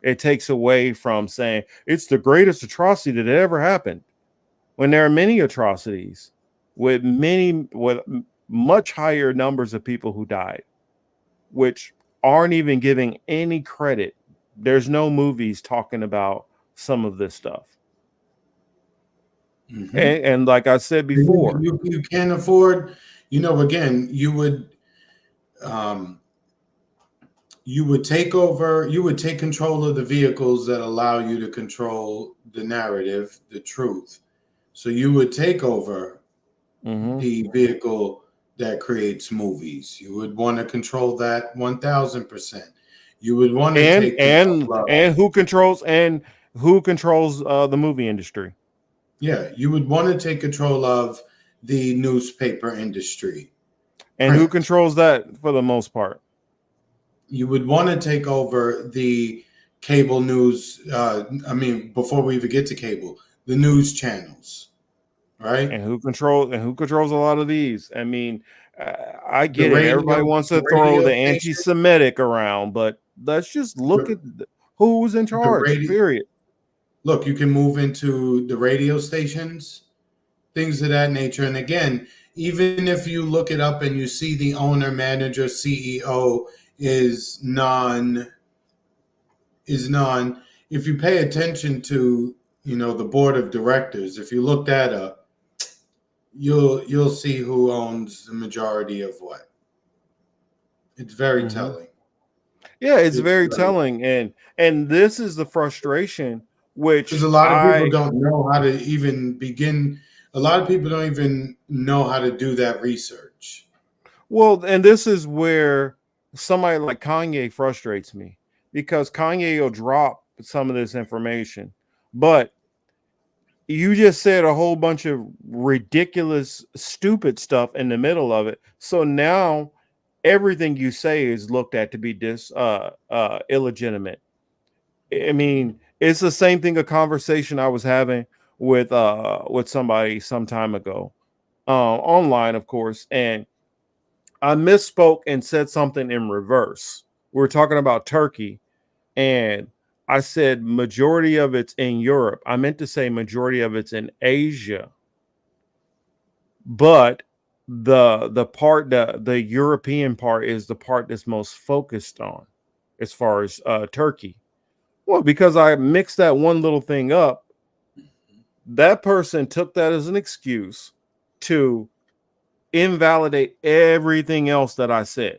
It takes away from saying it's the greatest atrocity that ever happened when there are many atrocities with much higher numbers of people who died, which aren't even giving any credit. There's no movies talking about some of this stuff. Mm-hmm. And like I said before, You can't afford, again, um, you would take over, you would take control of the vehicles that allow you to control the narrative, the truth. So you would take over mhm. the vehicle that creates movies. You would want to control that 1000%. You would want to and take control and of, and who controls the movie industry, yeah, you would want to take control of the newspaper industry, and who print. controls that for the most part, You would want to take over the cable news. I mean, before we even get to cable, the news channels, right? and who controls a lot of these. I mean, I The get it. Everybody radio, wants the to throw radio the station, anti-Semitic around, but let's just look the, at who's in the charge. radio. Period. Look, you can move into the radio stations, things of that nature. And again, even if you look it up and you see the owner, manager, CEO is non is non. If you pay attention to the board of directors, if you look that up, you'll see who owns the majority of what. It's very Mhm. telling. Yeah, it's It's very very, telling, and this is the frustration, because which a lot of people I don't know how to even begin. A lot of people don't even know how to do that research. well, and this is where somebody like Kanye frustrates me because Kanye will drop some of this information, but you just said a whole bunch of ridiculous, stupid stuff in the middle of it. So now everything you say is looked at to be illegitimate. I mean, it's the same thing a conversation I was having with somebody some time ago. online, of course, and I misspoke and said something in reverse. We were talking about Turkey, and I said majority of it's in Europe. I meant to say majority of it's in Asia, but the European part is the part that's most focused on as far as Turkey. Well, because I mixed that one little thing up, that person took that as an excuse to invalidate everything else that I said.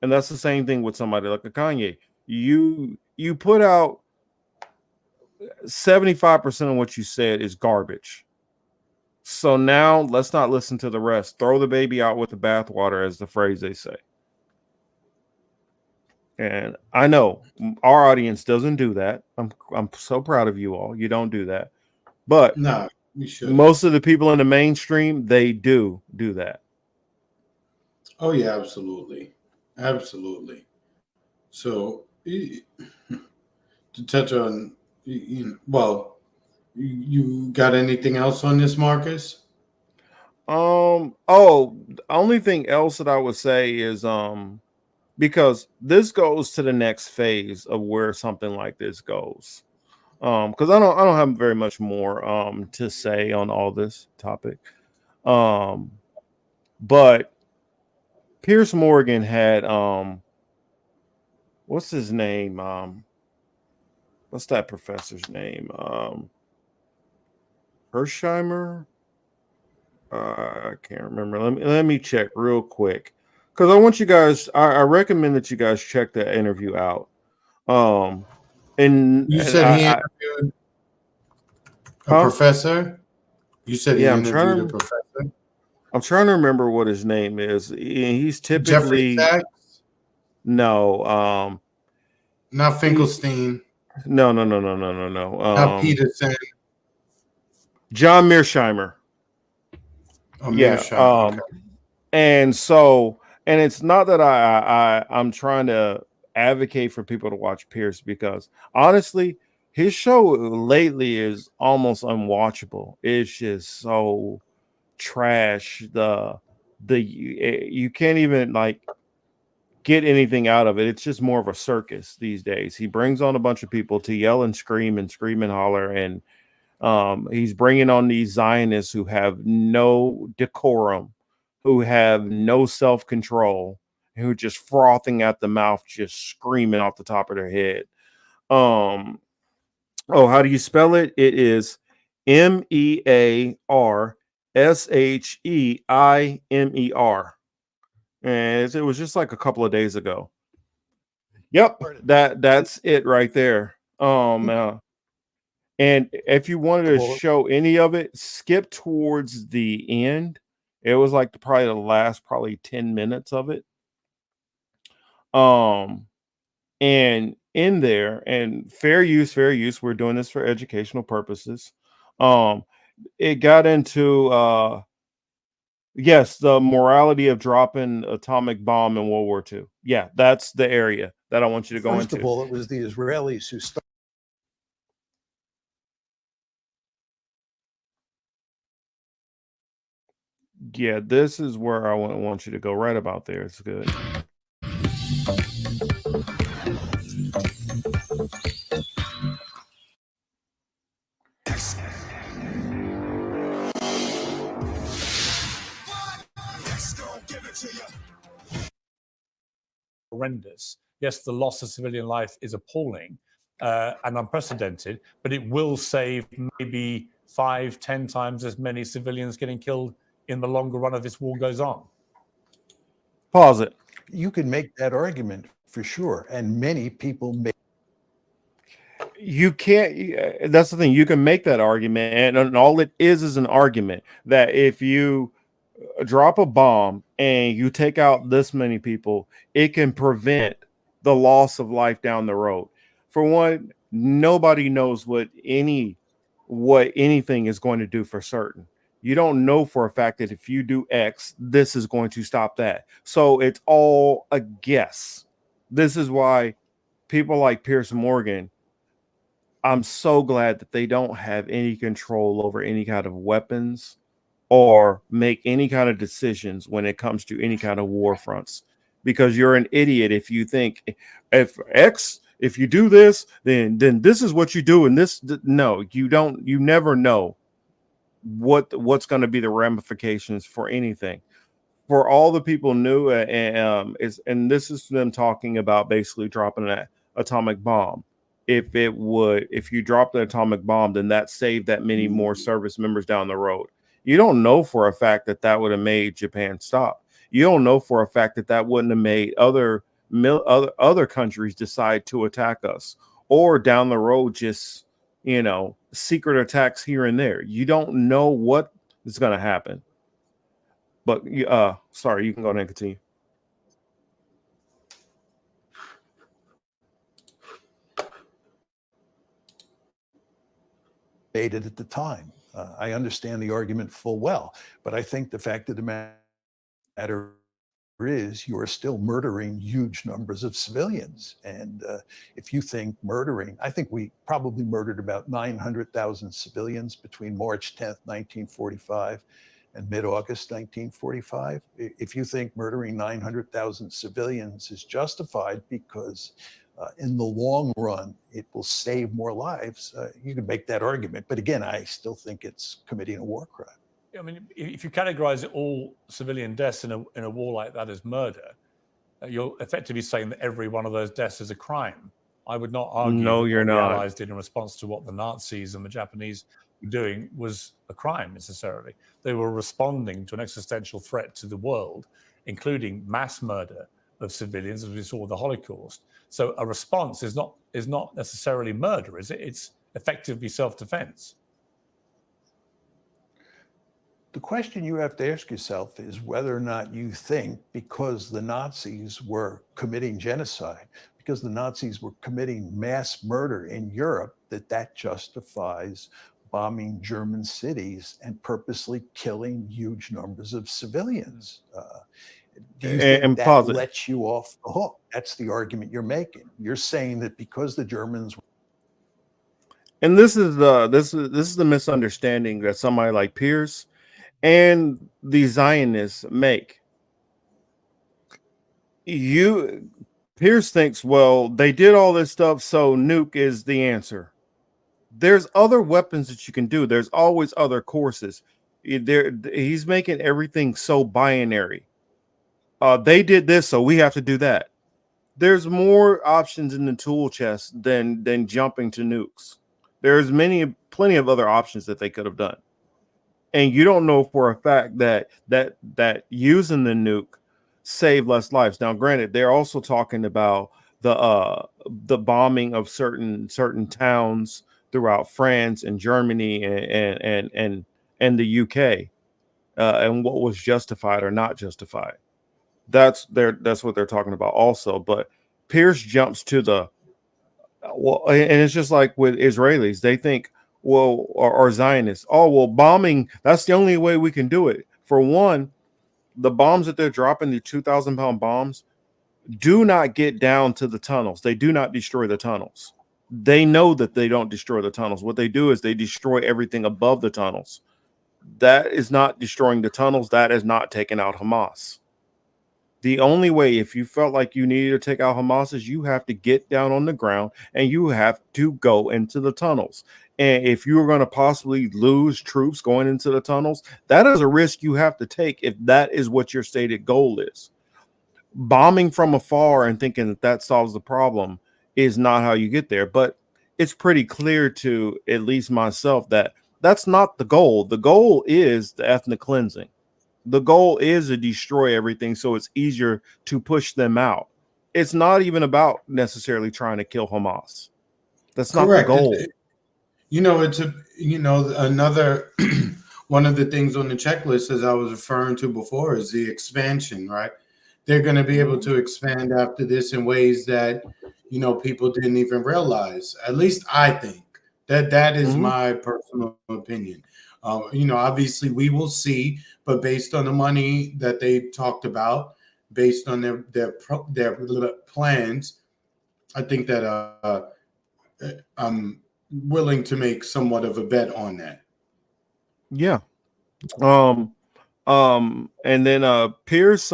And that's the same thing with somebody like a Kanye. You put out 75% of what you said is garbage. So now let's not listen to the rest. Throw the baby out with the bathwater, as the phrase they say. And I know our audience doesn't do that. I'm so proud of you all. You don't do that. But No, you shouldn't. most of the people in the mainstream, they do that. Oh yeah, absolutely, absolutely. So to touch on, well, you got anything else on this, Marcus? Oh, the only thing else that I would say is because this goes to the next phase of where something like this goes. Because I don't have very much more to say on all this topic. Um, but Pierce Morgan had what's his name? What's that professor's name? Hersheimer. I can't remember. Let me check real quick because I want you guys. I recommend that you guys check that interview out. Um, and You and said he I interviewed a huh? professor. You said Yeah, he I'm interviewed a trying to. professor. I'm trying to remember what his name is. He's Jeffrey typically Sachs, no. not He Finkelstein, no. not Peterson, John Mearsheimer. or Yeah. Mearsheimer. Okay. And so, and it's not that I'm trying to advocate for people to watch Pierce because honestly, his show lately is almost unwatchable. It's just so trash. You can't even like get anything out of it. It's just more of a circus these days. He brings on a bunch of people to yell and scream and holler, and he's bringing on these Zionists who have no decorum, who have no self control, who are just frothing at the mouth, just screaming off the top of their head. Um, oh, how do you spell it? It is Mearsheimer. And it was just like a couple of days ago. Yep, that's it right there. And if you wanted to show any of it, skip towards the end. It was like probably the last probably 10 minutes of it. Um and in there, and fair use, we're doing this for educational purposes. Um it got into yes, the morality of dropping atomic bomb in World War II. Yeah, that's the area that I want you to go First of into. all, it was the Israelis who started. Yeah, this is where I want you to go right about there. It's good. Horrendous. Yes, the loss of civilian life is appalling and unprecedented, but it will save maybe 5, 10 times as many civilians getting killed in the longer run of this war goes on. Pause it. You can make that argument for sure, and many people make. You can't. That's the thing. You can make that argument, and all it is an argument that if you drop a bomb and you take out this many people, it can prevent the loss of life down the road. For one, nobody knows what anything is going to do for certain. You don't know for a fact that if you do X, this is going to stop that. So it's all a guess. This is why people like Pierce Morgan, I'm so glad that they don't have any control over any kind of weapons or make any kind of decisions when it comes to any kind of war fronts, because you're an idiot if you think if you do this, then this is what you do, and no, you don't. You never know what's going to be the ramifications for anything. For all the people knew, and this is them talking about basically dropping an atomic bomb. If you dropped an atomic bomb, then that saved that many more service members down the road. You don't know for a fact that would have made Japan stop. You don't know for a fact that wouldn't have made other countries decide to attack us, or down the road just secret attacks here and there. You don't know what is going to happen. But sorry, you can go ahead and continue. Debated at the time. I understand the argument full well, but I think the fact of the matter is you are still murdering huge numbers of civilians. And if you think murdering, I think we probably murdered about 900,000 civilians between March 10th, 1945 and mid-August 1945. If you think murdering 900,000 civilians is justified because in the long run, it will save more lives, you can make that argument. But again, I still think it's committing a war crime. I mean, if you categorize all civilian deaths in a war like that as murder, you're effectively saying that every one of those deaths is a crime. I would not argue No, that you're what the not. Allies did in response to what the Nazis and the Japanese were doing was a crime necessarily. They were responding to an existential threat to the world, including mass murder of civilians, as we saw with the Holocaust. So a response is not necessarily murder, is it? It's effectively self-defense. The question you have to ask yourself is whether or not you think because the Nazis were committing genocide, because the Nazis were committing mass murder in Europe, that justifies bombing German cities and purposely killing huge numbers of civilians. Do you think that lets you off the hook? That's the argument you're making. You're saying that because the Germans, and this is the misunderstanding that somebody like Pierce and the Zionists make. Pierce thinks, well, they did all this stuff, so nuke is the answer. There's other weapons that you can do. There's always other courses. He's making everything so binary. They did this, so we have to do that. There's more options in the tool chest than jumping to nukes. There's plenty of other options that they could have done. And you don't know for a fact that using the nuke saved less lives. Now, granted, they're also talking about the bombing of certain towns throughout France and Germany and the UK, and what was justified or not justified. That's what they're talking about also. But Pierce jumps to and it's just like with Israelis. They think, well, or Zionists, oh, well, bombing, that's the only way we can do it. For one, the bombs that they're dropping, the 2,000-pound bombs, do not get down to the tunnels. They do not destroy the tunnels. They know that they don't destroy the tunnels. What they do is they destroy everything above the tunnels. That is not destroying the tunnels. That is not taking out Hamas. The only way, if you felt like you needed to take out Hamas, is you have to get down on the ground and you have to go into the tunnels. And if you are going to possibly lose troops going into the tunnels, that is a risk you have to take if that is what your stated goal is. Bombing from afar and thinking that solves the problem is not how you get there. But it's pretty clear to at least myself that that's not the goal. The goal is the ethnic cleansing. The goal is to destroy everything so it's easier to push them out. It's not even about necessarily trying to kill Hamas. That's Correct. Not the goal. It's another one of the things on the checklist, as I was referring to before, is the expansion, right? They're going to be able to expand after this in ways that, people didn't even realize. At least I think that is my personal opinion. Obviously we will see, but based on the money that they talked about, based on their plans, I think that I'm willing to make somewhat of a bet on that. Yeah. And then Pierce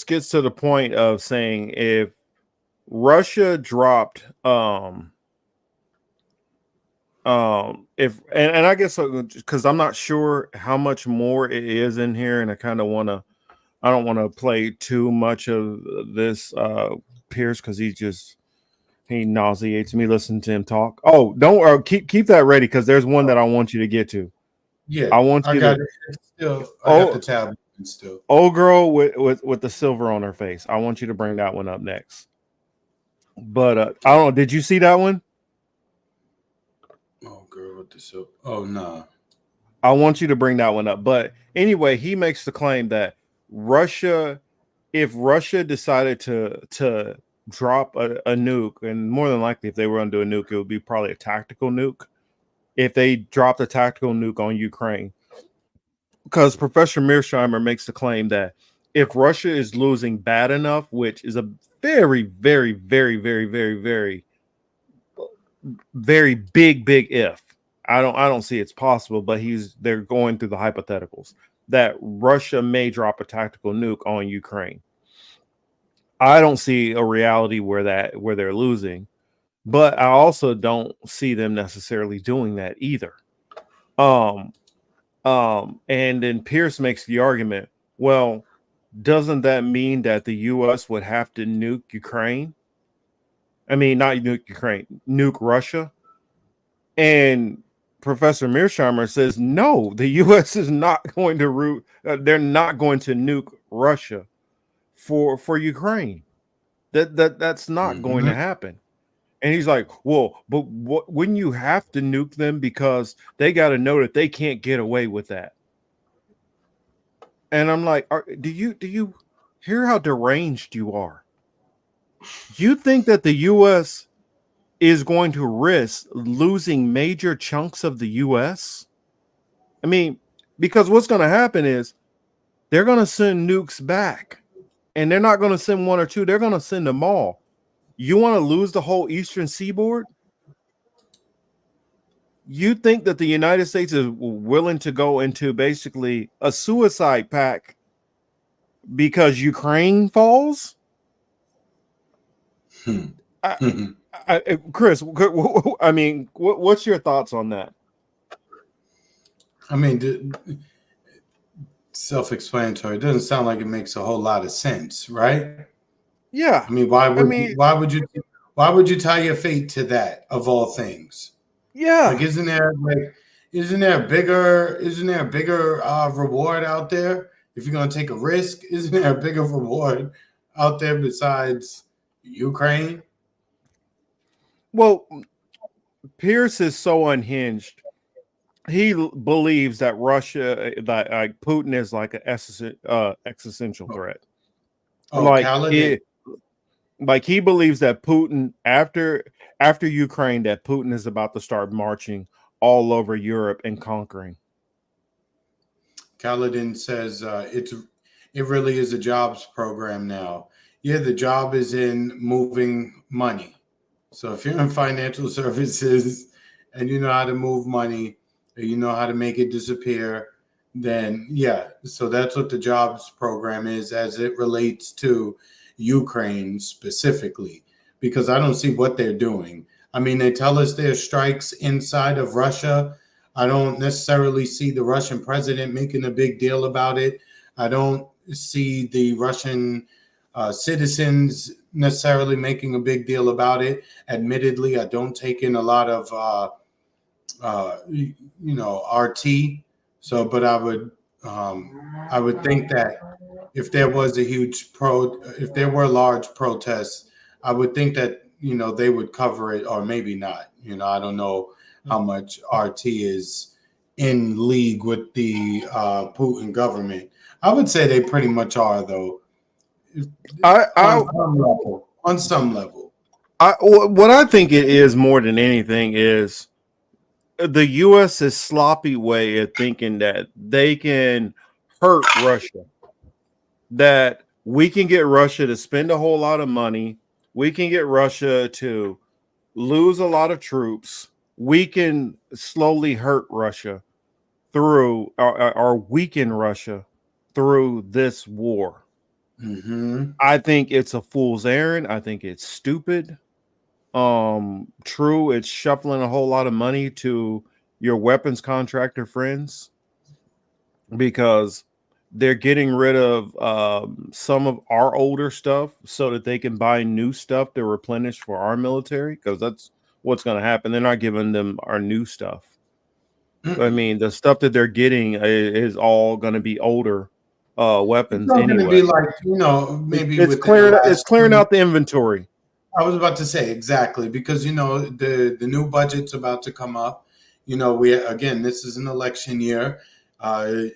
gets to the point of saying if Russia dropped if and I guess because I'm not sure how much more it is in here, and I don't want to play too much of this Pierce because he nauseates me listening to him talk. Oh, don't keep that ready because there's one that I want you to get to. Yeah, I want I you got to it. Still, I got the tab still. old girl with the silver on her face. I want you to bring that one up next. But I don't know. Did you see that one? Oh, girl with the silver. Oh, nah. I want you to bring that one up. But anyway, he makes the claim that if Russia decided to drop a nuke, and more than likely, if they were going to do a nuke, it would be probably a tactical nuke. If they dropped a tactical nuke on Ukraine, because Professor Mearsheimer makes the claim that if Russia is losing bad enough, which is a very, very, very, very, very, very, very big if. I don't see it's possible, but they're going through the hypotheticals that Russia may drop a tactical nuke on Ukraine. I don't see a reality where they're losing, but I also don't see them necessarily doing that either. Um, and then Pierce makes the argument, well, doesn't that mean that the US would have to nuke Ukraine? I mean, not nuke Ukraine, nuke Russia. And Professor Mearsheimer says, no, the US is not going to they're not going to nuke Russia for Ukraine. That's not going to happen. And he's like, well, but wouldn't you have to nuke them because they got to know that they can't get away with that? And I'm like, do you hear how deranged you are? You think that the US is going to risk losing major chunks of the US? I mean, because what's going to happen is they're going to send nukes back, and they're not going to send one or two, they're going to send them all. You want to lose the whole eastern seaboard? You think that the United States is willing to go into basically a suicide pact because Ukraine falls? Chris, I mean, what's your thoughts on that? I mean, self-explanatory. It doesn't sound like it makes a whole lot of sense, right? Yeah. I mean, why would you tie your fate to that of all things? Yeah. Like, isn't there a bigger reward out there if you're gonna take a risk? Isn't there a bigger reward out there besides Ukraine? Well, Pierce is so unhinged. He believes that that Putin is like an existential threat. Oh, Like he believes that Putin after Ukraine, that Putin is about to start marching all over Europe and conquering. Kaladin says it really is a jobs program now. Yeah, the job is in moving money. So if you're in financial services and you know how to move money, or you know how to make it disappear, then yeah. So that's what the jobs program is as it relates to Ukraine specifically, because I don't see what they're doing. I mean, they tell us there's strikes inside of Russia. I don't necessarily see the Russian president making a big deal about it. I don't see the Russian citizens necessarily making a big deal about it. Admittedly, I don't take in a lot of RT. So, but I would think that if there was if there were large protests, I would think that they would cover it, or maybe not. I don't know how much RT is in league with the Putin government. I would say they pretty much are, though. On some level. What I think it is more than anything is the U.S.'s sloppy way of thinking that they can hurt Russia. That we can get Russia to spend a whole lot of money. We can get Russia to lose a lot of troops. We can slowly hurt Russia through or weaken Russia through this war. Mm-hmm. I think it's a fool's errand. I think it's stupid. True, it's shuffling a whole lot of money to your weapons contractor friends because they're getting rid of some of our older stuff so that they can buy new stuff to replenish for our military, because that's what's going to happen. They're not giving them our new stuff. I mean, the stuff that they're getting is all going to be older It's weapons not going to anyway. be like, maybe It's within the clearing it's last clearing out the inventory. I was about to say exactly because the new budget's about to come up. This is an election year.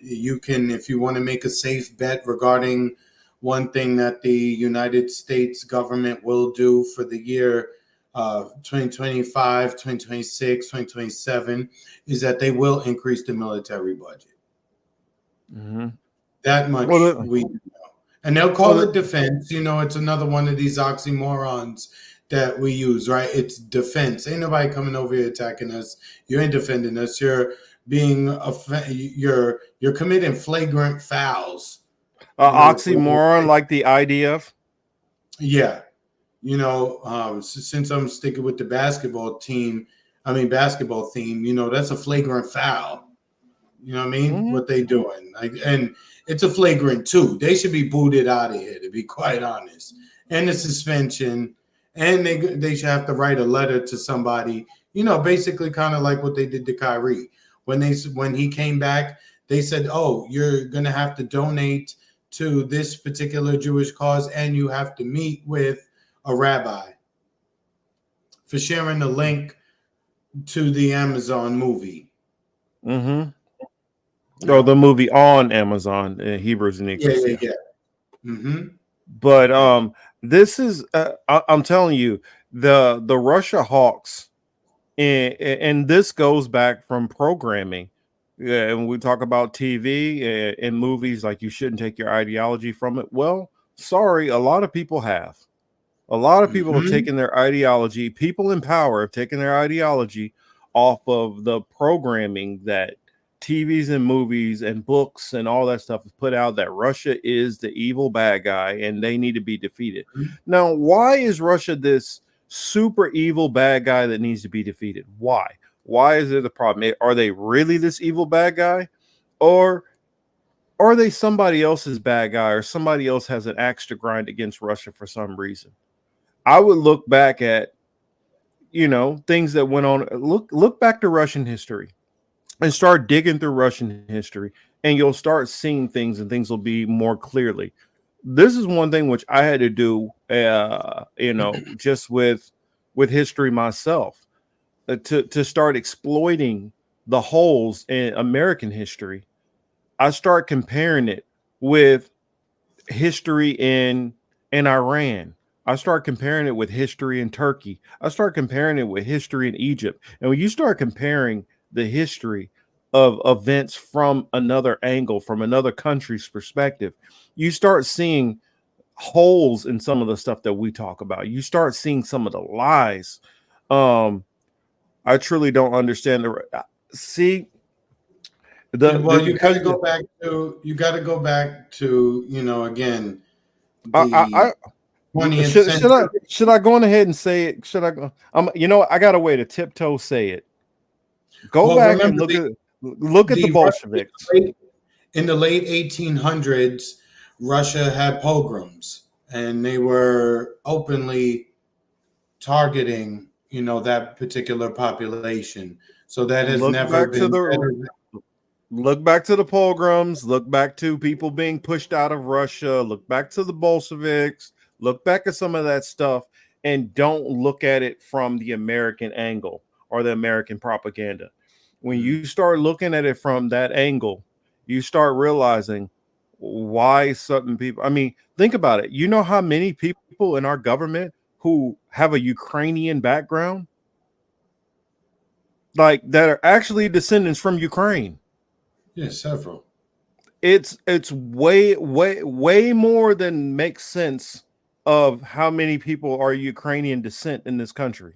You can, if you want to make a safe bet regarding one thing that the United States government will do for the year 2025, 2026, 2027, is that they will increase the military budget. Mm-hmm. That much Well, we know. And they'll call well, it defense. It's another one of these oxymorons that we use, right? It's defense. Ain't nobody coming over here attacking us. You ain't defending us. You're you're committing flagrant fouls. oxymoron like the IDF. Yeah. Since I'm sticking with the basketball theme, that's a flagrant foul. You know what I mean? Mm-hmm. What they doing? And it's a flagrant too. They should be booted out of here, to be quite honest. And the suspension, and they should have to write a letter to somebody. Basically kind of like what they did to Kyrie when he came back. They said, "Oh, you're gonna have to donate to this particular Jewish cause, and you have to meet with a rabbi for sharing the link to the Amazon movie." Mm-hmm. Oh, the movie on Amazon, Hebrews and Ecclesia. Yeah. Mm-hmm. But this is I'm telling you, the Russia hawks, and this goes back from programming. Yeah, and we talk about TV and movies, like you shouldn't take your ideology from it. Well, sorry, a lot of people have. A lot of people have Mm-hmm. taken their ideology. People in power have taken their ideology off of the programming that TVs and movies and books and all that stuff has put out, that Russia is the evil bad guy and they need to be defeated. Now, why is Russia this super evil bad guy that needs to be defeated? Why? Why is it a problem? Are they really this evil bad guy? Or are they somebody else's bad guy, or somebody else has an axe to grind against Russia for some reason? I would look back at, things that went on. Look back to Russian history and start digging through Russian history, and you'll start seeing things, and things will be more clearly. This is one thing which I had to do, just with history myself, to start exploiting the holes in American history. I start comparing it with history in Iran. I start comparing it with history in Turkey. I start comparing it with history in Egypt. And when you start comparing the history of events from another angle, from another country's perspective, you start seeing holes in some of the stuff that we talk about. You start seeing some of the lies. I truly don't understand see Well, you got to because go back to again I the 20th century. should I go on ahead and say it? Should I go? I got a way to tiptoe say it. Go Well, back and remember look at the Bolsheviks. In the late 1800s, Russia had pogroms, and they were openly targeting that particular population. So that has Look never back to been better. look back to the pogroms. Look back to people being pushed out of Russia. Look back to the Bolsheviks. Look back at some of that stuff, and don't look at it from the American angle or the American propaganda. When you start looking at it from that angle, you start realizing why certain people. I mean, think about it. You know how many people in our government who have a Ukrainian background, like that are actually descendants from Ukraine? Yeah, several. It's way more than makes sense of how many people are Ukrainian descent in this country.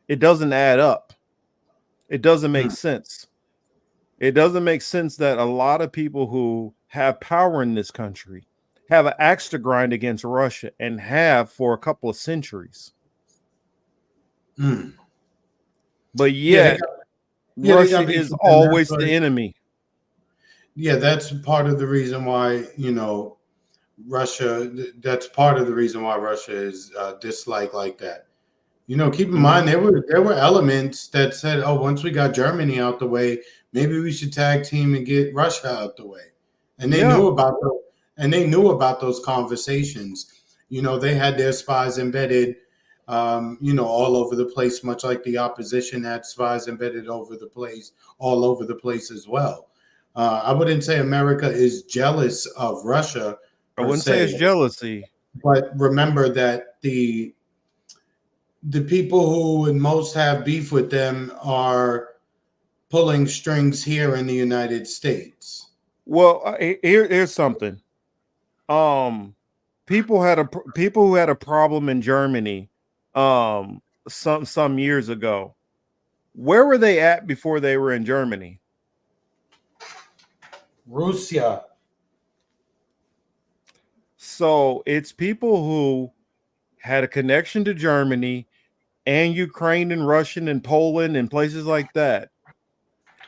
It doesn't add up. It doesn't make sense. It doesn't make sense that a lot of people who have power in this country have an axe to grind against Russia and have for a couple of centuries. Mm. But Yeah, yet, they got Russia beef is with them. always the enemy. Yeah, that's part of the reason why Russia. That's part of the reason why Russia is disliked like that. Keep in mind there were elements that said, "Oh, once we got Germany out the way, maybe we should tag team and get Russia out the way." And they Yeah. knew about those conversations. They had their spies embedded, all over the place, much like the opposition had spies embedded all over the place as well. I wouldn't say America is jealous of Russia I per wouldn't say it's se, jealousy. but remember that the people who would most have beef with them are pulling strings here in the United States. Well, here's something. Um, people who had a problem in Germany, some years ago. Where were they at before they were in Germany? Russia. So it's people who had a connection to Germany and Ukraine and Russian and Poland and places like that,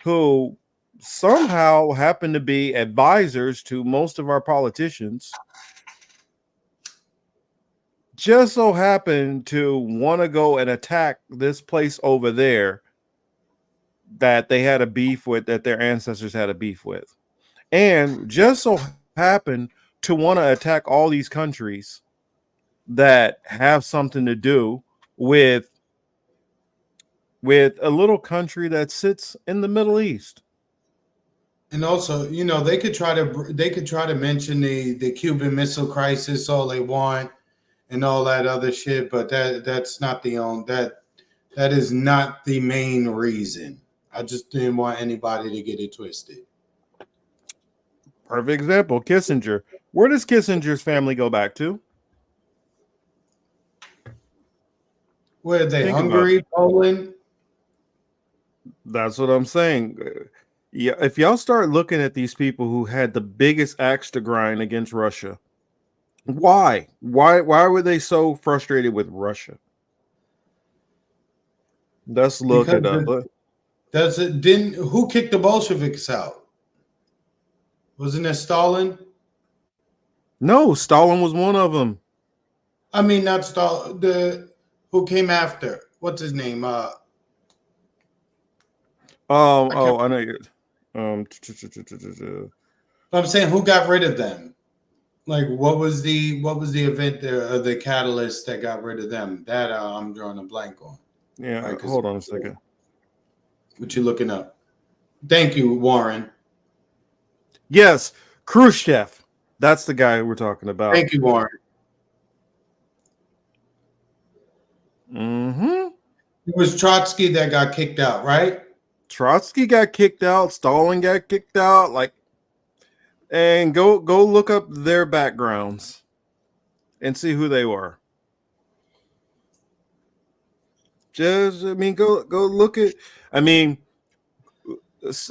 who somehow happen to be advisors to most of our politicians, just so happen to want to go and attack this place over there that they had a beef with, that their ancestors had a beef with, and just so happen to want to attack all these countries that have something to do with a little country that sits in the Middle East. And also, they could try to mention the Cuban Missile Crisis all they want and all that other shit, but that's not that is not the main reason. I just didn't want anybody to get it twisted. Perfect example, Kissinger. Where does Kissinger's family go back to? Where are they? Think about it. Hungary, Poland? That's what I'm saying. Yeah, if y'all start looking at these people who had the biggest axe to grind against Russia, why? Why were they so frustrated with Russia? Let's look Because it up. does it didn't who kicked the Bolsheviks out? Wasn't it Stalin? No, Stalin was one of them. I mean, not Stalin. The who came after? What's his name? Oh, I know you. I'm saying who got rid of them? Like, what was the event there, the catalyst that got rid of them? That I'm drawing a blank on. Yeah, Right, hold on a second. What you looking up? Thank you, Warren. Yes, Khrushchev. That's the guy we're talking about. Thank you, Warren. Mm-hmm. It was Trotsky that got kicked out, right? Trotsky got kicked out. Stalin got kicked out. And go look up their backgrounds and see who they were. Go look at. I mean,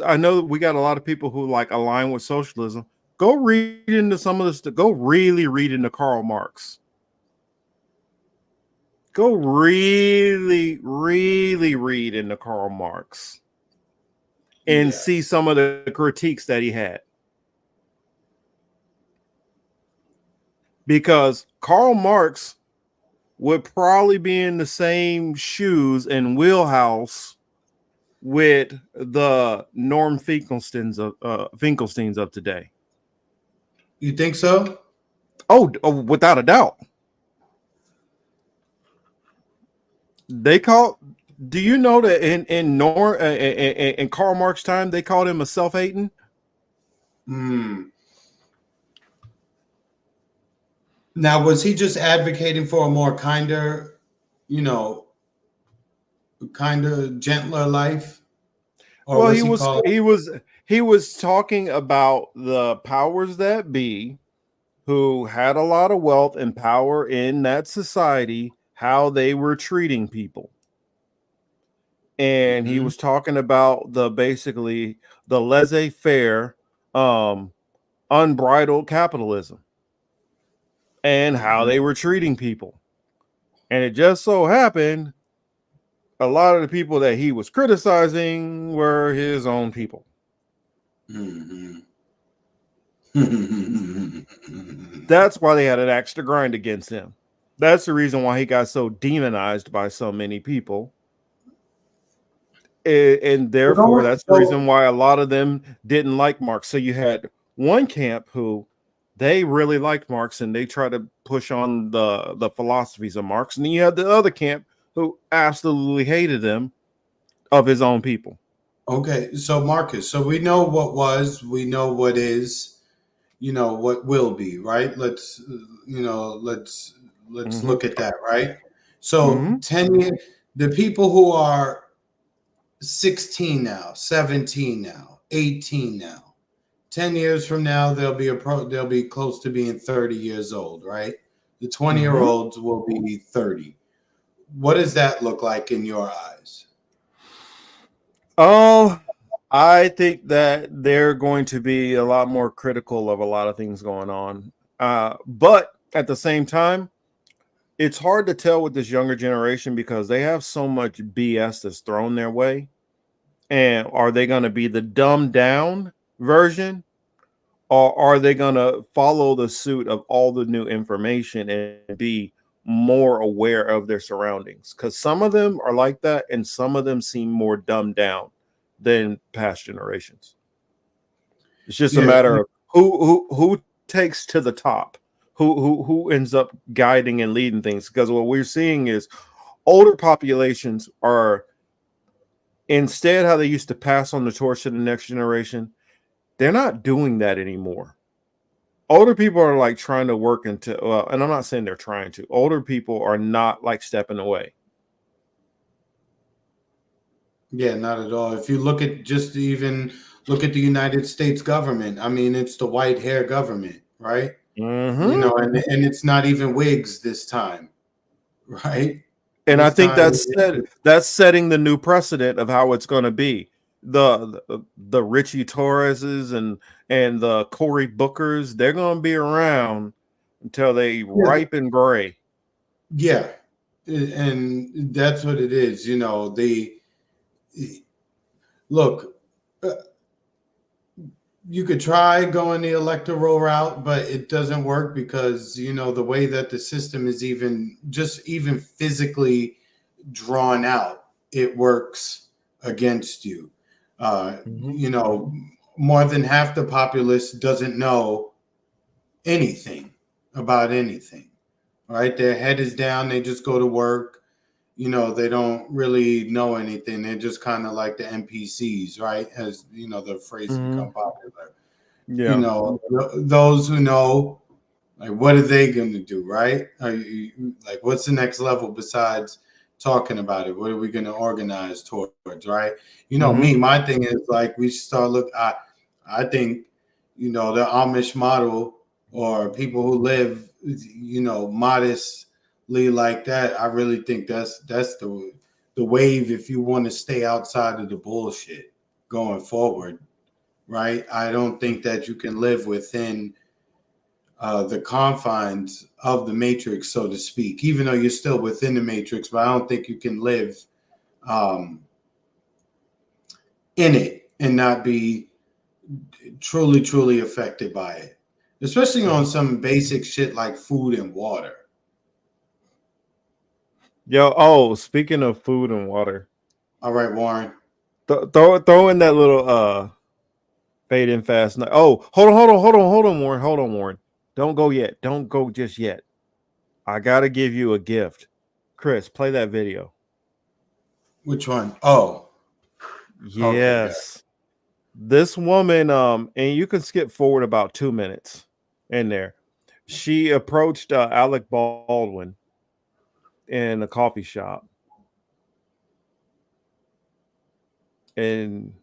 I know we got a lot of people who align with socialism. Go read into some of this. Go really read into Karl Marx. Go really, really read into Karl Marx and see some of the critiques that he had. Because Karl Marx would probably be in the same shoes and wheelhouse with the Norm Finkelsteins of today. You think so? Oh, without a doubt. Do you know that in Karl Marx time they called him a self-hating? Now, was he just advocating for a more kinder gentler life? Or well, he was talking about the powers that be who had a lot of wealth and power in that society, how they were treating people. and he Mhm. was talking about basically the laissez-faire, unbridled capitalism and how Mhm. they were treating people. And it just so happened a lot of the people that he was criticizing were his own people. Mhm. That's why they had an axe to grind against him. That's the reason why he got so demonized by so many people. And therefore, that's the reason why a lot of them didn't like Marx. So you had one camp who they really liked Marx and they try to push on the philosophies of Marx. And then you had the other camp who absolutely hated him of his own people. Okay, so Marcus, so we know what was, we know what is, you know what will be, right? Let's let's Mm-hmm. look at that, right? So Mm-hmm. 10 years, the people who are 16 now, 17 now, 18 now, 10 years from now they'll be close to being 30 years old, right? The 20-year-olds will be 30. What does that look like in your eyes? Oh, I think that they're going to be a lot more critical of a lot of things going on. But at the same time, it's hard to tell with this younger generation because they have so much BS that's thrown their way. And are they going to be the dumbed down version? Or are they going to follow the suit of all the new information and be more aware of their surroundings? Because some of them are like that, and some of them seem more dumbed down than past generations. It's just a Yeah, matter of who takes to the top, who ends up guiding and leading things. Because what we're seeing is older populations are instead how they used to pass on the torch to the next generation. They're not doing that anymore. Older people are like trying to work into well, and I'm not saying they're trying to. Older people are not like stepping away. yeah, not at all. If you look at just even look at the United States government, I mean, it's the white hair government, right? You Mm-hmm. know, and it's not even wigs this time, right? And I This think time, that's setting the new precedent of how it's going to be. The Richie Torreses and the Cory Bookers, they're going to be around until they yeah, ripen gray. yeah, and that's what it is. You know, the look. You could try going the electoral route, but it doesn't work because you know the way that the system is even physically drawn out, it works against you. Mm-hmm. You know, more than half the populace doesn't know anything about anything. Right, their head is down. They just go to work. You know, they don't really know anything. They're just kind of like the NPCs, right? As you know, the phrase Mm-hmm. become popular. You Yeah. know, those who know, like, what are they going to do, right? Like, what's the next level besides talking about it? What are we going to organize towards, right? You know, Mm-hmm. me, my thing is like we should start look. I think, you know, the Amish model or people who live, you know, modestly like that. I really think that's the wave if you want to stay outside of the bullshit going forward, right? I don't think that you can live within the confines of the matrix, so to speak, even though you're still within the matrix, but I don't think you can live um, in it and not be truly affected by it, especially on some basic shit like food and water. Yo, oh, speaking of food and water, All right, Warren. throw in that little fade in fast night. Oh, hold on, Warren. Hold on, Warren. Don't go yet. Don't go just yet. I gotta give you a gift. Chris, play that video. Which one? Oh, okay, good. Yes. This woman, and you can skip forward about 2 minutes in there. She approached Alec Baldwin in a coffee shop. And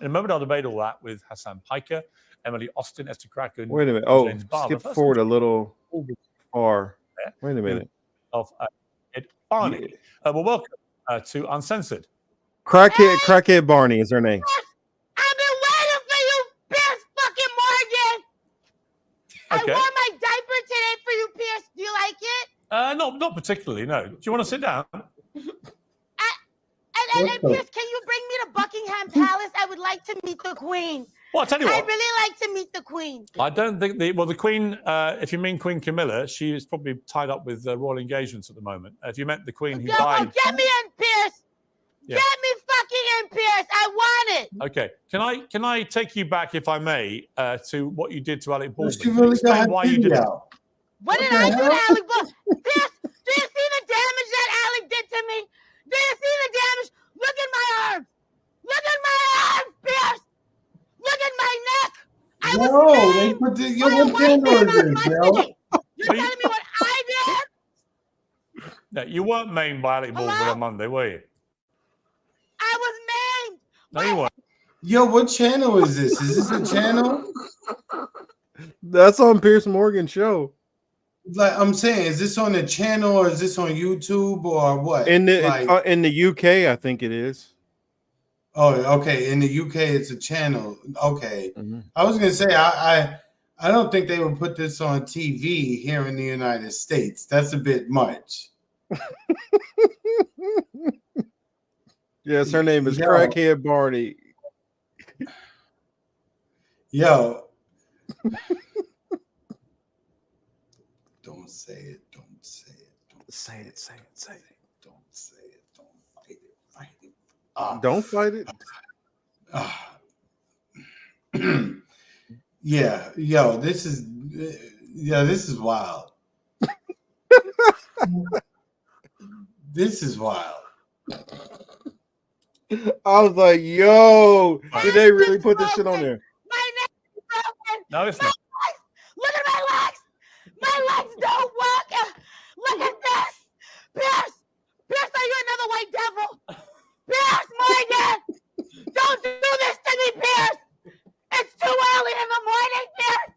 In a moment, I'll debate all that with Hassan Piker, Emily Austin, Esther Kraken, wait a minute. and Oh, James Barr. skip But first, forward a little we'll far. there Wait a who minute. of Barney. Well, welcome to Uncensored. Crackhead Barney is her name. I've been waiting for you, Pierce fucking Morgan. Okay. I wore my diaper today for you, Pierce. Do you like it? Not particularly, no. Do you want to sit down? And Pierce, can you bring me to Buckingham Palace? I would like to meet the Queen. Well, I'll tell you what. I'd really like to meet the Queen. I don't think the Queen, if you mean Queen Camilla, she is probably tied up with royal engagements at the moment. If you meant the Queen who died. Get me in, Pierce. Yeah. Get me fucking in, Pierce. I want it. Okay. Can I take you back, if I may, to what you did to Alec Baldwin? She really Explain why you did it. What did I do to Alec Baldwin? Pierce, do you see the damage that Alec did to me? Do you see the damage? Look at my arms. Look at my arms, Pierce. Look at my neck. I was they put the You're telling me what I did? No, you weren't maimed by Alec Baldwin on Monday, were you? I was maimed. No, you weren't. Yo, what channel is this? Is this a channel? That's on Pierce Morgan's show. Like I'm saying, is this on the channel or is this on YouTube or what? In the UK, I think it is. Oh, okay. In the UK, it's a channel. Okay. Mm-hmm. I was gonna say I don't think they would put this on TV here in the United States. That's a bit much. Yes, her name is Crackhead Barney. Yo. Don't say it. Don't say it. Don't Say it. Say it. Say it. Don't say it. Don't fight it. Fight it. Don't fight it. Yeah. Yo, this is wild. This is wild. I was like, yo, did they really put this shit on there? My neck is broken. No, it's not. Look at my legs. My legs don't work. Look at this. Pierce, are you another white devil? Pierce Morgan, don't do this to me, Pierce. It's too early in the morning, Pierce.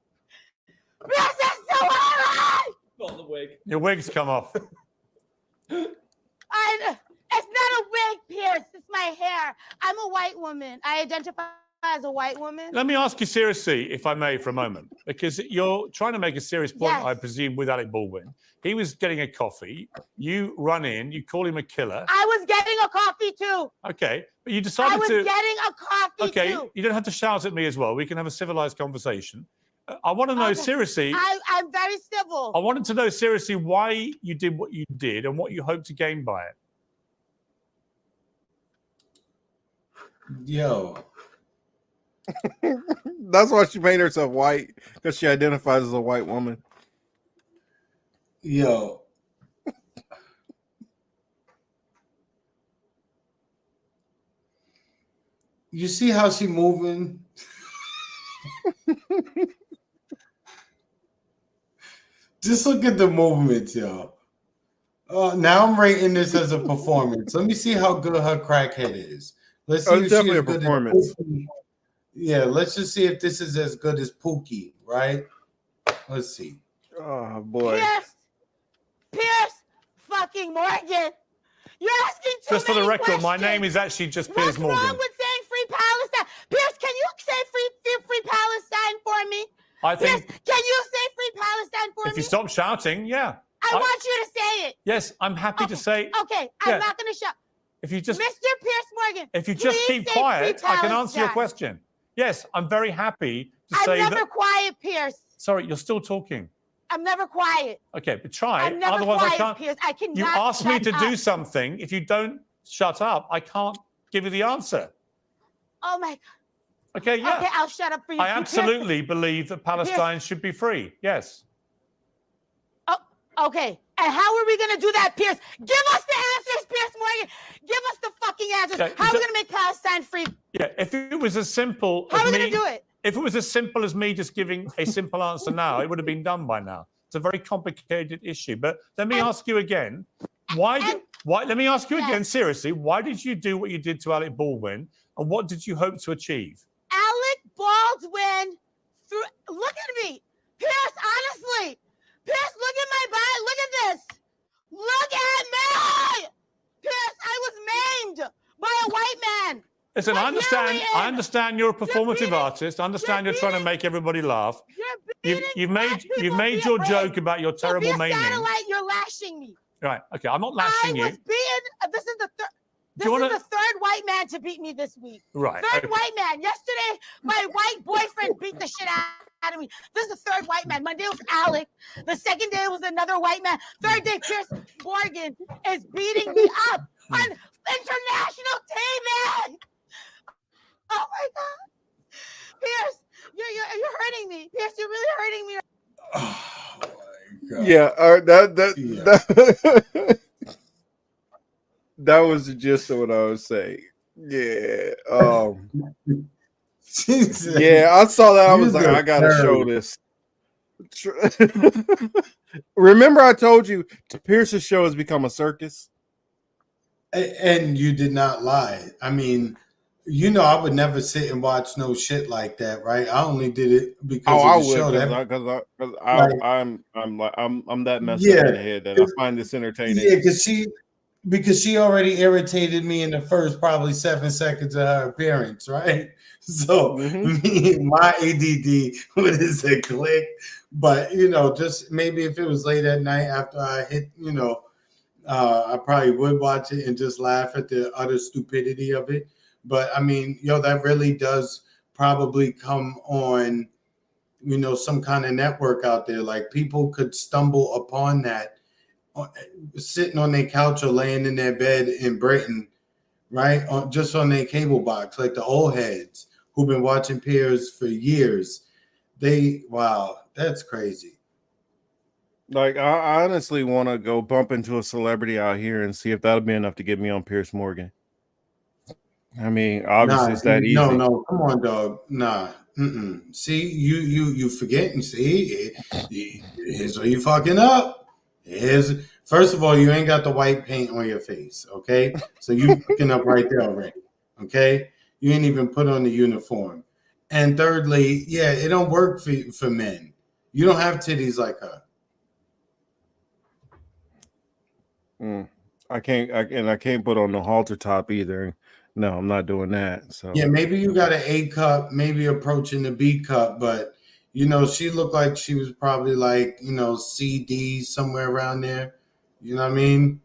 Pierce, it's too early. Not the wig. Your wig's come off. It's not a wig, Pierce. It's my hair. I'm a white woman. I identify as a white woman. Let me ask you seriously, if I may, for a moment, because you're trying to make a serious point, Yes. I presume, with Alec Baldwin. He was getting a coffee. You run in. You call him a killer. I was getting a coffee too. Okay, but you I decided was to. getting a coffee Okay, too. you don't have to shout at me as well. We can have a civilized conversation. I want to know Okay. seriously. I'm very civil. I wanted to know seriously why you did what you did and what you hope to gain by it. Yo. That's why she made herself white, because she identifies as a white woman. Yo. You see how she moving? Just look at the movements, yo. Now I'm rating this as a performance. Let me see how good her crackhead is. Let's see Oh, if it's definitely she's a good as performance. Pookie. Yeah, let's just see if this is as good as Pookie, right? Let's see. Oh boy. Pierce fucking Morgan. You're asking too Just for the many record, my questions. name is actually just What's Piers Morgan. wrong with saying free Palestine? Pierce, can you say free Palestine for me? I Pierce, think can you say free Palestine for if me? you stop shouting, yeah. I want you to say it. Yes, I'm happy to say. Okay, Yeah. I'm not going to shout. If you just Mr. Pierce Morgan, if you just please keep say quiet, free I can answer your Palestine. question. Yes, I'm very happy to I'm say never that. quiet, Pierce. Sorry, you're still talking. I'm never quiet. Okay, but try. I'm never Otherwise, quiet, I can't. Pierce. I cannot You asked me shut to up. do something. If you don't shut up, I can't give you the answer. Oh my God. Okay, yeah. Okay, I'll shut up for you. I Pierce. absolutely believe that Palestine should be free. Yes. Oh, okay. And how are we going to do that, Pierce? Give us the answers, Pierce Morgan. Give us the fucking answers. Okay, How are we going to make Palestine free? Yeah. If it was as simple How are as we me, going to do it? if it was as simple as me just giving a simple answer now, it would have been done by now. It's a very complicated issue. But let me ask you again. Why? Let me ask you again, seriously. Why did you do what you did to Alec Baldwin, and what did you hope to achieve? Alec Baldwin. Look at me. Pierce, honestly. Pierce, look at my body. Look at this. Look at me! Pierce, I was maimed by a white man. Listen, But here we I am. understand you're a performative beating- artist. I understand you're trying to make everybody laugh. You're You've beating black made people your via joke rape. about your So terrible via maiming. satellite, you're lashing me. Right. Okay. I'm not I lashing was you. beaten. This is the third. Do This you is wanna- the third white man to beat me this week. Right. Third Okay. white man. Yesterday, my white boyfriend beat the shit out of me. This is the third white man. Monday was Alec. The second day was another white man. Third day, Pierce Morgan is beating me up on international TV. Oh my God, Pierce, you're hurting me. Pierce, you're really hurting me. Oh my God. Yeah, that that was the gist of what I was saying. Yeah. Jesus. Yeah, I saw that. I was You're like, I gotta show terrible. this. Remember, I told you Pierce's show has become a circus. And you did not lie. I mean, you know, I would never sit and watch no shit like that, right? I only did it because Oh, I of the would, show. Like, I'm that messed up yeah, in the head that I find this entertaining. yeah, because she already irritated me in the first probably 7 seconds of her appearance, right? So my ADD would have said click, but you know, just maybe if it was late at night after I hit, you know, I probably would watch it and just laugh at the utter stupidity of it. But I mean, yo, that really does probably come on, you know, some kind of network out there. Like people could stumble upon that sitting on their couch or laying in their bed in Britain, right? Just on their cable box, like the old heads who've been watching Piers for years. Wow, that's crazy. Like, I honestly want to go bump into a celebrity out here and see if that'll be enough to get me on Pierce Morgan. I mean, obviously it's that easy. No, come on, dog. Nah. See, you forgetting. See, here's where you fucking up. First of all, you ain't got the white paint on your face, okay? So you fucking up right there already, okay? You ain't even put on the uniform. And thirdly, yeah, it don't work for men. You don't have titties like her. I can't put on the halter top either. No, I'm not doing that. So yeah, maybe you got an A cup, maybe approaching the B cup, but you know, she looked like she was probably like, you know, CD somewhere around there. You know what I mean?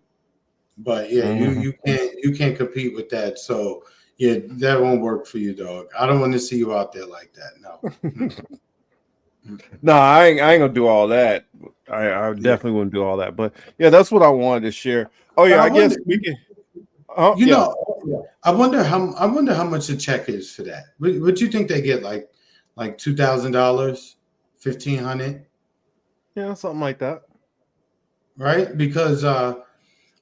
But yeah, you can't compete with that. So yeah, that won't work for you, dog. I don't want to see you out there like that. No. No, I ain't gonna do all that. I definitely wouldn't do all that. But yeah, that's what I wanted to share. Oh yeah, I guess we can. Oh, You yeah. know, I wonder how much the check is for that. What you think they get? Like $2,000, $1,500, Yeah, something like that. right? Because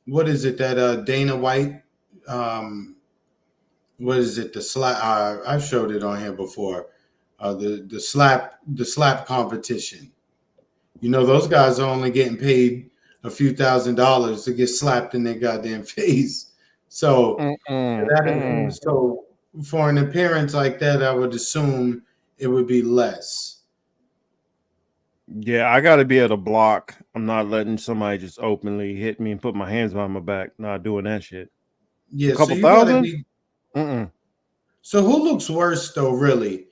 what is it that Dana White? What is it? The slap. I've showed it on here before. The slap competition. You know, those guys are only getting paid a few $1,000s to get slapped in their goddamn face. So, so for an appearance like that, I would assume it would be less. Yeah, I got to be at a block. I'm not letting somebody just openly hit me and put my hands behind my back. Not doing that shit. Yeah, Couple so you gotta thousand? be. So who looks worse though, really?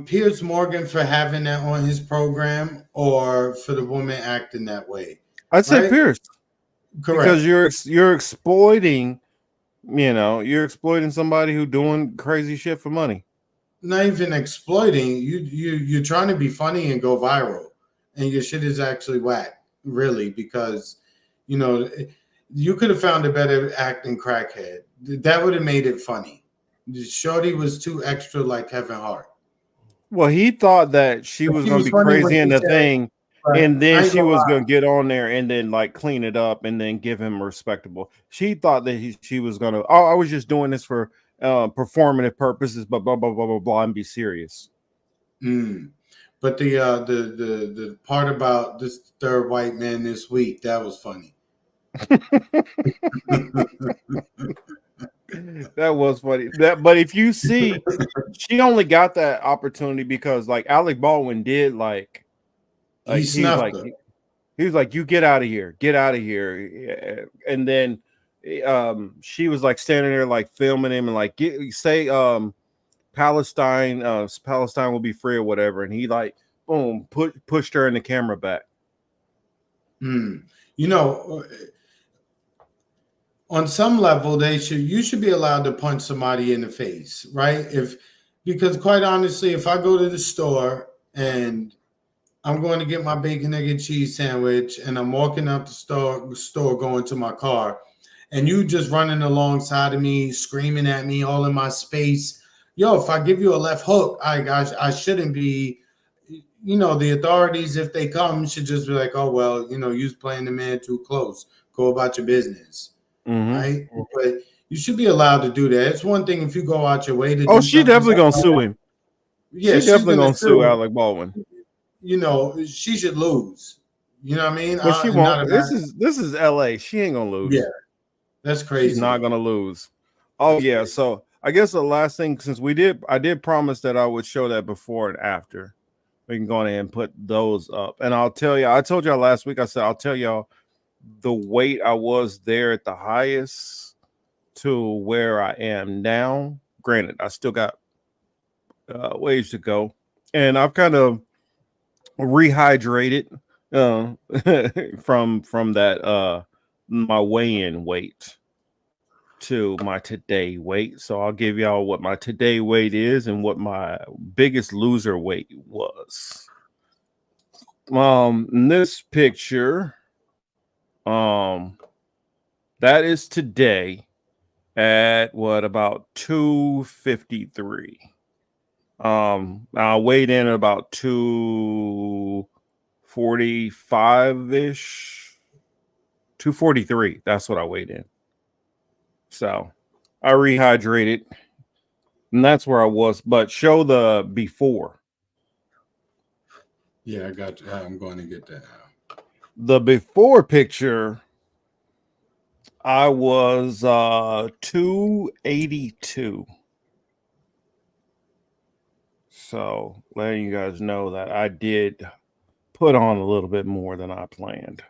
Piers Morgan for having that on his program, or for the woman acting that way? I'd say Right? Pierce. Correct. Because you're exploiting, you're exploiting somebody who doing crazy shit for money. Not even exploiting. You're trying to be funny and go viral, and your shit is actually whack, really, because you know you could have found a better acting crackhead. That would have made it funny. Shorty was too extra like Kevin Hart. Well, he thought that she was going to be crazy in the thing, and then she was going to get on there and then like clean it up and then give him respectable. She thought that she was going to, oh, I was just doing this for performative purposes, but blah, blah, blah, blah, blah, and be serious. But the part about this third white man this week, that was funny. That was funny. But if you see, she only got that opportunity because like Alec Baldwin did like he snuffed her. He was like, "You get out of here, get out of here." And then she was like standing there like filming him and like say Palestine Palestine will be free or whatever, and he like boom pushed her in the camera back. You know, on some level, you should be allowed to punch somebody in the face, right? Because quite honestly, if I go to the store and I'm going to get my bacon, egg, and cheese sandwich, and I'm walking out the store going to my car, and you just running alongside of me, screaming at me, all in my space. Yo, if I give you a left hook, I shouldn't be, the authorities, if they come, should just be like, oh, well, you're playing the man too close. Go about your business, right? But you should be allowed to do that. It's one thing if you go out your way to Oh, do she something. definitely gonna sue him. Yeah, she she's definitely gonna gonna sue Alec Baldwin. She should lose. You know what I mean? But she Not won't. a This bad, is LA. She ain't gonna lose. yeah, that's crazy. She's not gonna lose. Oh yeah. Crazy. So I guess the last thing, since I did promise that I would show that before and after. We can go ahead and put those up. And I'll tell you, I told y'all last week, I said I'll tell y'all the weight I was there at the highest to where I am now. Granted, I still got ways to go. And I've kind of rehydrated from that my weigh-in weight to my today weight. So I'll give y'all what my today weight is and what my biggest loser weight was. In this picture, that is today at what, about 253. I weighed in at about 245-ish, 243. That's what I weighed in. So I rehydrated, and that's where I was. But show the before. Yeah, I got you. I'm going to get that now. The before picture, I was 282. So letting you guys know that I did put on a little bit more than I planned.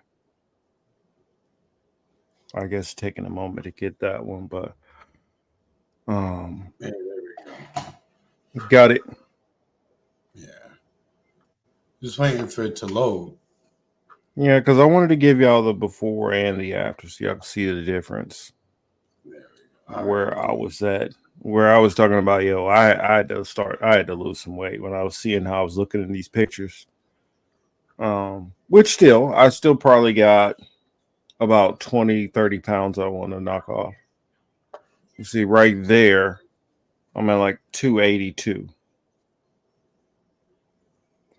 I guess taking a moment to get that one, but Yeah, there we go. Got it. Yeah. Just waiting for it to load. Yeah, because I wanted to give y'all the before and the after so y'all can see the difference. There we go. Where I was at. Where I was talking about, I had to lose some weight when I was seeing how I was looking in these pictures. Which I still probably got about 20, 30 pounds I want to knock off. You see right there, I'm at like 282.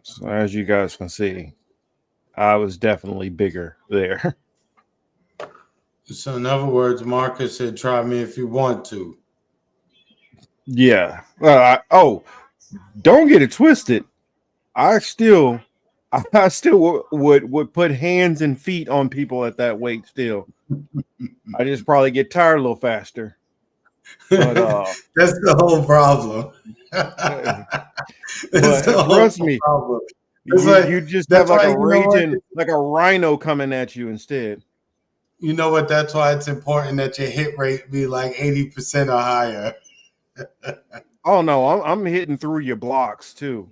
So as you guys can see, I was definitely bigger there. So in other words, Marcus said, try me if you want to. Yeah. Don't get it twisted. I still would put hands and feet on people at that weight still. I just probably get tired a little faster. But that's the whole problem. But trust me, you just have like a raging, like a rhino coming at you instead. You know what? That's why it's important that your hit rate be like 80% or higher. Oh no, I'm hitting through your blocks too.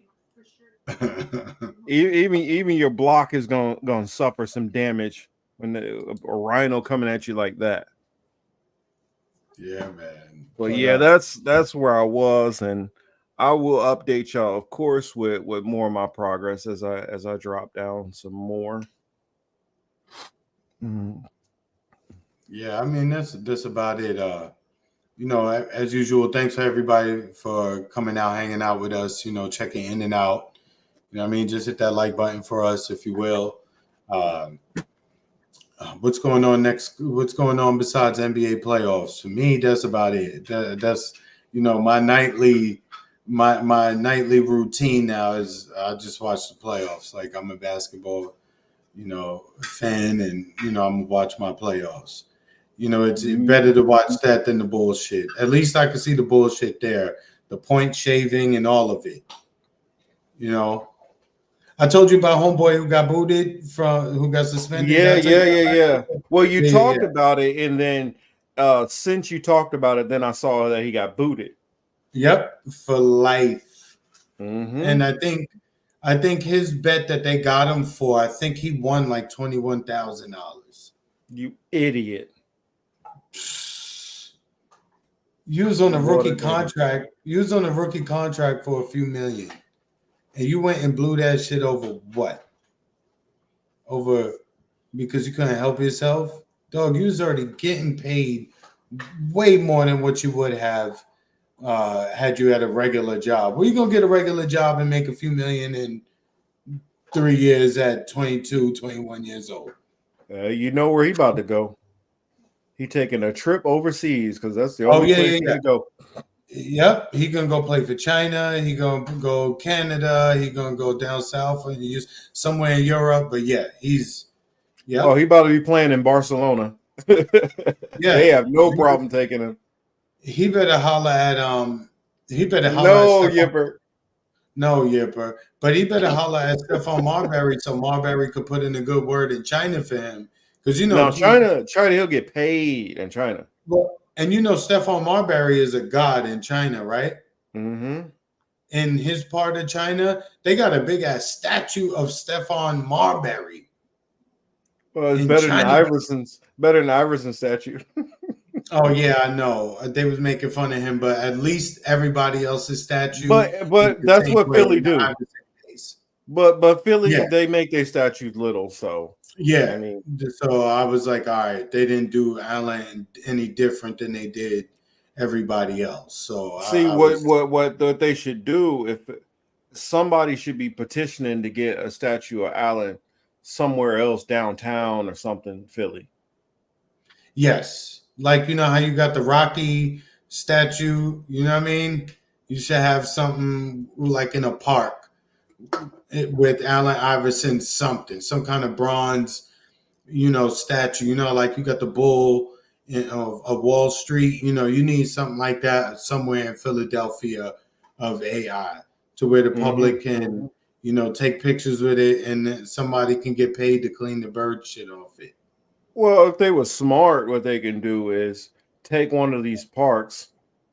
even your block is gonna suffer some damage when a rhino coming at you like that. Yeah, man. Well, yeah, that's where I was, and I will update y'all, of course, with more of my progress as I drop down some more. Yeah, I mean that's about it. As usual, thanks for everybody for coming out, hanging out with us. Checking in and out. I mean, just hit that like button for us, if you will. What's going on next? What's going on besides NBA playoffs? For me, that's about it. That's my nightly routine now is I just watch the playoffs. Like I'm a basketball, fan, and I'm gonna watch my playoffs. It's better to watch that than the bullshit. At least I can see the bullshit there, the point shaving and all of it. I told you about homeboy who got booted who got suspended. Yeah, Did I tell you yeah, that? yeah, yeah. Well, you Yeah, talked yeah. about it, and then since you talked about it, then I saw that he got booted. Yep, for life. Mm-hmm. And I think his bet that they got him for, I think he won like $21,000. You idiot. You was on a What rookie a nigga. contract. You was on a rookie contract for a few million, and you went and blew that shit over what? Over because you couldn't help yourself, dog. You was already getting paid way more than what you would have had you had a regular job. Where you gonna get a regular job and make a few million in 3 years at 22, 21 years old? You know where he about to go. He taking a trip overseas because that's the Oh only yeah, place yeah, he yeah. can go. Yep, he gonna go play for China. He gonna go Canada. He gonna go down south and use somewhere in Europe. But yeah, he's Oh, yep, he about to be playing in Barcelona. yeah. They have no problem taking him. He better holler at He better holler at No, Stephon. Yipper. No, Yipper. But he better holler at Stephon Marbury so Marbury could put in a good word in China for him. Because Now China, he'll get paid in China. well, and Stephon Marbury is a god in China, right? Mm-hmm. In his part of China, they got a big ass statue of Stephon Marbury Well, it's in better than China. Iverson's statue. Oh yeah, I know. They was making fun of him, but at least everybody else's statue But is the that's same what way Philly in the do. Iverson case. But Philly, Yeah, they make their statues little. So I yeah. mean, So I was like, all right, they didn't do Allen any different than they did everybody else. So see I was what they should do if somebody should be petitioning to get a statue of Allen somewhere else downtown or something, Philly. yes, like how you got the Rocky statue. You know what I mean? You should have something like in a park with Allen Iverson, some kind of bronze, statue. Like you got the bull of Wall Street. You need something like that somewhere in Philadelphia of AI to where the Mm-hmm. public can, take pictures with it, and then somebody can get paid to clean the bird shit off it. Well, if they were smart, what they can do is take one of these parks,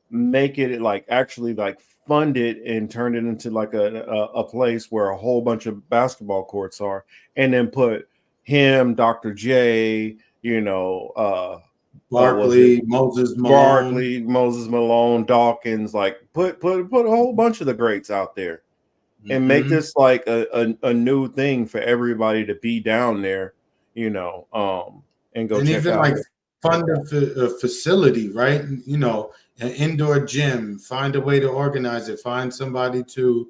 make it like actually like fund it and turn it into like a place where a whole bunch of basketball courts are, and then put him, Dr. J, was it Barkley, Moses Malone. Barkley, Moses Malone, Dawkins, like put a whole bunch of the greats out there and make Hmm. this like a new thing for everybody to be down there, and go And check even out. like fund a facility, right? An indoor gym. Find a way to organize it. Find somebody to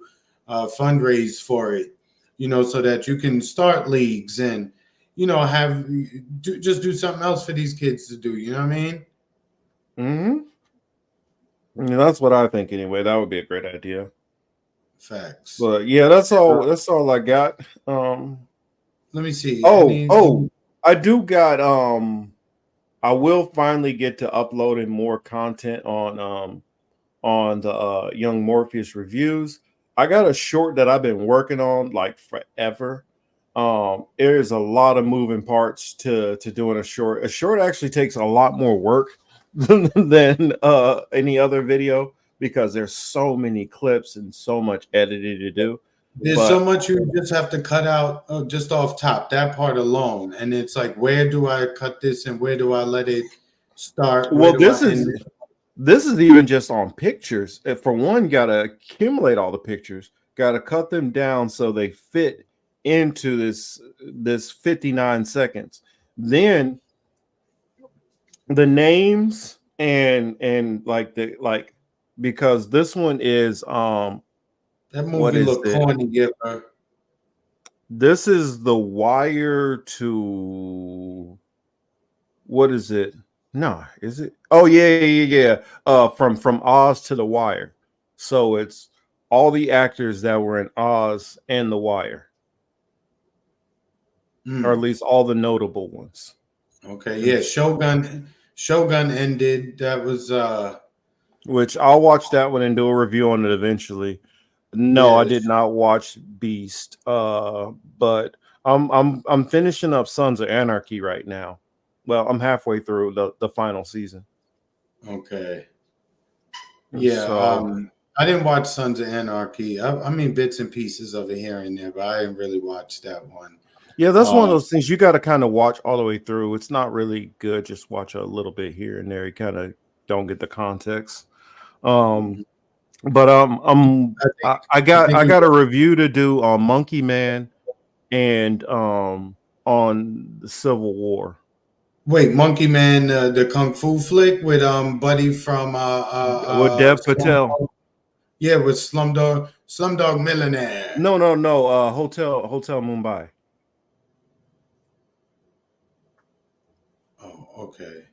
fundraise for it. So that you can start leagues and have just do something else for these kids to do. You know what I mean? Mm-hmm. Yeah, that's what I think anyway. That would be a great idea. Facts. But yeah, that's all I got. Let me see. Oh, I do got I will finally get to uploading more content on the Young Morpheus reviews. I got a short that I've been working on like forever. There's a lot of moving parts to doing a short. A short actually takes a lot more work than any other video because there's so many clips and so much editing to do. There's so But much you just have to cut out just off top, that part alone. And it's like, where do I cut this and where do I let it start? Where well, do I end it? this is even just on pictures. For one, gotta accumulate all the pictures, gotta cut them down so they fit into this 59 seconds. Then the names and like because this one is That what movie is look it? corny, yeah. This is the wire to what is it? No, is it? Oh yeah. From Oz to the Wire. So it's all the actors that were in Oz and the Wire, or at least all the notable ones. Okay, yeah. Shogun ended. That was Which I'll watch that one and do a review on it eventually. No, I Yes. did not watch Beast. But I'm finishing up Sons of Anarchy right now. Well, I'm halfway through the final season. Okay. Yeah. So I didn't watch Sons of Anarchy. I mean bits and pieces of it here and there, but I didn't really watch that one. yeah, that's one of Um, those things you got to kind of watch all the way through. It's not really good. Just watch a little bit here and there. You kind of don't get the context. Um, mhm. but I You got a review to do on Monkey Man and on the Civil War wait, Monkey Man, the kung fu flick with Buddy from with Dev Patel. yeah, with Slumdog Millionaire. No. Hotel Mumbai. Oh, okay.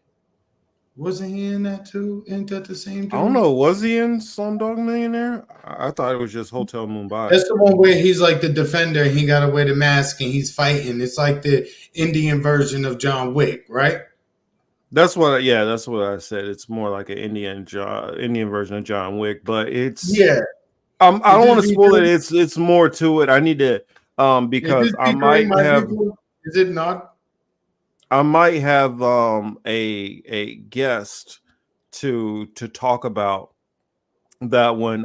Wasn't he in that too? Ain't that the same I don't dude? know. Was he in Slumdog Millionaire? I thought it was just Hotel Mumbai. That's the one where he's like the defender and he got to wear the mask and he's fighting. It's like the Indian version of John Wick, right? That's what. Yeah, that's what I said. It's more like an Indian version of John Wick, but it's. Yeah. I Is don't this want to spoil it. V3? It's more to it. I need to Is because this V3? My V3? Is it not? I might have a guest to talk about that one.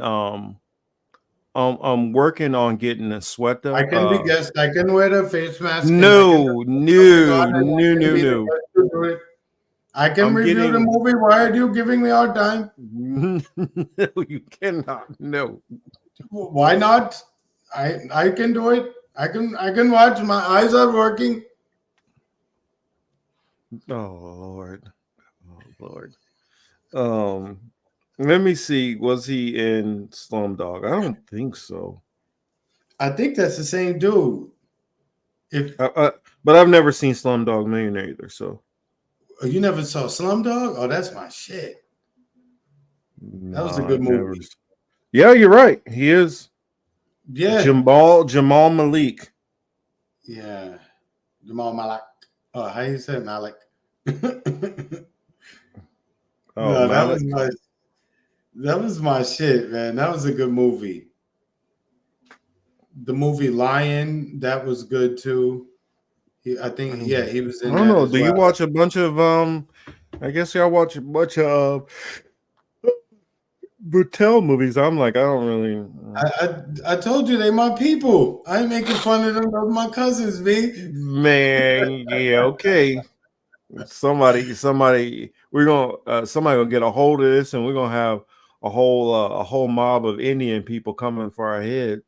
I'm working on getting a I sweater. can be guest. I can wear the face mask and I can No, put something on and I can no, be the no. guest to do it. I can I'm review the getting. movie. Why are you giving me our time? No, you cannot. No. Why not? I can do it. I can watch. My eyes are working. Oh Lord. Oh Lord. Um, let me see. Was he in Slumdog? I don't think so. I think that's the same dude. If But I've never seen Slumdog Millionaire either. So you never saw Slumdog, oh, that's my shit. That no, was a good I've never. movie. Yeah, you're right. He is Yeah, Jamal Malik. yeah. Jamal Malik. Oh, how you say Malik? No, Oh, Malik. that was my shit, man. That was a good movie. The movie Lion, that was good too. I think, yeah, he was I in don't that know. as Do you well. watch a bunch of I guess y'all watch a bunch of Patel movies. I'm like, I don't really. I told you they my people. I ain't making fun of them. Those my cousins, B. Man, yeah, okay. We're gonna somebody gonna get a hold of this, and we're gonna have a whole mob of Indian people coming for our head.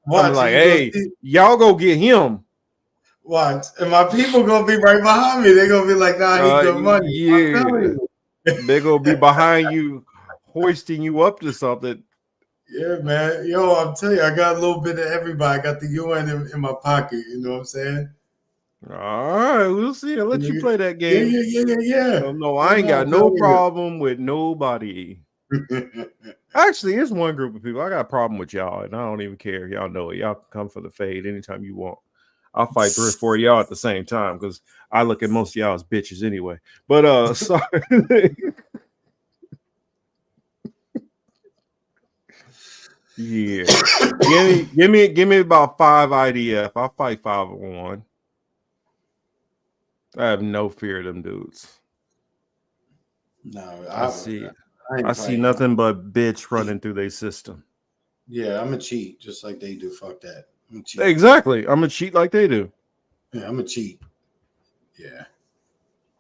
I'm Watch, and like, you go hey, see. y'all go get him. Watch, and my people gonna be right behind me. They gonna be like, "Nah, he good money." I'm telling Yeah, you. they're gonna be behind you, hoisting you up to something. Yeah, man. Yo, I'm telling you, I got a little bit of everybody. I got the UN in my pocket. You know what I'm saying? All right, we'll see. I'll let you play that Yeah, game. yeah, yeah, yeah, yeah. No, I Yeah, ain't man, got I'm no telling problem with nobody. you. Actually, it's one group of people. I got a problem with y'all, and I don't even care. Y'all know it. Y'all can come for the fade anytime you want. I'll fight 3 or 4 of y'all at the same time because I look at most of y'all as bitches anyway. But sorry. Yeah. Give me about 5 IDF. I'll fight 5-on-1. I have no fear of them dudes. No, I see I ain't I see fighting. nothing but bitch running through their system. Yeah, I'm a cheat, just like they do. Fuck that. I'm a cheat. Exactly. I'm gonna cheat like they do. Yeah, I'm a cheat. Yeah.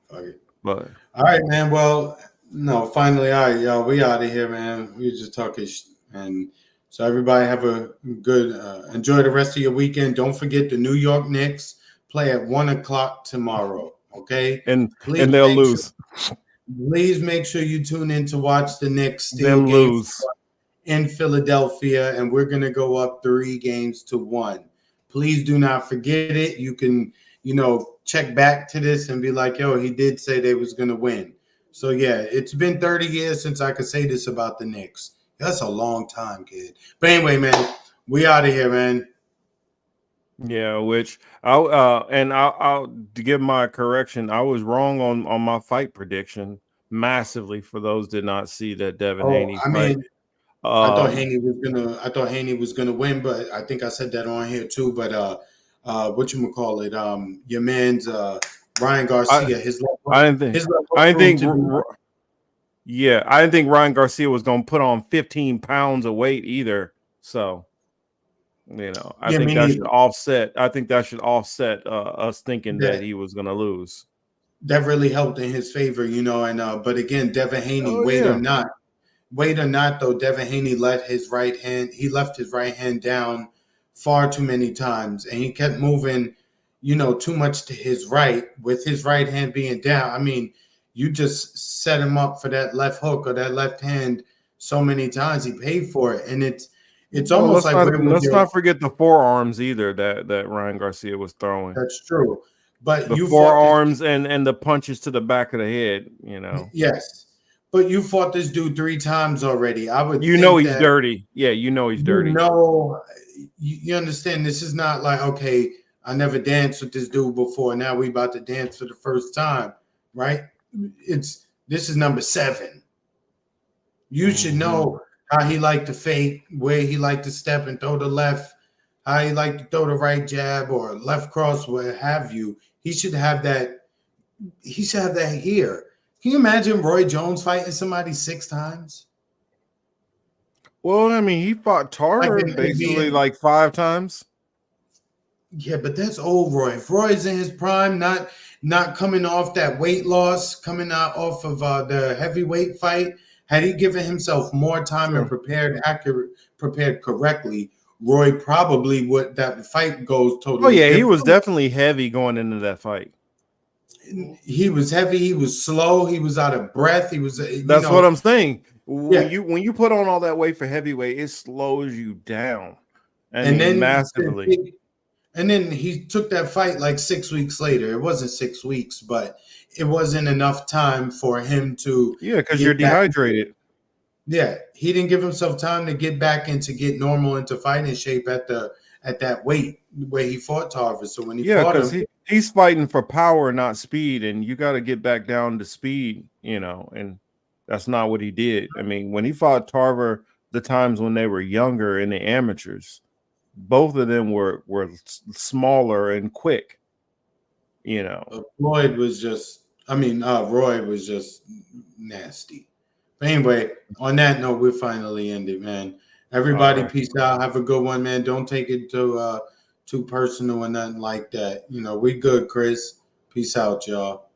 Fuck it. But All right, man. Well, no, finally, all right, y'all. We out of here, man. We just talking, and so everybody have a good, enjoy the rest of your weekend. Don't forget the New York Knicks play at 1 o'clock tomorrow. Okay, and please they'll make sure. lose. Please make sure you tune in to watch the Knicks steal Them game lose. in Philadelphia, and we're gonna go up 3 games to 1. Please do not forget it. You can, check back to this and be like, yo, he did say they was gonna win. So yeah, it's been 30 years since I could say this about the Knicks. That's a long time, kid. But anyway, man, we out of here, man. Yeah, which I'll to give my correction. I was wrong on my fight prediction massively. For those did not see that Devin Oh, Haney I fight. mean, I thought Um, Haney was gonna. I thought Haney was gonna win, but I think I said that on here too. But what you call it? Your man's Ryan I Garcia. His left I hook, didn't think his left hook I didn't proved think to be. yeah, I didn't think Ryan Garcia was going to put on 15 pounds of weight either. So, I Yeah, think me that should neither. offset. I think that should offset us thinking that That he was going to lose. that really helped in his favor, And but again, Devin Haney, Oh yeah. wait or not though, Devin Haney let his right hand. He left his right hand down far too many times, and he kept moving, too much to his right with his right hand being down. I mean, you just set him up for that left hook or that left hand so many times. He paid for it, and it's Well, almost like where was let's your. not forget the forearms either that Ryan Garcia was throwing. That's true, but The you fought this. forearms and the punches to the back of the head. Yes, but you fought this dude 3 times already. I would You know think he's that dirty. Yeah, you know he's you dirty. know you understand. This is not like, okay, I never danced with this dude before. Now we about to dance for the first time, right? This is number 7. You should know how he liked to fake, where he liked to step and throw the left, how he liked to throw the right jab or left cross, what have you. He should have that. He should have that here. Can you imagine Roy Jones fighting somebody 6 times? Well, I mean, he fought Like Tarver it basically being, like 5 times. yeah, but that's old Roy. If Roy's in his prime, not coming off that weight loss, coming out off of the heavyweight fight, had he given himself more time and Sure. prepared correctly, Roy probably would. That fight goes Oh totally yeah, he was different. definitely heavy going into that fight. He was heavy. He was slow. He was out of breath. He was, That's what I'm saying. When yeah. you put on all that weight for heavyweight, it slows you down. I And mean, then massively. And then he took that fight like 6 weeks later. It wasn't 6 weeks, but it wasn't enough time for him to Yeah, because you're get back. dehydrated. Yeah, he didn't give himself time to get back and to get normal into fighting shape at that weight where he fought Tarver. So when he Yeah, fought because him, he's fighting for power, not speed, and you got to get back down to speed, and that's not what he did. I mean, when he fought Tarver, the times when they were younger in the amateurs, both of them were smaller and quick. Floyd was just, Roy was just nasty. But anyway, on that note, we're finally ended, man. All Everybody, right. peace out. Have a good one, man. Don't take it too personal or nothing like that. We good, Chris. Peace out, y'all.